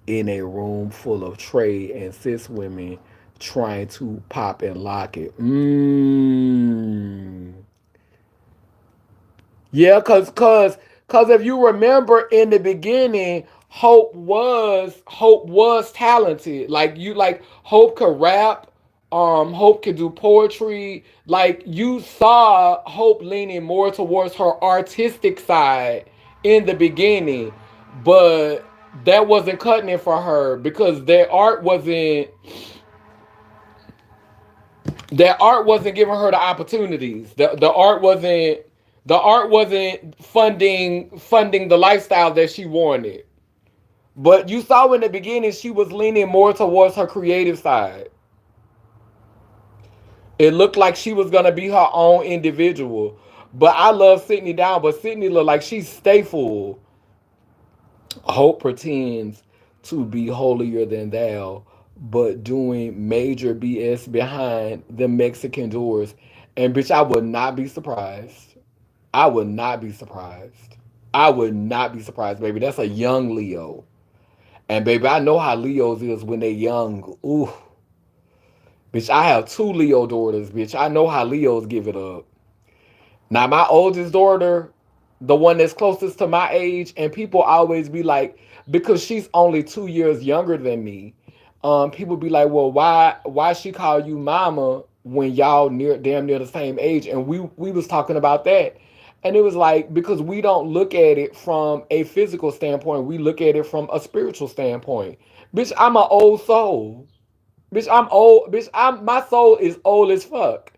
in a room full of trade and cis women trying to pop and lock it. Yeah, cause if you remember in the beginning, Hope was talented. Like Hope could rap, Hope could do poetry. Like you saw Hope leaning more towards her artistic side in the beginning, but that wasn't cutting it for her because their art wasn't giving her the opportunities. The art wasn't funding the lifestyle that she wanted. But you saw in the beginning she was leaning more towards her creative side. It looked like she was gonna be her own individual. But I love Sydney down, but Sydney look like she's stay full. Hope pretends to be holier than thou, but doing major BS behind the Mexican doors. And bitch, I would not be surprised. I would not be surprised. I would not be surprised, baby. That's a young Leo. And baby, I know how Leos is when they young. Ooh. Bitch, I have two Leo daughters, bitch. I know how Leos give it up. Now, my oldest daughter, the one that's closest to my age, and people always be like, because she's only 2 years younger than me, people be like, well, why she call you mama when y'all damn near the same age? And we was talking about that. And it was like, because we don't look at it from a physical standpoint, we look at it from a spiritual standpoint. Bitch, I'm an old soul. Bitch, I'm old. Bitch, my soul is old as fuck.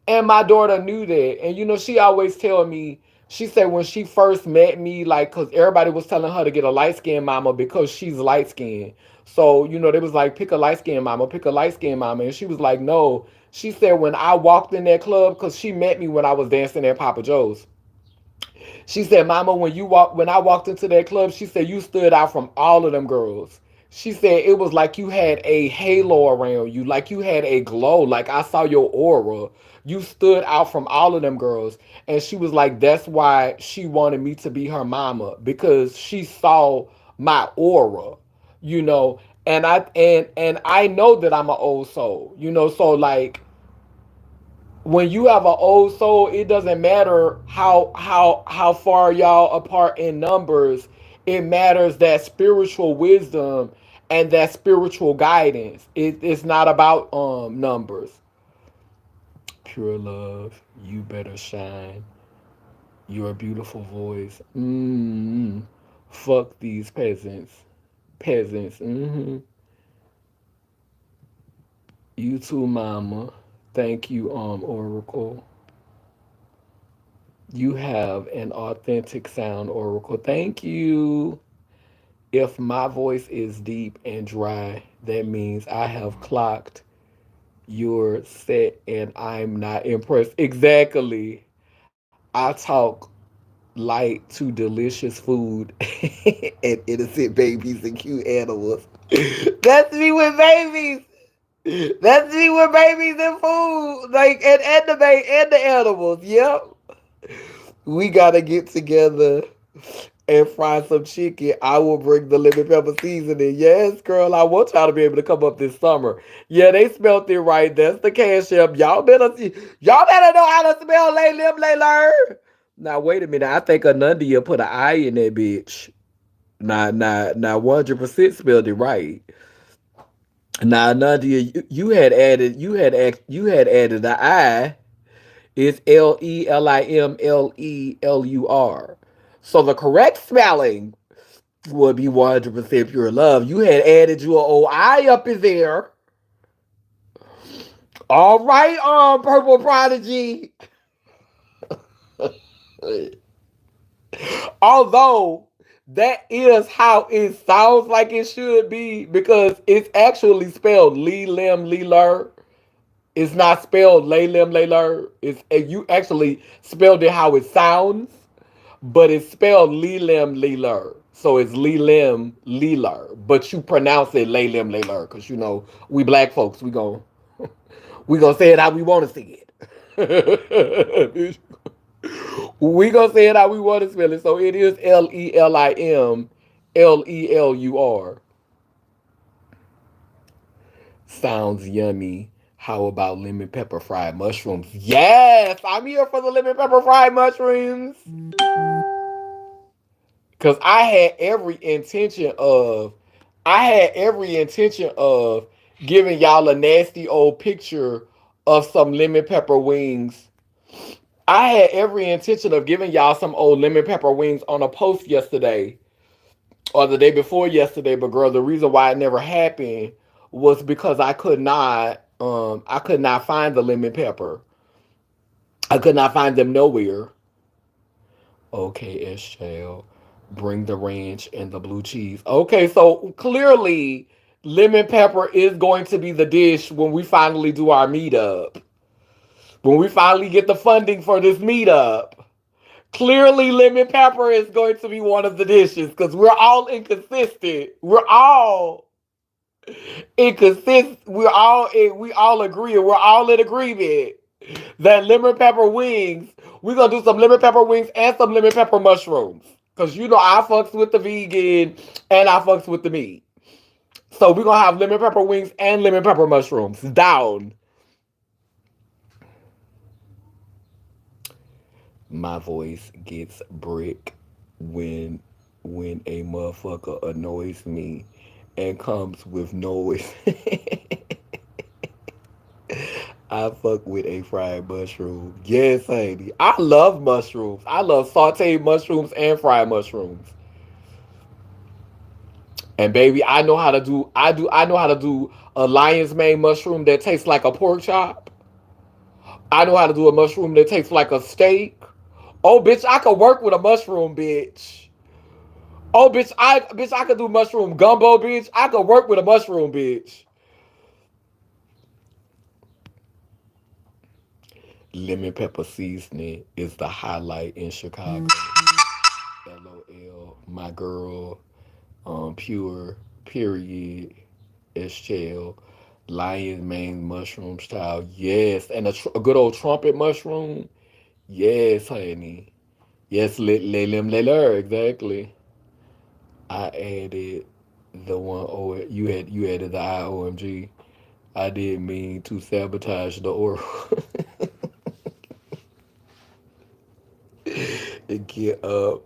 And my daughter knew that. And she always tell me, she said when she first met me, like, cause everybody was telling her to get a light skinned mama because she's light skinned. So, they was like, pick a light skinned mama, pick a light skinned mama. And she was like, no. She said when I walked in that club, cause she met me when I was dancing at Papa Joe's. She said, Mama, when I walked into that club, she said you stood out from all of them girls. She said it was like you had a halo around you, like you had a glow, like I saw your aura. You stood out from all of them girls. And she was like, that's why she wanted me to be her mama, because she saw my aura, you know. And I know that I'm an old soul, so like when you have an old soul, it doesn't matter how far y'all apart in numbers. It matters that spiritual wisdom and that spiritual guidance. It's not about numbers. Pure love, you better shine. Your beautiful voice. Fuck these peasants. Peasants. You too, mama. Thank you, Oracle. You have an authentic sound, Oracle. Thank you. If my voice is deep and dry, that means I have clocked your set and I'm not impressed. Exactly. I talk light to delicious food and innocent babies and cute animals. That's me with babies. That's me with babies and food. Like, and the animals. Yep. We gotta get together and fry some chicken. I will bring the lemon pepper seasoning. Yes, girl, I want y'all to be able to come up this summer. Yeah, they smelled it right. That's the cash app. Y'all better know how to smell lay lim lay learn. Now wait a minute. I think Anundia put an I in that bitch. Now 100% spelled it right. Now Anundia, you had added the I. It's Lelimlelur. So the correct spelling would be 100% pure love. You had added your old I up in there. All right, Purple Prodigy. Although that is how it sounds like it should be, because it's actually spelled Lee Lim Lee Lur. It's not spelled Lay Lim Lay Lur. You actually spelled it how it sounds, but it's spelled Lee Lim Lee Lur. So it's Lelim Leeler, but you pronounce it Lelim Leeler because you know we black folks we gonna say it how we want to say it. We gonna say it how we want to spell it. So it is Lelim Lelur. Sounds yummy. How about lemon pepper fried mushrooms? Yes, I'm here for the lemon pepper fried mushrooms. Cause I had every intention of giving y'all a nasty old picture of some lemon pepper wings. I had every intention of giving y'all some old lemon pepper wings on a post yesterday or the day before yesterday, but girl, the reason why it never happened was because I could not find the lemon pepper. I could not find them nowhere. Okay, SJL. Bring the ranch and the blue cheese. Okay, so clearly lemon pepper is going to be the dish when we finally do our meetup. When we finally get the funding for this meetup. Clearly lemon pepper is going to be one of the dishes because we're all inconsistent. We're all inconsistent. We all agree. We're all in agreement that lemon pepper wings. We're gonna do some lemon pepper wings and some lemon pepper mushrooms. Cause you know I fucks with the vegan and I fucks with the meat. So we're gonna have lemon pepper wings and lemon pepper mushrooms. Down. My voice gets brick when a motherfucker annoys me and comes with noise. I fuck with a fried mushroom. Yes, honey. I love mushrooms. I love sauteed mushrooms and fried mushrooms. And baby, I know how to do a lion's mane mushroom that tastes like a pork chop. I know how to do a mushroom that tastes like a steak. Oh bitch, I could work with a mushroom, bitch. Oh bitch, I could do mushroom gumbo, bitch. I could work with a mushroom, bitch. Lemon pepper seasoning is the highlight in Chicago. LOL, my girl, pure, period, SHL, lion mane mushroom style, yes, and a good old trumpet mushroom, yes, honey, yes, lem leler, exactly. I added the one. Oh, you added the IOMG. I didn't mean to sabotage the oral. And get up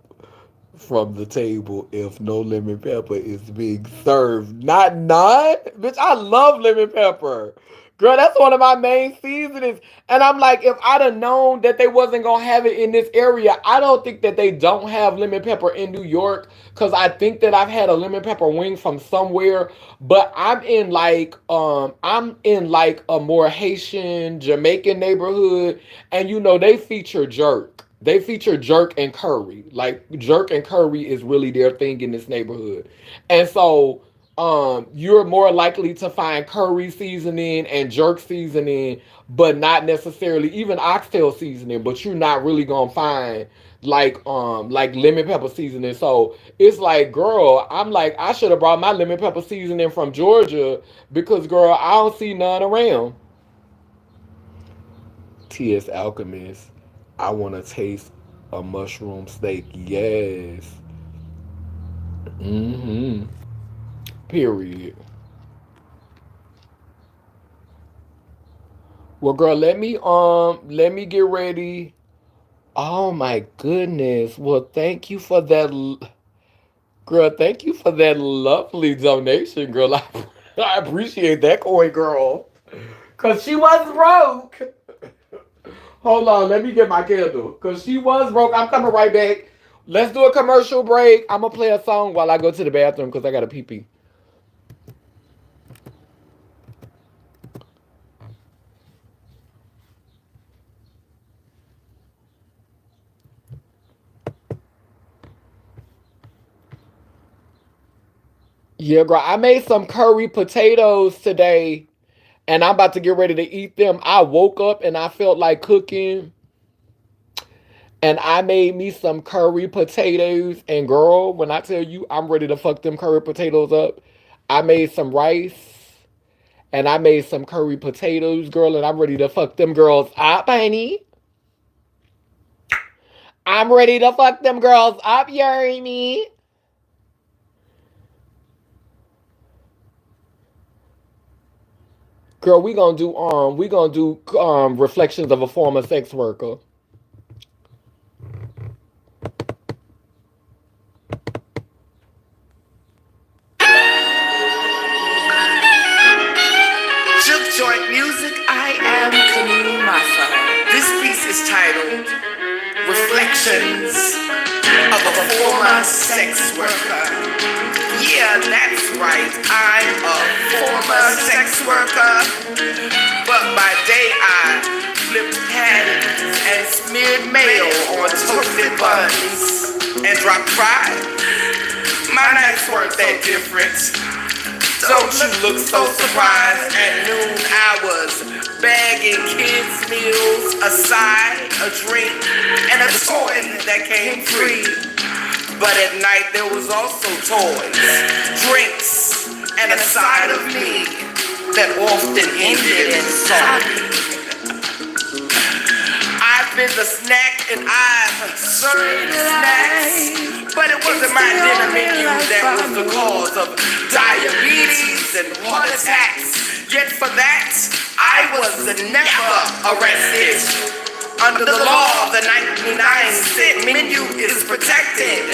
from the table if no lemon pepper is being served. Not none? Bitch, I love lemon pepper. Girl, that's one of my main seasonings. And I'm like, if I'd have known that they wasn't gonna have it in this area, I don't think that they don't have lemon pepper in New York. Cause I think that I've had a lemon pepper wing from somewhere. But I'm in like a more Haitian, Jamaican neighborhood. And you know, they feature jerk. They feature jerk and curry. Like jerk and curry is really their thing in this neighborhood. And so you're more likely to find curry seasoning and jerk seasoning, but not necessarily even oxtail seasoning, but you're not really gonna find like lemon pepper seasoning. So it's like, girl, I'm like, I should have brought my lemon pepper seasoning from Georgia because girl, I don't see none around. T.S. Alchemist. I want to taste a mushroom steak. Yes. Mm-hmm. Period. Well, girl, let me get ready. Oh my goodness. Well, thank you for that, girl. Thank you for that lovely donation, girl. I appreciate that coin, girl. Cause she was broke. Hold on, let me get my candle. Cause she was broke. I'm coming right back. Let's do a commercial break. I'm gonna play a song while I go to the bathroom because I got a pee pee. Yeah, girl. I made some curry potatoes today, and I'm about to get ready to eat them. I woke up and I felt like cooking, And I made me some curry potatoes. And girl, when I tell you I'm ready to fuck them curry potatoes up, I made some rice and I made some curry potatoes, girl, and I'm ready to fuck them girls up, honey. I'm ready to fuck them girls up, you hear me? Girl, we gonna do reflections of a former sex worker. Juke joint music, I am Camille Maffa. This piece is titled Reflections of a Former Sex Worker. Yeah, that's right, I'm a former sex worker. But by day I flipped patties and smeared mayo on toasted buns and dropped fries. My nights weren't that different. Don't you look so surprised? At noon I was bagging kids' meals, a side, a drink, and a toy that came free. But at night there was also toys, drinks, and a side of me that often ended in sorry. I've been the snack and I've served snacks, but it wasn't my dinner menu that was the cause of diabetes and heart attacks. Yet for that, I was never arrested. Under the law, the 99-cent menu is protected.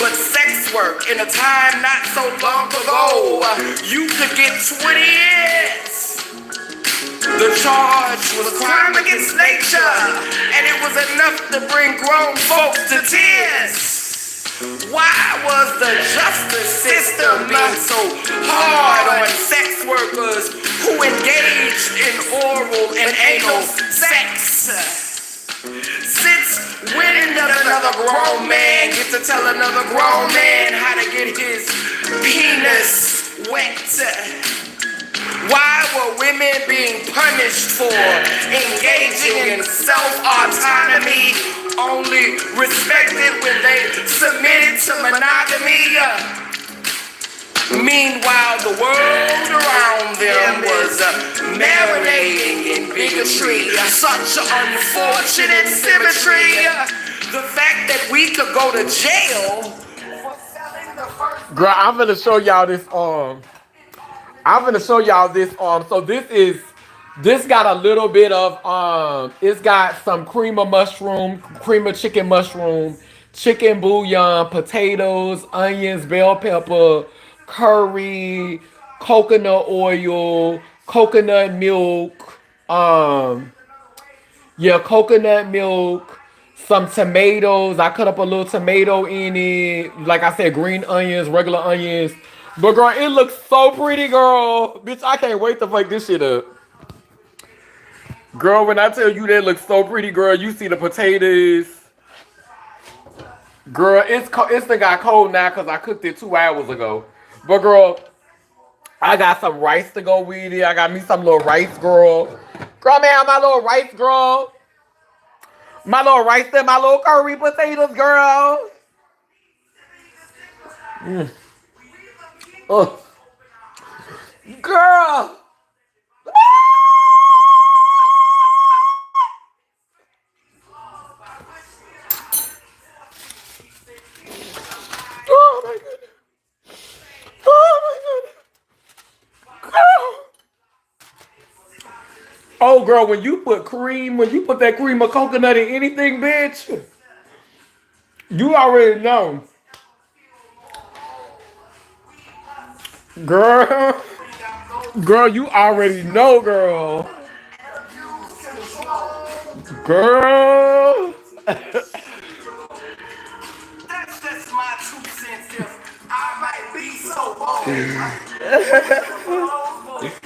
But sex work in a time not so long ago, you could get 20 years. The charge was crime against nature, and it was enough to bring grown folks to tears. Why was the justice system being so hard on sex workers who engaged in oral and anal sex? Since when does another grown man get to tell another grown man how to get his penis wet? Why were women being punished for engaging in self-autonomy, only respected when they submitted to monogamy? Meanwhile, the world around them was marinating in bigotry. Such unfortunate symmetry. The fact that we could go to jail for selling the first... Girl, I'm gonna show y'all this. So this got a little bit of it's got some cream of mushroom, cream of chicken mushroom, chicken bouillon, potatoes, onions, bell pepper, curry, coconut oil, coconut milk, yeah, coconut milk, some tomatoes. I cut up a little tomato in it. Like I said, green onions, regular onions. But girl, it looks so pretty, girl. Bitch, I can't wait to fuck this shit up. Girl, when I tell you that looks so pretty, girl, you see the potatoes. Girl, it's the got cold now because I cooked it 2 hours ago. But girl, I got some rice to go with it. I got me some little rice, girl. Girl, man, my little rice, girl. My little rice and my little curry potatoes, girl. Oh, girl. Oh my goodness. Oh my goodness. Girl. Oh, girl, when you put that cream of coconut in anything, bitch, you already know. Girl. Girl, you already know, girl. Girl. That's just my 2 cents. If I might be so bold.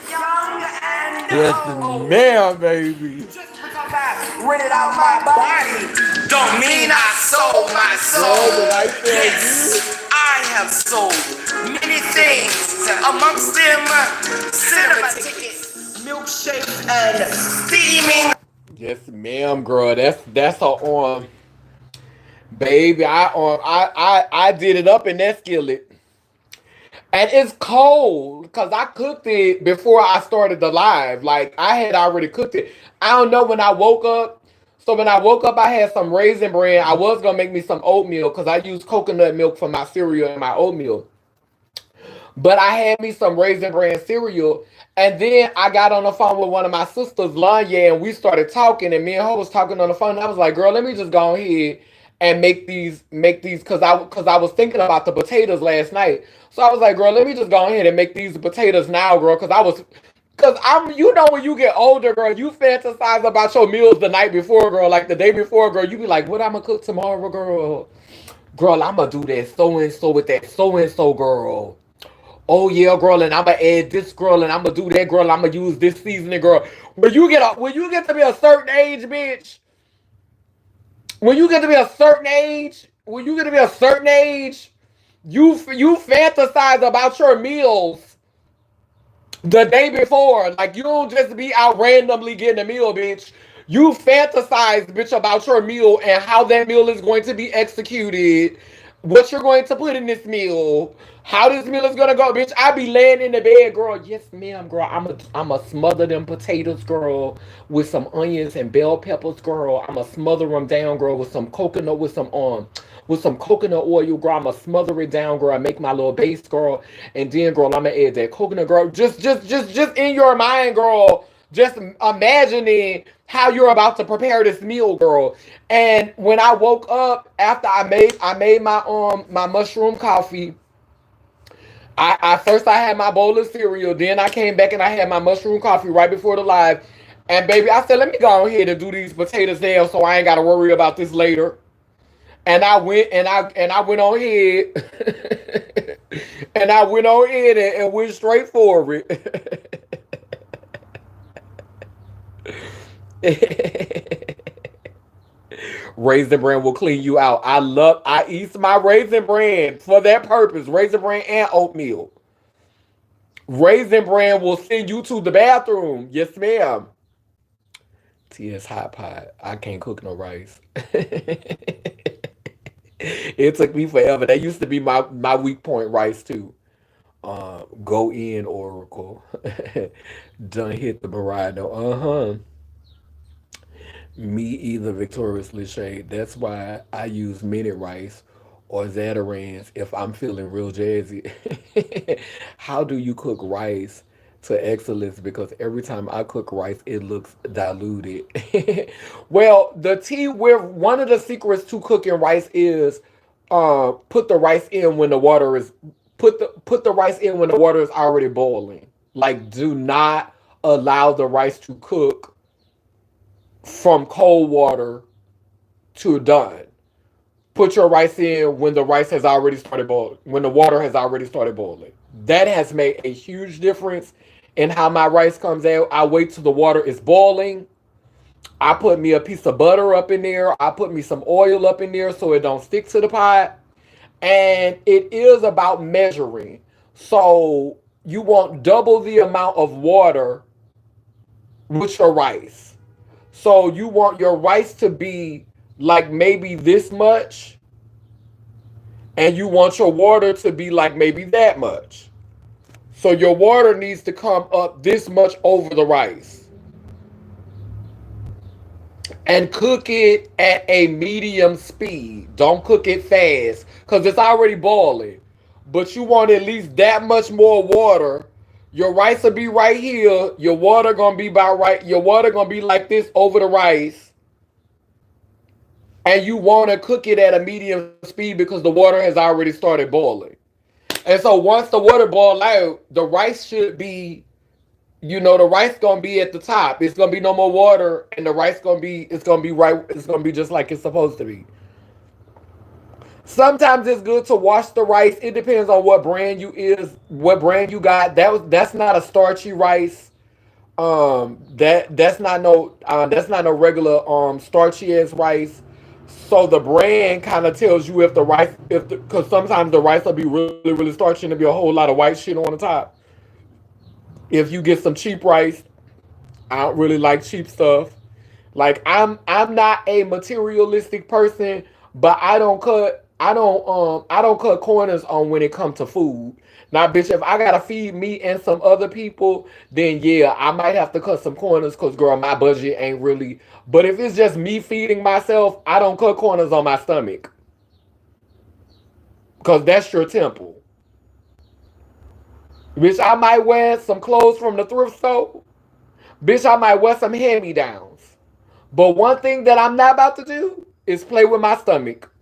Young and Yes, old. ma'am, baby. Just because I rented out my body, don't mean I sold my Girl, soul. but I tell you. Yes, I have sold many things, amongst them cinema tickets, milkshakes, and steaming. Yes, ma'am, girl. That's her arm. Baby, I did it up in that skillet. And it's cold because I cooked it before I started the live. Like I had already cooked it. I don't know when I woke up. So when I woke up, I had some raisin bran. I was gonna make me some oatmeal because I use coconut milk for my cereal and my oatmeal. But I had me some raisin bran cereal. And then I got on the phone with one of my sisters, Lanya, and we started talking. And me and her was talking on the phone. And I was like, "Girl, let me just go ahead and make these because I was thinking about the potatoes last night. So I was like, girl, let me just go ahead and make these potatoes now, girl, because I'm you know when you get older, girl, you fantasize about your meals the night before, girl, like the day before, girl. You be like, what I'm gonna cook tomorrow, girl? Girl, I'm gonna do that so and so with that so and so, girl. Oh yeah, girl, and I'm gonna add this, girl, and I'm gonna do that, girl. I'm gonna use this seasoning, girl. When you get to be a certain age, bitch, when you get to be a certain age, when you get to be a certain age, you fantasize about your meals the day before. Like you don't just be out randomly getting a meal, bitch. You fantasize, bitch, about your meal and how that meal is going to be executed, what you're going to put in this meal, how this meal is gonna go, bitch. I be laying in the bed, girl. Yes, ma'am, girl. I'm a smother them potatoes, girl, with some onions and bell peppers, girl. I'm a smother them down, girl, with some coconut oil, girl. I'ma smother it down, girl. I make my little base, girl, and then, girl, I'ma add that coconut, girl. Just in your mind, girl. Just imagining how you're about to prepare this meal, girl. And when I woke up after I made my mushroom coffee. I first I had my bowl of cereal, then I came back and I had my mushroom coffee right before the live. And baby, I said, let me go ahead and do these potatoes now so I ain't gotta worry about this later. And I went on ahead and I went on ahead and went straight for it. Raisin bran will clean you out. I eat my raisin bran for that purpose. Raisin bran and oatmeal. Raisin bran will send you to the bathroom. Yes, ma'am. T.S. Hot Pot. I can't cook no rice. It took me forever. That used to be my weak point, rice too. Go in Oracle. Done hit the Barado. Me either, victoriously shade. That's why I use mini rice or Zatarans if I'm feeling real jazzy. How do you cook rice to excellence? Because every time I cook rice, it looks diluted. Well, the tea where one of the secrets to cooking rice is put the rice in when the water is put the rice in when the water is already boiling. Like do not allow the rice to cook from cold water to done. Put your rice in when the rice has already started boiling, when the water has already started boiling. That has made a huge difference in how my rice comes out. I wait till the water is boiling. I put me a piece of butter up in there. I put me some oil up in there so it don't stick to the pot. And it is about measuring. So you want double the amount of water with your rice. So you want your rice to be like maybe this much, and you want your water to be like maybe that much. So your water needs to come up this much over the rice. And cook it at a medium speed. Don't cook it fast because it's already boiling. But you want at least that much more water. Your rice will be right here. Your water gonna be about right. Your water gonna be like this over the rice. And you want to cook it at a medium speed because the water has already started boiling. And so once the water boils out, the rice should be, the rice gonna be at the top. It's gonna be no more water, and the rice gonna be right. It's gonna be just like it's supposed to be. Sometimes it's good to wash the rice. It depends on what brand you got. That's not a starchy rice. That's not no regular starchy ass rice. So the brand kind of tells you if the rice if because sometimes the rice will be really really starchy and there'll be a whole lot of white shit on the top. If you get some cheap rice, I don't really like cheap stuff. Like I'm not a materialistic person, But I don't cut corners on when it comes to food. Now, bitch, if I gotta feed me and some other people, then yeah, I might have to cut some corners because girl, my budget ain't really. But if it's just me feeding myself, I don't cut corners on my stomach. Cause that's your temple. Bitch, I might wear some clothes from the thrift store. Bitch, I might wear some hand-me-downs. But one thing that I'm not about to do is play with my stomach.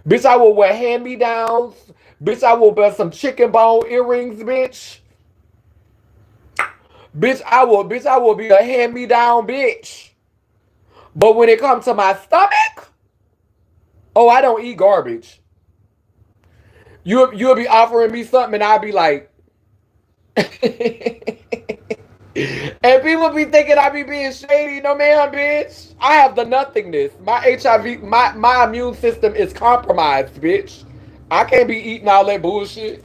Bitch, I will wear hand-me-downs. Bitch, I will wear some chicken bone earrings, bitch. Bitch, I will be a hand-me-down bitch. But when it comes to my stomach, oh, I don't eat garbage. You'll be offering me something and I'll be like, and people be thinking I be being shady. No, man, bitch. I have the nothingness. My HIV, my immune system is compromised, bitch. I can't be eating all that bullshit.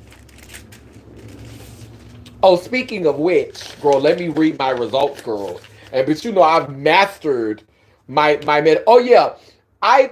Oh, speaking of which, girl, let me read my results, girl. And but you know I've mastered my med. Oh yeah, I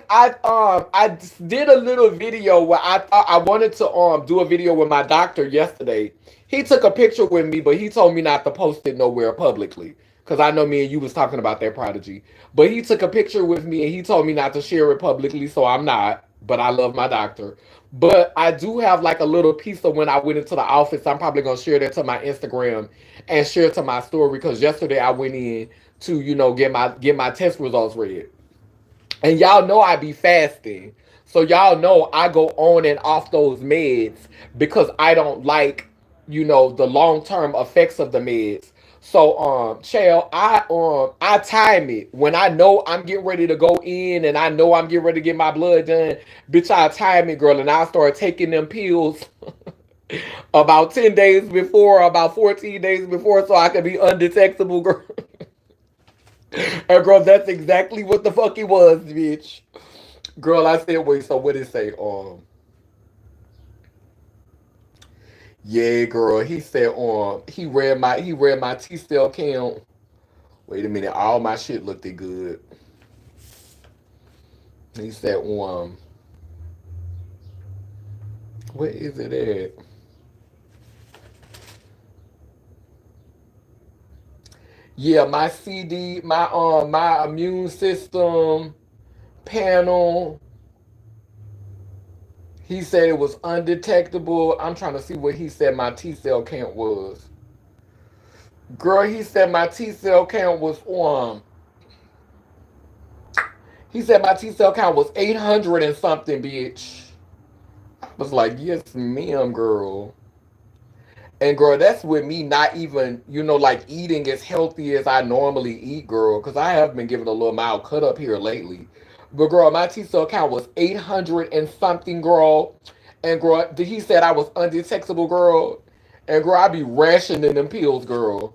did a little video where I thought I wanted to do a video with my doctor yesterday. He took a picture with me, but he told me not to post it nowhere publicly because I know me and you was talking about that prodigy. But he took a picture with me and he told me not to share it publicly, so I'm not. But I love my doctor. But I do have like a little piece of when I went into the office. I'm probably gonna share that to my Instagram and share it to my story because yesterday I went in to get my test results read. And y'all know I be fasting. So y'all know I go on and off those meds because I don't like, the long term effects of the meds. So Chael, I time it. When I know I'm getting ready to go in and I know I'm getting ready to get my blood done, bitch, I time it, girl, and I start taking them pills about 10 days before, about 14 days before, so I can be undetectable, girl. And girl, that's exactly what the fuck it was, bitch. Girl, I said, wait, so what did it say? Yeah, girl, he said, he read my T cell count. Wait a minute, all my shit looked good. He said, where is it at? Yeah, my CD, my immune system panel. He said it was undetectable. I'm trying to see what he said my T cell count was. Girl, he said my T cell count was He said my T cell count was 800 and something, bitch. I was like, yes, ma'am, girl. And girl, that's with me not even, like eating as healthy as I normally eat, girl. Because I have been giving a little mild cut up here lately. But girl, my T cell count was 800 and something, girl. And girl, he said I was undetectable, girl. And girl, I be rationing them pills, girl.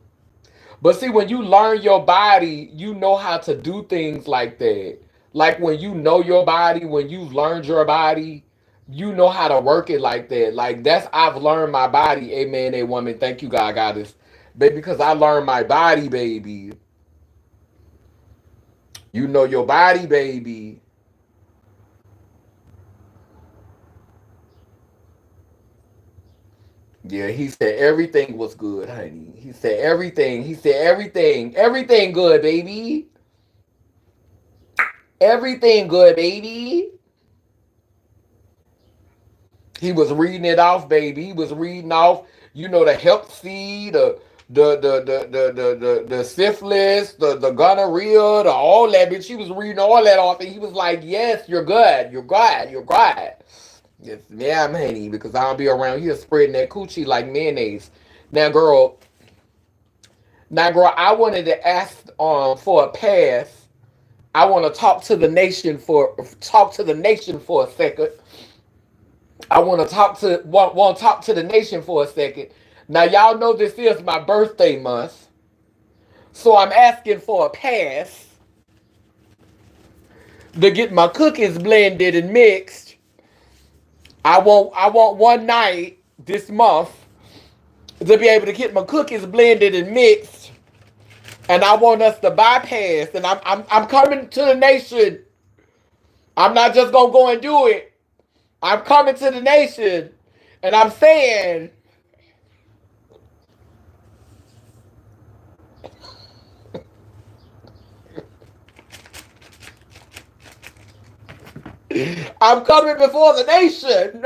But see, when you learn your body, you know how to do things like that. Like when you know your body, when you've learned your body, you know how to work it like that. Like that's I've learned my body. Amen, a woman. Thank you, God, goddess, baby, because I learned my body, baby. You know your body, baby. Yeah, he said everything was good, honey. He said everything. He said everything. Everything good, baby. Everything good, baby. He was reading it off, baby. He was reading off, the hep C, the syphilis, the gonorrhea, the all that bitch. He was reading all that off, and he was like, "Yes, you're good. You're good. You're good." Yes, ma'am, honey, because I don't be around here spreading that coochie like mayonnaise. Now, girl, I wanted to ask for a pass. I want to talk to the nation for a second. I want to talk to the nation for a second. Now y'all know this is my birthday month, so I'm asking for a pass to get my cookies blended and mixed. I want one night this month to be able to get my cookies blended and mixed, and I want us to bypass. And I'm coming to the nation. I'm not just gonna go and do it. I'm coming to the nation, and I'm saying I'm coming before the nation.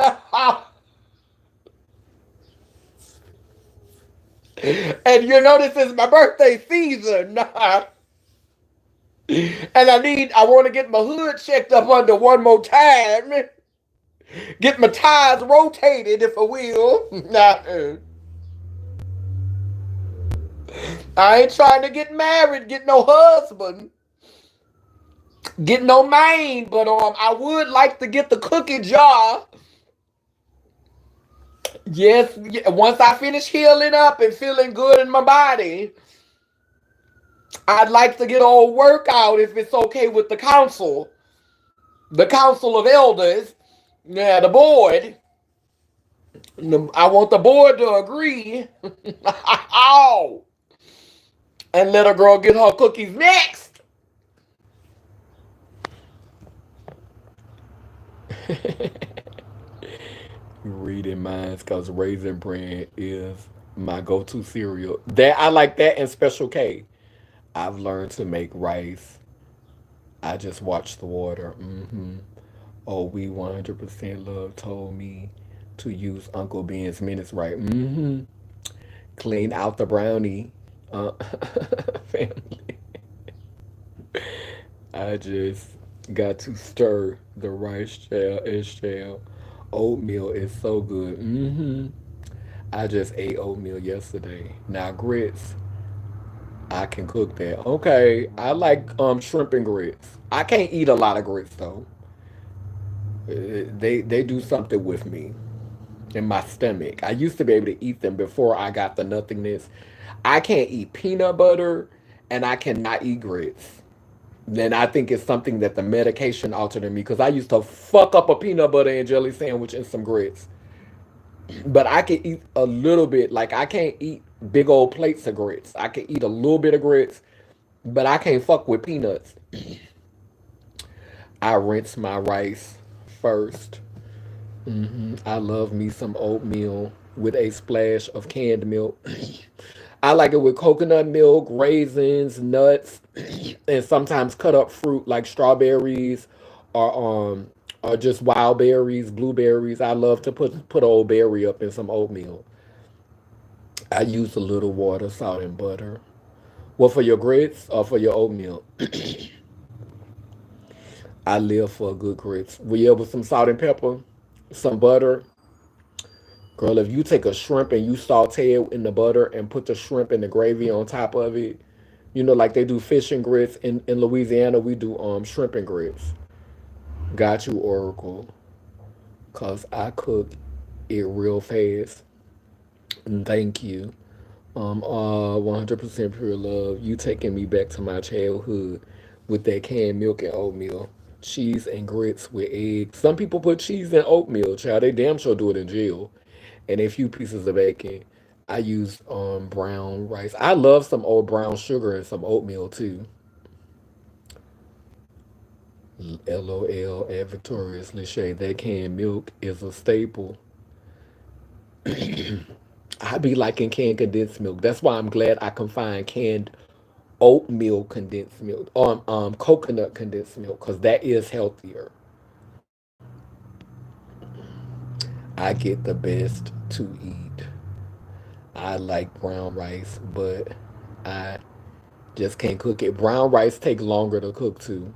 And you know this is my birthday season. And I want to get my hood checked up under one more time. Get my tires rotated, if I will. I ain't trying to get married, get no husband, get no man, but I would like to get the cookie jar. Yes, once I finish healing up and feeling good in my body, I'd like to get a old workout if it's okay with the council of elders, yeah, the board. I want the board to agree. Oh, and let a girl get her cookies next. Reading minds, cause Raisin Bran is my go-to cereal. That I like that and Special K. I've learned to make rice. I just watch the water. Oh, we 100% love told me to use Uncle Ben's minutes right. Clean out the brownie. Uh, family. I just got to stir the rice shell and shell. Oatmeal is so good. I just ate oatmeal yesterday. Now grits, I can cook that. Okay, I like shrimp and grits. I can't eat a lot of grits though. They do something with me in my stomach. I used to be able to eat them before I got the nothingness. I can't eat peanut butter and I cannot eat grits. Then I think it's something that the medication altered in me because I used to fuck up a peanut butter and jelly sandwich and some grits. But I can eat a little bit. Like I can't eat big old plates of grits. I can eat a little bit of grits, but I can't fuck with peanuts. I rinse my rice first. I love me some oatmeal with a splash of canned milk. I like it with coconut milk, raisins, nuts, and sometimes cut up fruit like strawberries or just wild berries, blueberries. I love to put an old berry up in some oatmeal. I use a little water, salt, and butter. Well, for your grits or for your oatmeal? I live for a good grits. We with some salt and pepper, some butter. Girl, if you take a shrimp and you saute it in the butter and put the shrimp and the gravy on top of it, like they do fish and grits in Louisiana, we do shrimp and grits. Got you, Oracle, cause I cook it real fast. And thank you. 100% pure love. You taking me back to my childhood with that canned milk and oatmeal, cheese and grits with eggs. Some people put cheese in oatmeal, child. They damn sure do it in jail, and a few pieces of bacon. I use brown rice. I love some old brown sugar and some oatmeal too. LOL at Victorious Lachey. That canned milk is a staple. I be liking canned condensed milk. That's why I'm glad I can find canned oatmeal condensed milk, coconut condensed milk, because that is healthier. I get the best to eat. I like brown rice, but I just can't cook it. Brown rice takes longer to cook too.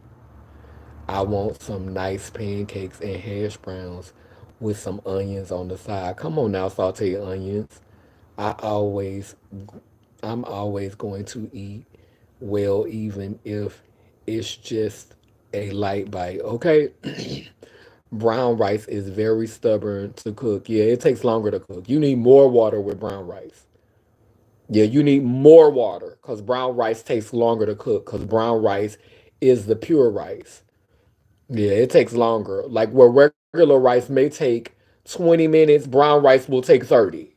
I want some nice pancakes and hash browns with some onions on the side. Come on now, saute onions. I always, I'm always going to eat well, even if it's just a light bite. Okay, brown rice is very stubborn to cook. Yeah, it takes longer to cook. You need more water with brown rice. Yeah, you need more water because brown rice takes longer to cook because brown rice is the pure rice. Yeah, it takes longer. Like where regular rice may take 20 minutes, brown rice will take 30.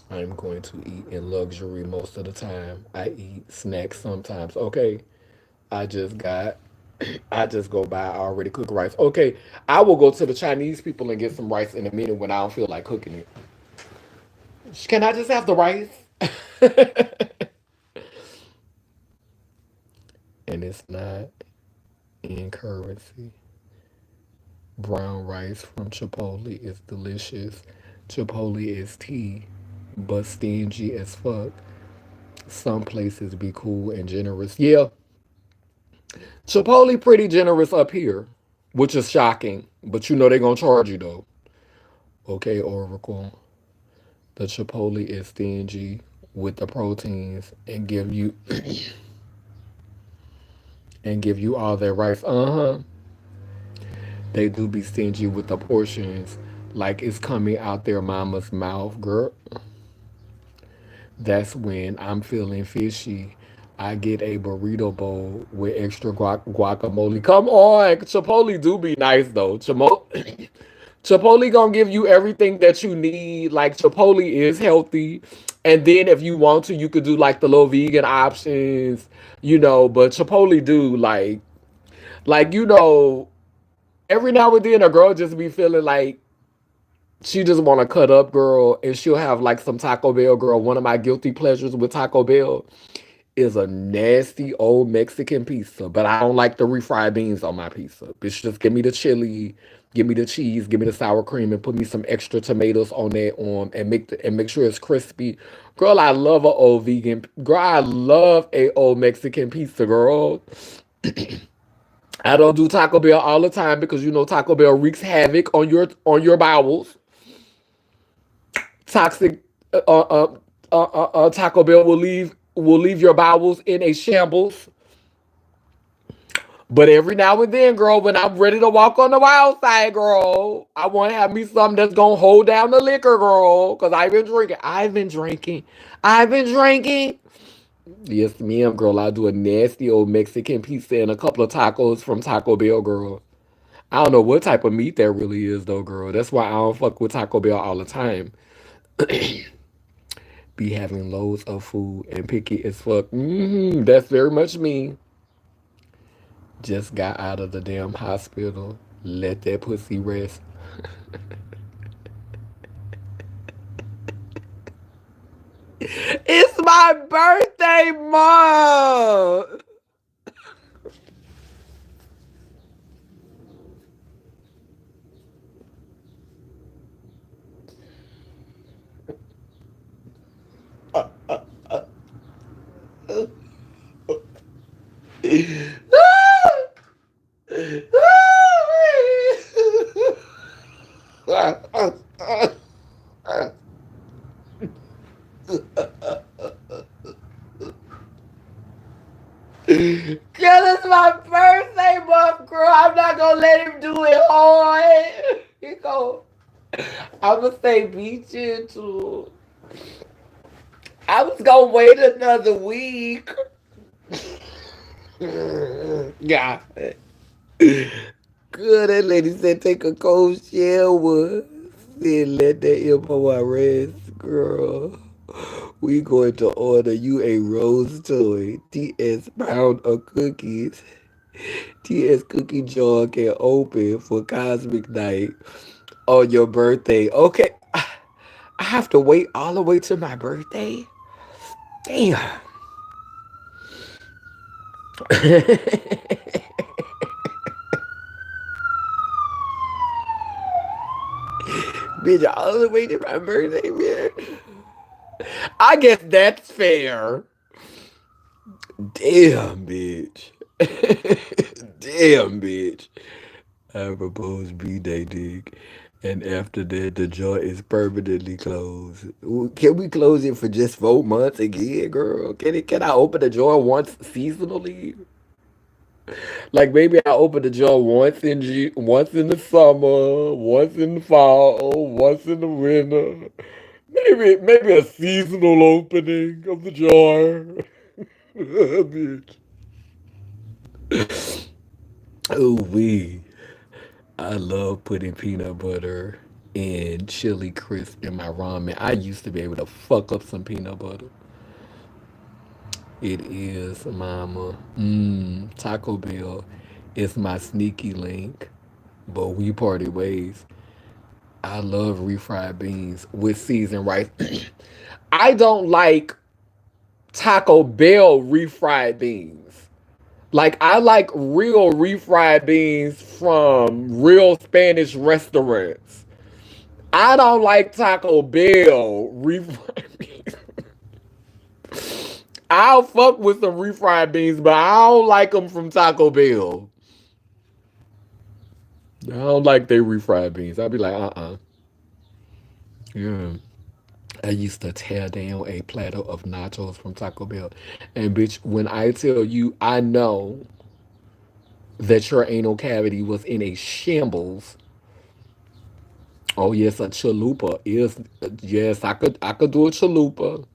I'm going to eat in luxury most of the time. I eat snacks sometimes. Okay, I just got I just go buy already cooked rice. Okay, I will go to the Chinese people and get some rice in a minute when I don't feel like cooking it. Can I just have the rice? And it's not in currency. Brown rice from Chipotle is delicious. Chipotle is tea, but stingy as fuck. Some places be cool and generous. Yeah, Chipotle pretty generous up here, which is shocking. But you know they gonna charge you though. Okay, Oracle. The Chipotle is stingy with the proteins and give you all that rice. Uh-huh. They do be stingy with the portions. Like it's coming out their mama's mouth, girl. That's when I'm feeling fishy. I get a burrito bowl with extra guacamole. Come on, Chipotle do be nice though. Chipotle gonna give you everything that you need. Like Chipotle is healthy, and then if you want to, you could do like the little vegan options, you know. But Chipotle do like you know, every now and then a girl just be feeling like she just want to cut up, girl, and she'll have like some Taco Bell, girl. One of my guilty pleasures with Taco Bell is a nasty old Mexican pizza, but I don't like the refried beans on my pizza. Bitch, just give me the chili, give me the cheese, give me the sour cream, and put me some extra tomatoes on that and make sure it's crispy. Girl, I love a old vegan. Girl, I love a old Mexican pizza, girl. I don't do Taco Bell all the time because you know Taco Bell wreaks havoc on your bowels. Toxic Taco Bell will leave your bowels in a shambles. But every now and then, girl, when I'm ready to walk on the wild side, girl, I want to have me something that's gonna hold down the liquor, girl. Cause I've been drinking. I've been drinking. I've been drinking. Yes, ma'am, girl. I'll do a nasty old Mexican pizza and a couple of tacos from Taco Bell, girl. I don't know what type of meat that really is, though, girl. That's why I don't fuck with Taco Bell all the time. Be having loads of food and picky as fuck. That's very much me. Just got out of the damn hospital. Let that pussy rest. It's my birthday month. Girl, it's my birthday month, girl. I'm not gonna let him do it hard. He go. I'ma stay be gentle. I was gonna wait another week. Yeah. Good, that lady said take a cold shower. Then let that info rest, girl. We going to order you a rose toy. TS pound of cookies. TS cookie jar can open for Cosmic Night on your birthday. Okay. I have to wait all the way to my birthday? Damn. Bitch, all the way to my birthday, man. I guess that's fair. Damn, bitch. Damn, bitch. I propose B-Day dig. And after that, the joint is permanently closed. Can we close it for just 4 months again, girl? Can I open the joint once seasonally? Like maybe I open the joint once in the summer, once in the fall, once in the winter. Maybe a seasonal opening of the jar. Bitch. Oh we. I love putting peanut butter and chili crisp in my ramen. I used to be able to fuck up some peanut butter. It is, mama. Taco Bell. It's my sneaky link, but we parted ways. I love refried beans with seasoned rice. I don't like Taco Bell refried beans. Like I like real refried beans from real Spanish restaurants. I don't like Taco Bell refried beans. I'll fuck with some refried beans, but I don't like them from Taco Bell. I don't like they refried beans. I'll be like, yeah. I used to tear down a platter of nachos from Taco Bell. And bitch, when I tell you I know that your anal cavity was in a shambles. Oh yes, a chalupa is yes, I could do a chalupa.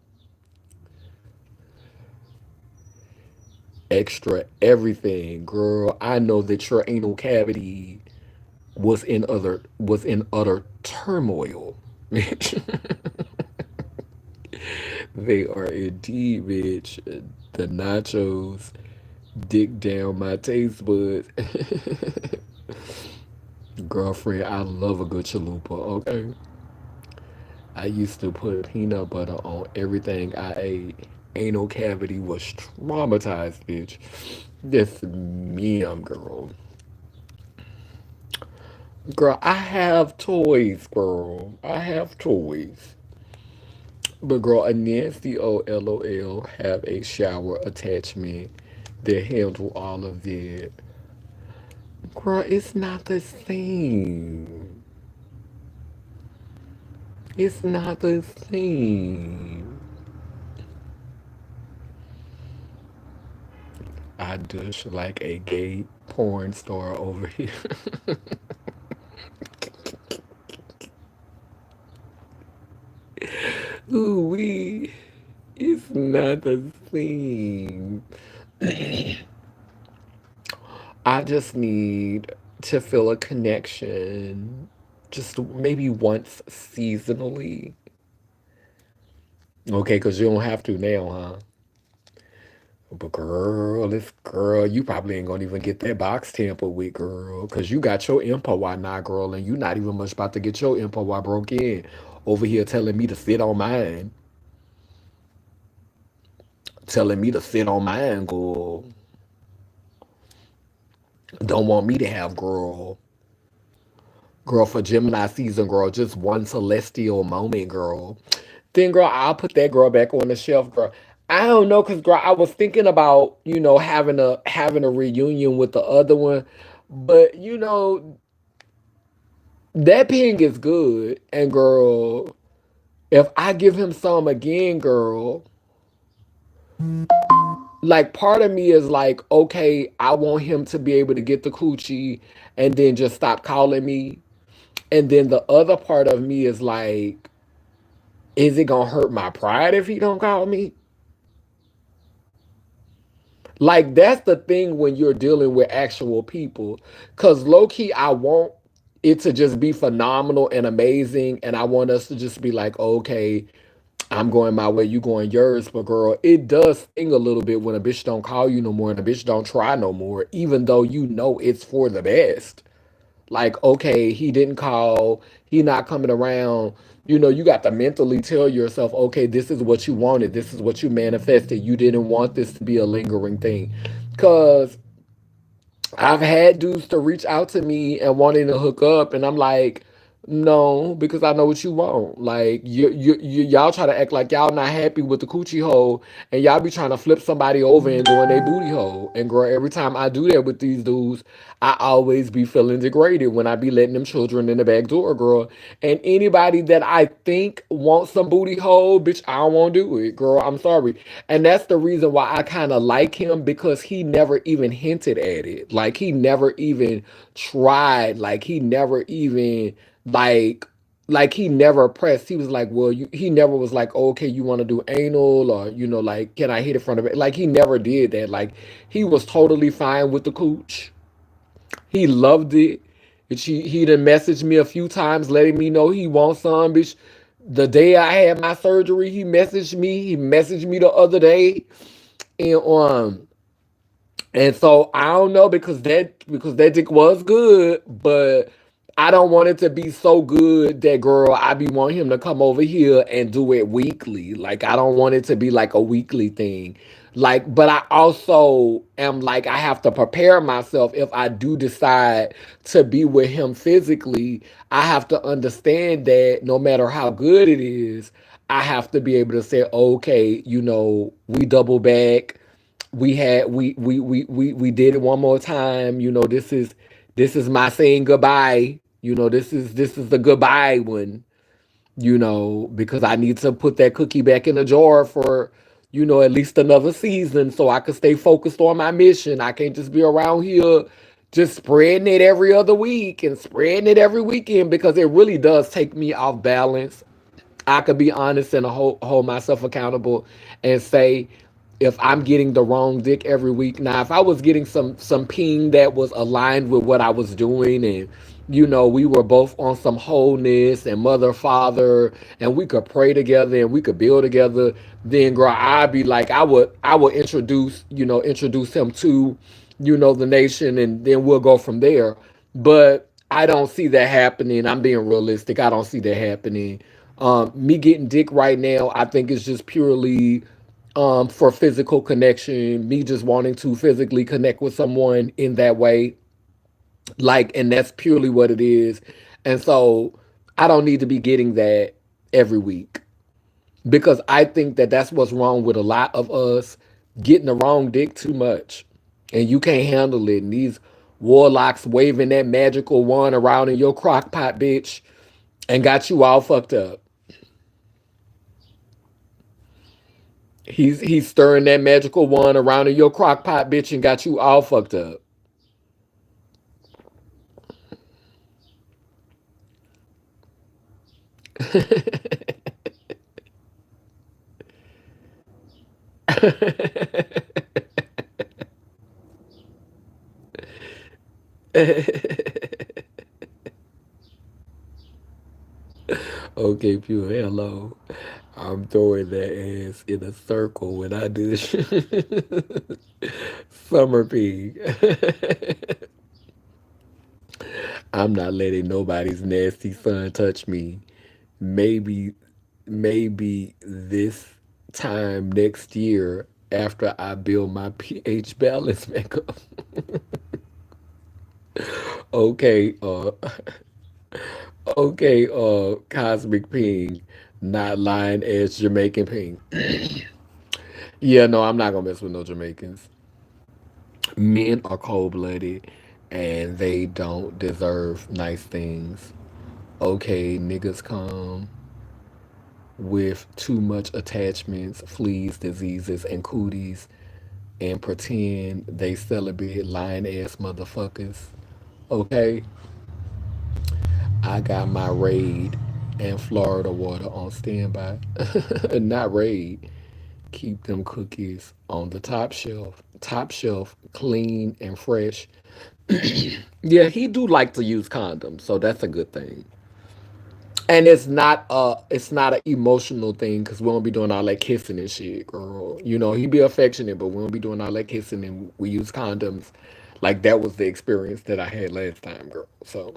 Extra everything, girl. I know that your anal cavity was in utter turmoil. They are indeed, bitch. The nachos dick down my taste buds. Girlfriend, I love a good chalupa, okay? I used to put peanut butter on everything I ate. Anal cavity was traumatized, bitch. This meme, girl. Girl, I have toys, girl. I have toys. But girl, a nasty old LOL have a shower attachment that handle all of it. Girl, it's not the same. It's not the same. I dush like a gay porn star over here. Ooh wee. It's not the same. I just need to feel a connection just maybe once seasonally. Okay, because you don't have to now, huh? But girl, this girl, you probably ain't gonna even get that box tampered with, girl. Because you got your Empire now, girl, and you not even much about to get your Empire broke in. Over here telling me to sit on mine. Telling me to sit on mine, girl. Don't want me to have, girl. Girl, for Gemini season, girl, just one celestial moment, girl. Then, girl, I'll put that girl back on the shelf, girl. I don't know, cause girl, I was thinking about having a reunion with the other one, but that ping is good, and girl, if I give him some again, girl, like part of me is like, okay, I want him to be able to get the coochie, and then just stop calling me, and then the other part of me is like, is it gonna hurt my pride if he don't call me? Like that's the thing when you're dealing with actual people. Cause low key, I want it to just be phenomenal and amazing. And I want us to just be like, okay, I'm going my way, you going yours. But girl, it does sting a little bit when a bitch don't call you no more and a bitch don't try no more, even though you know it's for the best. Like, okay, he didn't call, he not coming around. You got to mentally tell yourself, okay, this is what you wanted, this is what you manifested. You didn't want this to be a lingering thing. Cause I've had dudes to reach out to me and wanting to hook up, and I'm like, no, because I know what you want. Like y'all try to act like y'all not happy with the coochie hole, and y'all be trying to flip somebody over and doing their booty hole. And girl, every time I do that with these dudes, I always be feeling degraded when I be letting them children in the back door, girl. And anybody that I think wants some booty hole, bitch, I don't want to do it, girl. I'm sorry. And that's the reason why I kind of like him, because he never even hinted at it. Like he never even tried. Like he never even like he never pressed. He was like, well, he never was like, oh, okay, you want to do anal, or like, can I hit it from the back? Like he never did that. Like he was totally fine with the cooch. He loved it. And he done messaged me a few times letting me know he wants some, bitch. The day I had my surgery, he messaged me. He messaged me the other day. And And so I don't know because that dick was good, but I don't want it to be so good that girl, I be wanting him to come over here and do it weekly. Like I don't want it to be like a weekly thing. Like, but I also am like I have to prepare myself if I do decide to be with him physically. I have to understand that no matter how good it is, I have to be able to say, okay, we double back, we did it one more time. This is my saying goodbye. This is the goodbye one. Because I need to put that cookie back in the jar for at least another season so I can stay focused on my mission. I can't just be around here just spreading it every other week and spreading it every weekend because it really does take me off balance. I could be honest and hold myself accountable and say if I'm getting the wrong dick every week. Now, if I was getting some ping that was aligned with what I was doing and we were both on some wholeness and mother father and we could pray together and we could build together, then girl, I'd be like I would introduce him to the nation and then we'll go from there. But I don't see that happening. I'm being realistic. I don't see that happening. Me getting dick right now, I think it's just purely for physical connection. Me just wanting to physically connect with someone in that way, and that's purely what it is. And so I don't need to be getting that every week because I think that that's what's wrong with a lot of us getting the wrong dick too much, and you can't handle it. And these warlocks waving that magical wand around in your crock pot, bitch, and got you all fucked up. He's stirring that magical wand around in your crock pot, bitch, and got you all fucked up. Okay, pure. Hello. I'm throwing that ass in a circle when I do this. Summer pig. I'm not letting nobody's nasty son touch me. Maybe, maybe this time next year after I build my pH balance back up. Okay, okay, Cosmic Ping, not lying as Jamaican Ping. Yeah, no, I'm not gonna mess with no Jamaicans. Men are cold blooded and they don't deserve nice things. Okay, niggas come with too much attachments, fleas, diseases, and cooties and pretend they celebrate lying ass motherfuckers. Okay, I got my Raid and Florida water on standby. Not Raid. Keep them cookies on the top shelf. Top shelf, clean and fresh. Yeah, he do like to use condoms, so that's a good thing. And it's not an emotional thing because we won't be doing all that kissing and shit, girl. He be affectionate, but we won't be doing all that kissing and we use condoms. Like that was the experience that I had last time, girl. So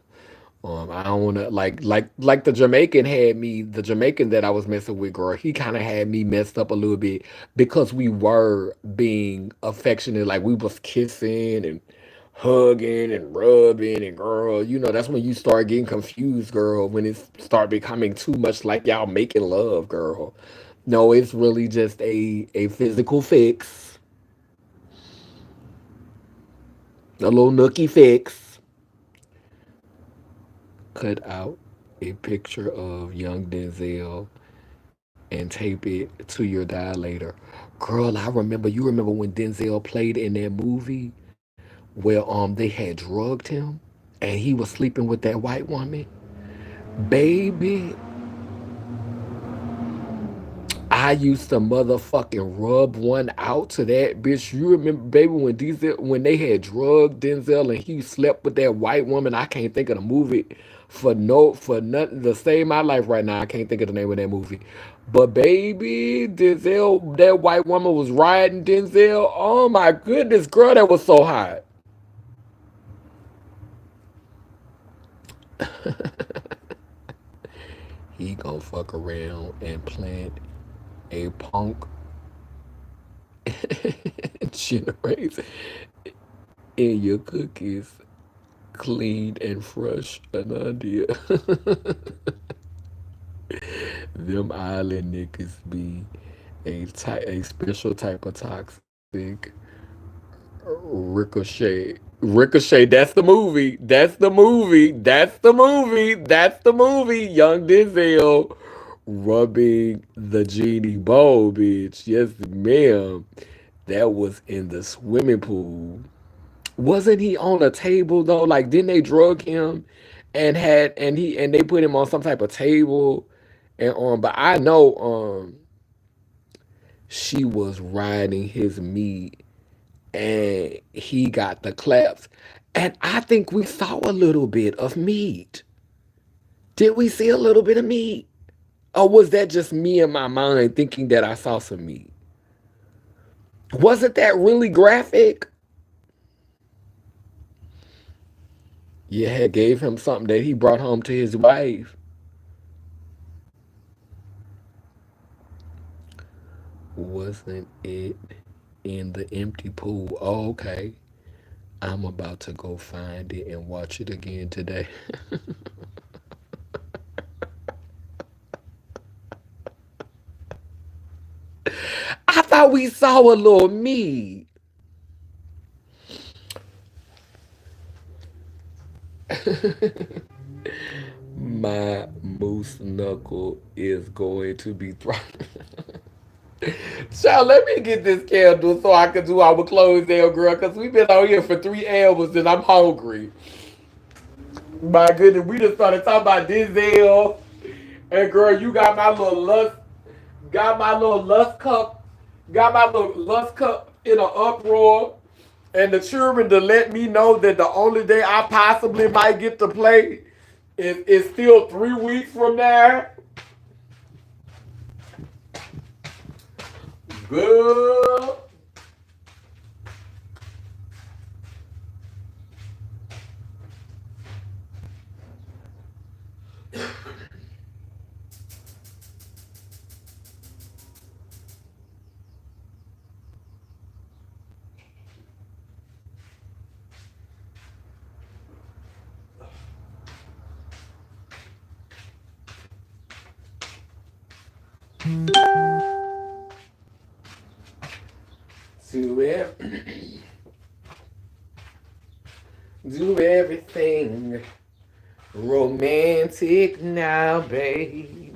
I don't wanna like the Jamaican that I was messing with, girl, he kinda had me messed up a little bit because we were being affectionate, like we was kissing and hugging and rubbing and girl, that's when you start getting confused, girl, when it start becoming too much like y'all making love, girl. No, it's really just a physical fix, a little nookie fix. Cut out a picture of young Denzel and tape it to your dilator. Girl, you remember when Denzel played in that movie where they had drugged him and he was sleeping with that white woman? Baby, I used to motherfucking rub one out to that bitch. You remember, baby, when they had drugged Denzel and he slept with that white woman? I can't think of the movie for nothing to save my life right now. I can't think of the name of that movie. But baby, Denzel, that white woman was riding Denzel. Oh my goodness, girl, that was so hot. He gonna fuck around and plant a punk generates in your cookies clean and fresh an idea. Them island niggas be a special type of toxic. Ricochet, that's the movie. That's the movie. That's the movie. That's the movie. Young Denzel rubbing the genie bowl, bitch. Yes, ma'am. That was in the swimming pool. Wasn't he on a table though? Like, didn't they drug him and they put him on some type of table and but I know she was riding his meat and he got the claps. And I think we saw a little bit of meat. Did we see a little bit of meat? Or was that just me in my mind thinking that I saw some meat? Wasn't that really graphic? Yeah, gave him something that he brought home to his wife. Wasn't it in the empty pool? Oh, okay. I'm about to go find it and watch it again today. I thought we saw a little meat. My moose knuckle is going to be thrown. Child, let me get this candle so I can do our clothes there, girl, because we've been out here for 3 hours and I'm hungry. My goodness, we just started talking about Denzel. And girl, you got my little lust cup, got my little lust cup in an uproar. And the children to let me know that the only day I possibly might get to play is still 3 weeks from now. Girl. Do do everything romantic now, babe.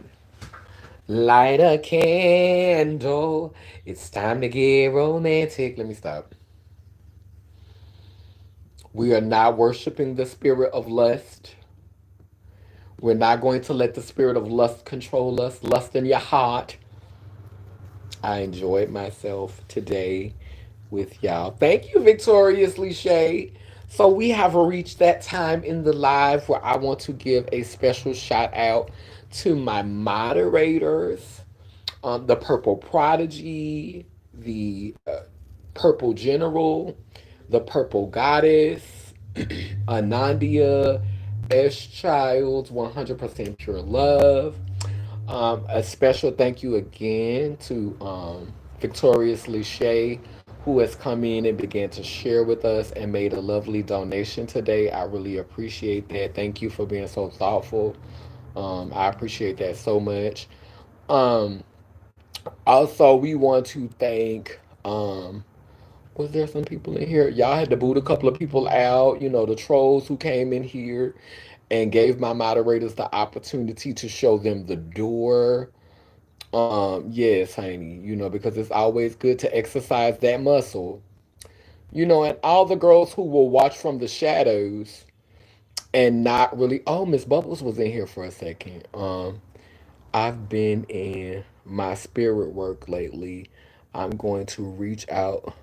Light a candle. It's time to get romantic. Let me stop. We are not worshiping the spirit of lust. We're not going to let the spirit of lust control us. Lust in your heart. I enjoyed myself today with y'all. Thank you, Victoriously Shay. So we have reached that time in the live where I want to give a special shout out to my moderators, the Purple Prodigy, the Purple General, the Purple Goddess, Anandia, S Childs, 100% Pure Love. A special thank you again to Victoriously Shay, who has come in and began to share with us and made a lovely donation today. I really appreciate that. Thank you for being so thoughtful. I appreciate that so much. Um, Also, we want to thank. Was there some people in here? Y'all had to boot a couple of people out. You know, the trolls who came in here and gave my moderators the opportunity to show them the door. Yes, honey, because it's always good to exercise that muscle. And all the girls who will watch from the shadows and not really. Oh, Miss Bubbles was in here for a second. I've been in my spirit work lately. I'm going to reach out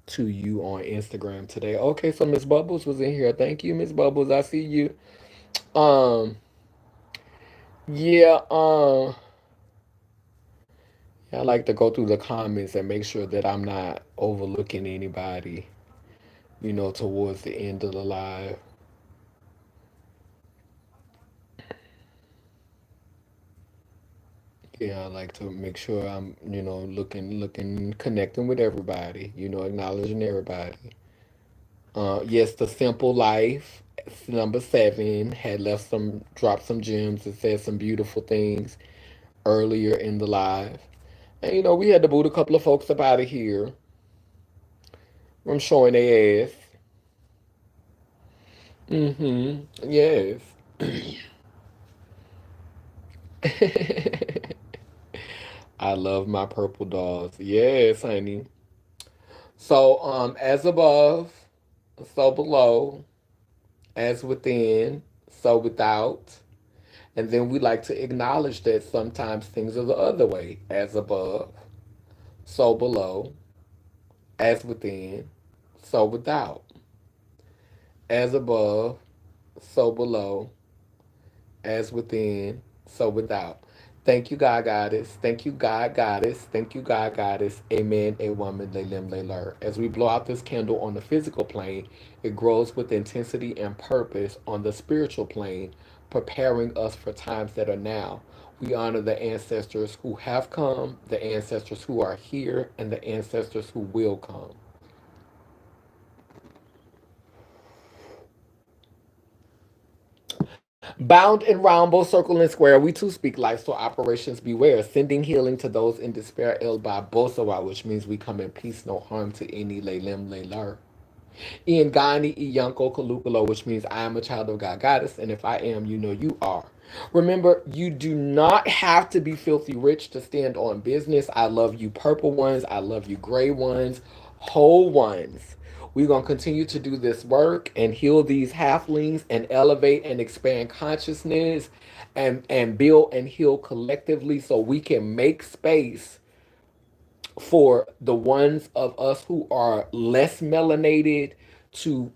to you on Instagram today. Okay, so Miss Bubbles was in here. Thank you, Miss Bubbles. I see you. Um, yeah, I like to go through the comments and make sure that I'm not overlooking anybody, towards the end of the live. Yeah, I like to make sure I'm, looking, connecting with everybody, acknowledging everybody. Yes, the simple life, number 7, had dropped some gems and said some beautiful things earlier in the live. And we had to boot a couple of folks up out of here from showing their ass. Mm-hmm. Yes. I love my purple dolls. Yes, honey. So, as above, so below, as within, so without. And then we like to acknowledge that sometimes things are the other way. As above, so below, as within, so without. As above, so below, as within, so without. Thank you, God Goddess. Thank you, God Goddess. Thank you, God Goddess. A man, a woman, they lim, they lur. As we blow out this candle on the physical plane, it grows with intensity and purpose on the spiritual plane, preparing us for times that are now. We honor the ancestors who have come, the ancestors who are here, and the ancestors who will come. Bound and round, both circle and square, we too speak life, so operations beware. Sending healing to those in despair, El Babosawa, which means we come in peace, no harm to any, Lelim Lelar. Iangani Iyanko Kalukalo, which means I am a child of God Goddess, and if I am, you know you are. Remember, you do not have to be filthy rich to stand on business. I love you purple ones, I love you gray ones, whole ones. We're going to continue to do this work and heal these halflings and elevate and expand consciousness and build and heal collectively so we can make space for the ones of us who are less melanated to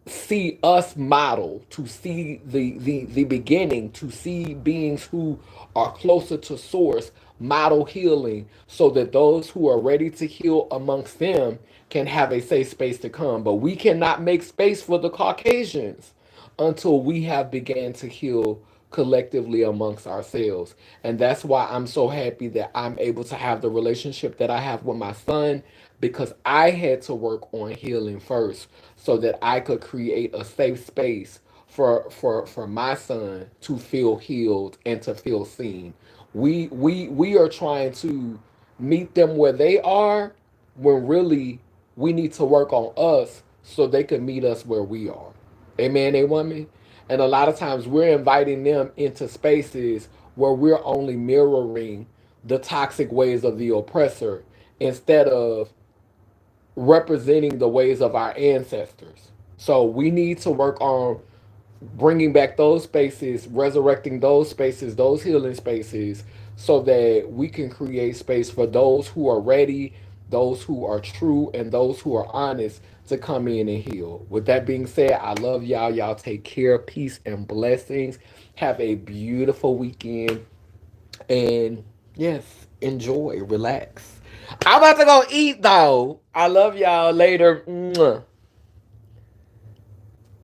see us model, to see the beginning, to see beings who are closer to source model healing so that those who are ready to heal amongst them can have a safe space to come. But we cannot make space for the Caucasians until we have began to heal collectively amongst ourselves. And that's why I'm so happy that I'm able to have the relationship that I have with my son, because I had to work on healing first so that I could create a safe space for my son to feel healed and to feel seen. We are trying to meet them where they are when really we need to work on us so they can meet us where we are. Amen, a woman. And a lot of times we're inviting them into spaces where we're only mirroring the toxic ways of the oppressor instead of representing the ways of our ancestors. So we need to work on bringing back those spaces, resurrecting those spaces, those healing spaces, so that we can create space for those who are ready, those who are true, and those who are honest to come in and heal. With that being said, I love y'all. Y'all take care, peace, and blessings. Have a beautiful weekend. And yes, enjoy, relax. I'm about to go eat though. I love y'all later. Mwah.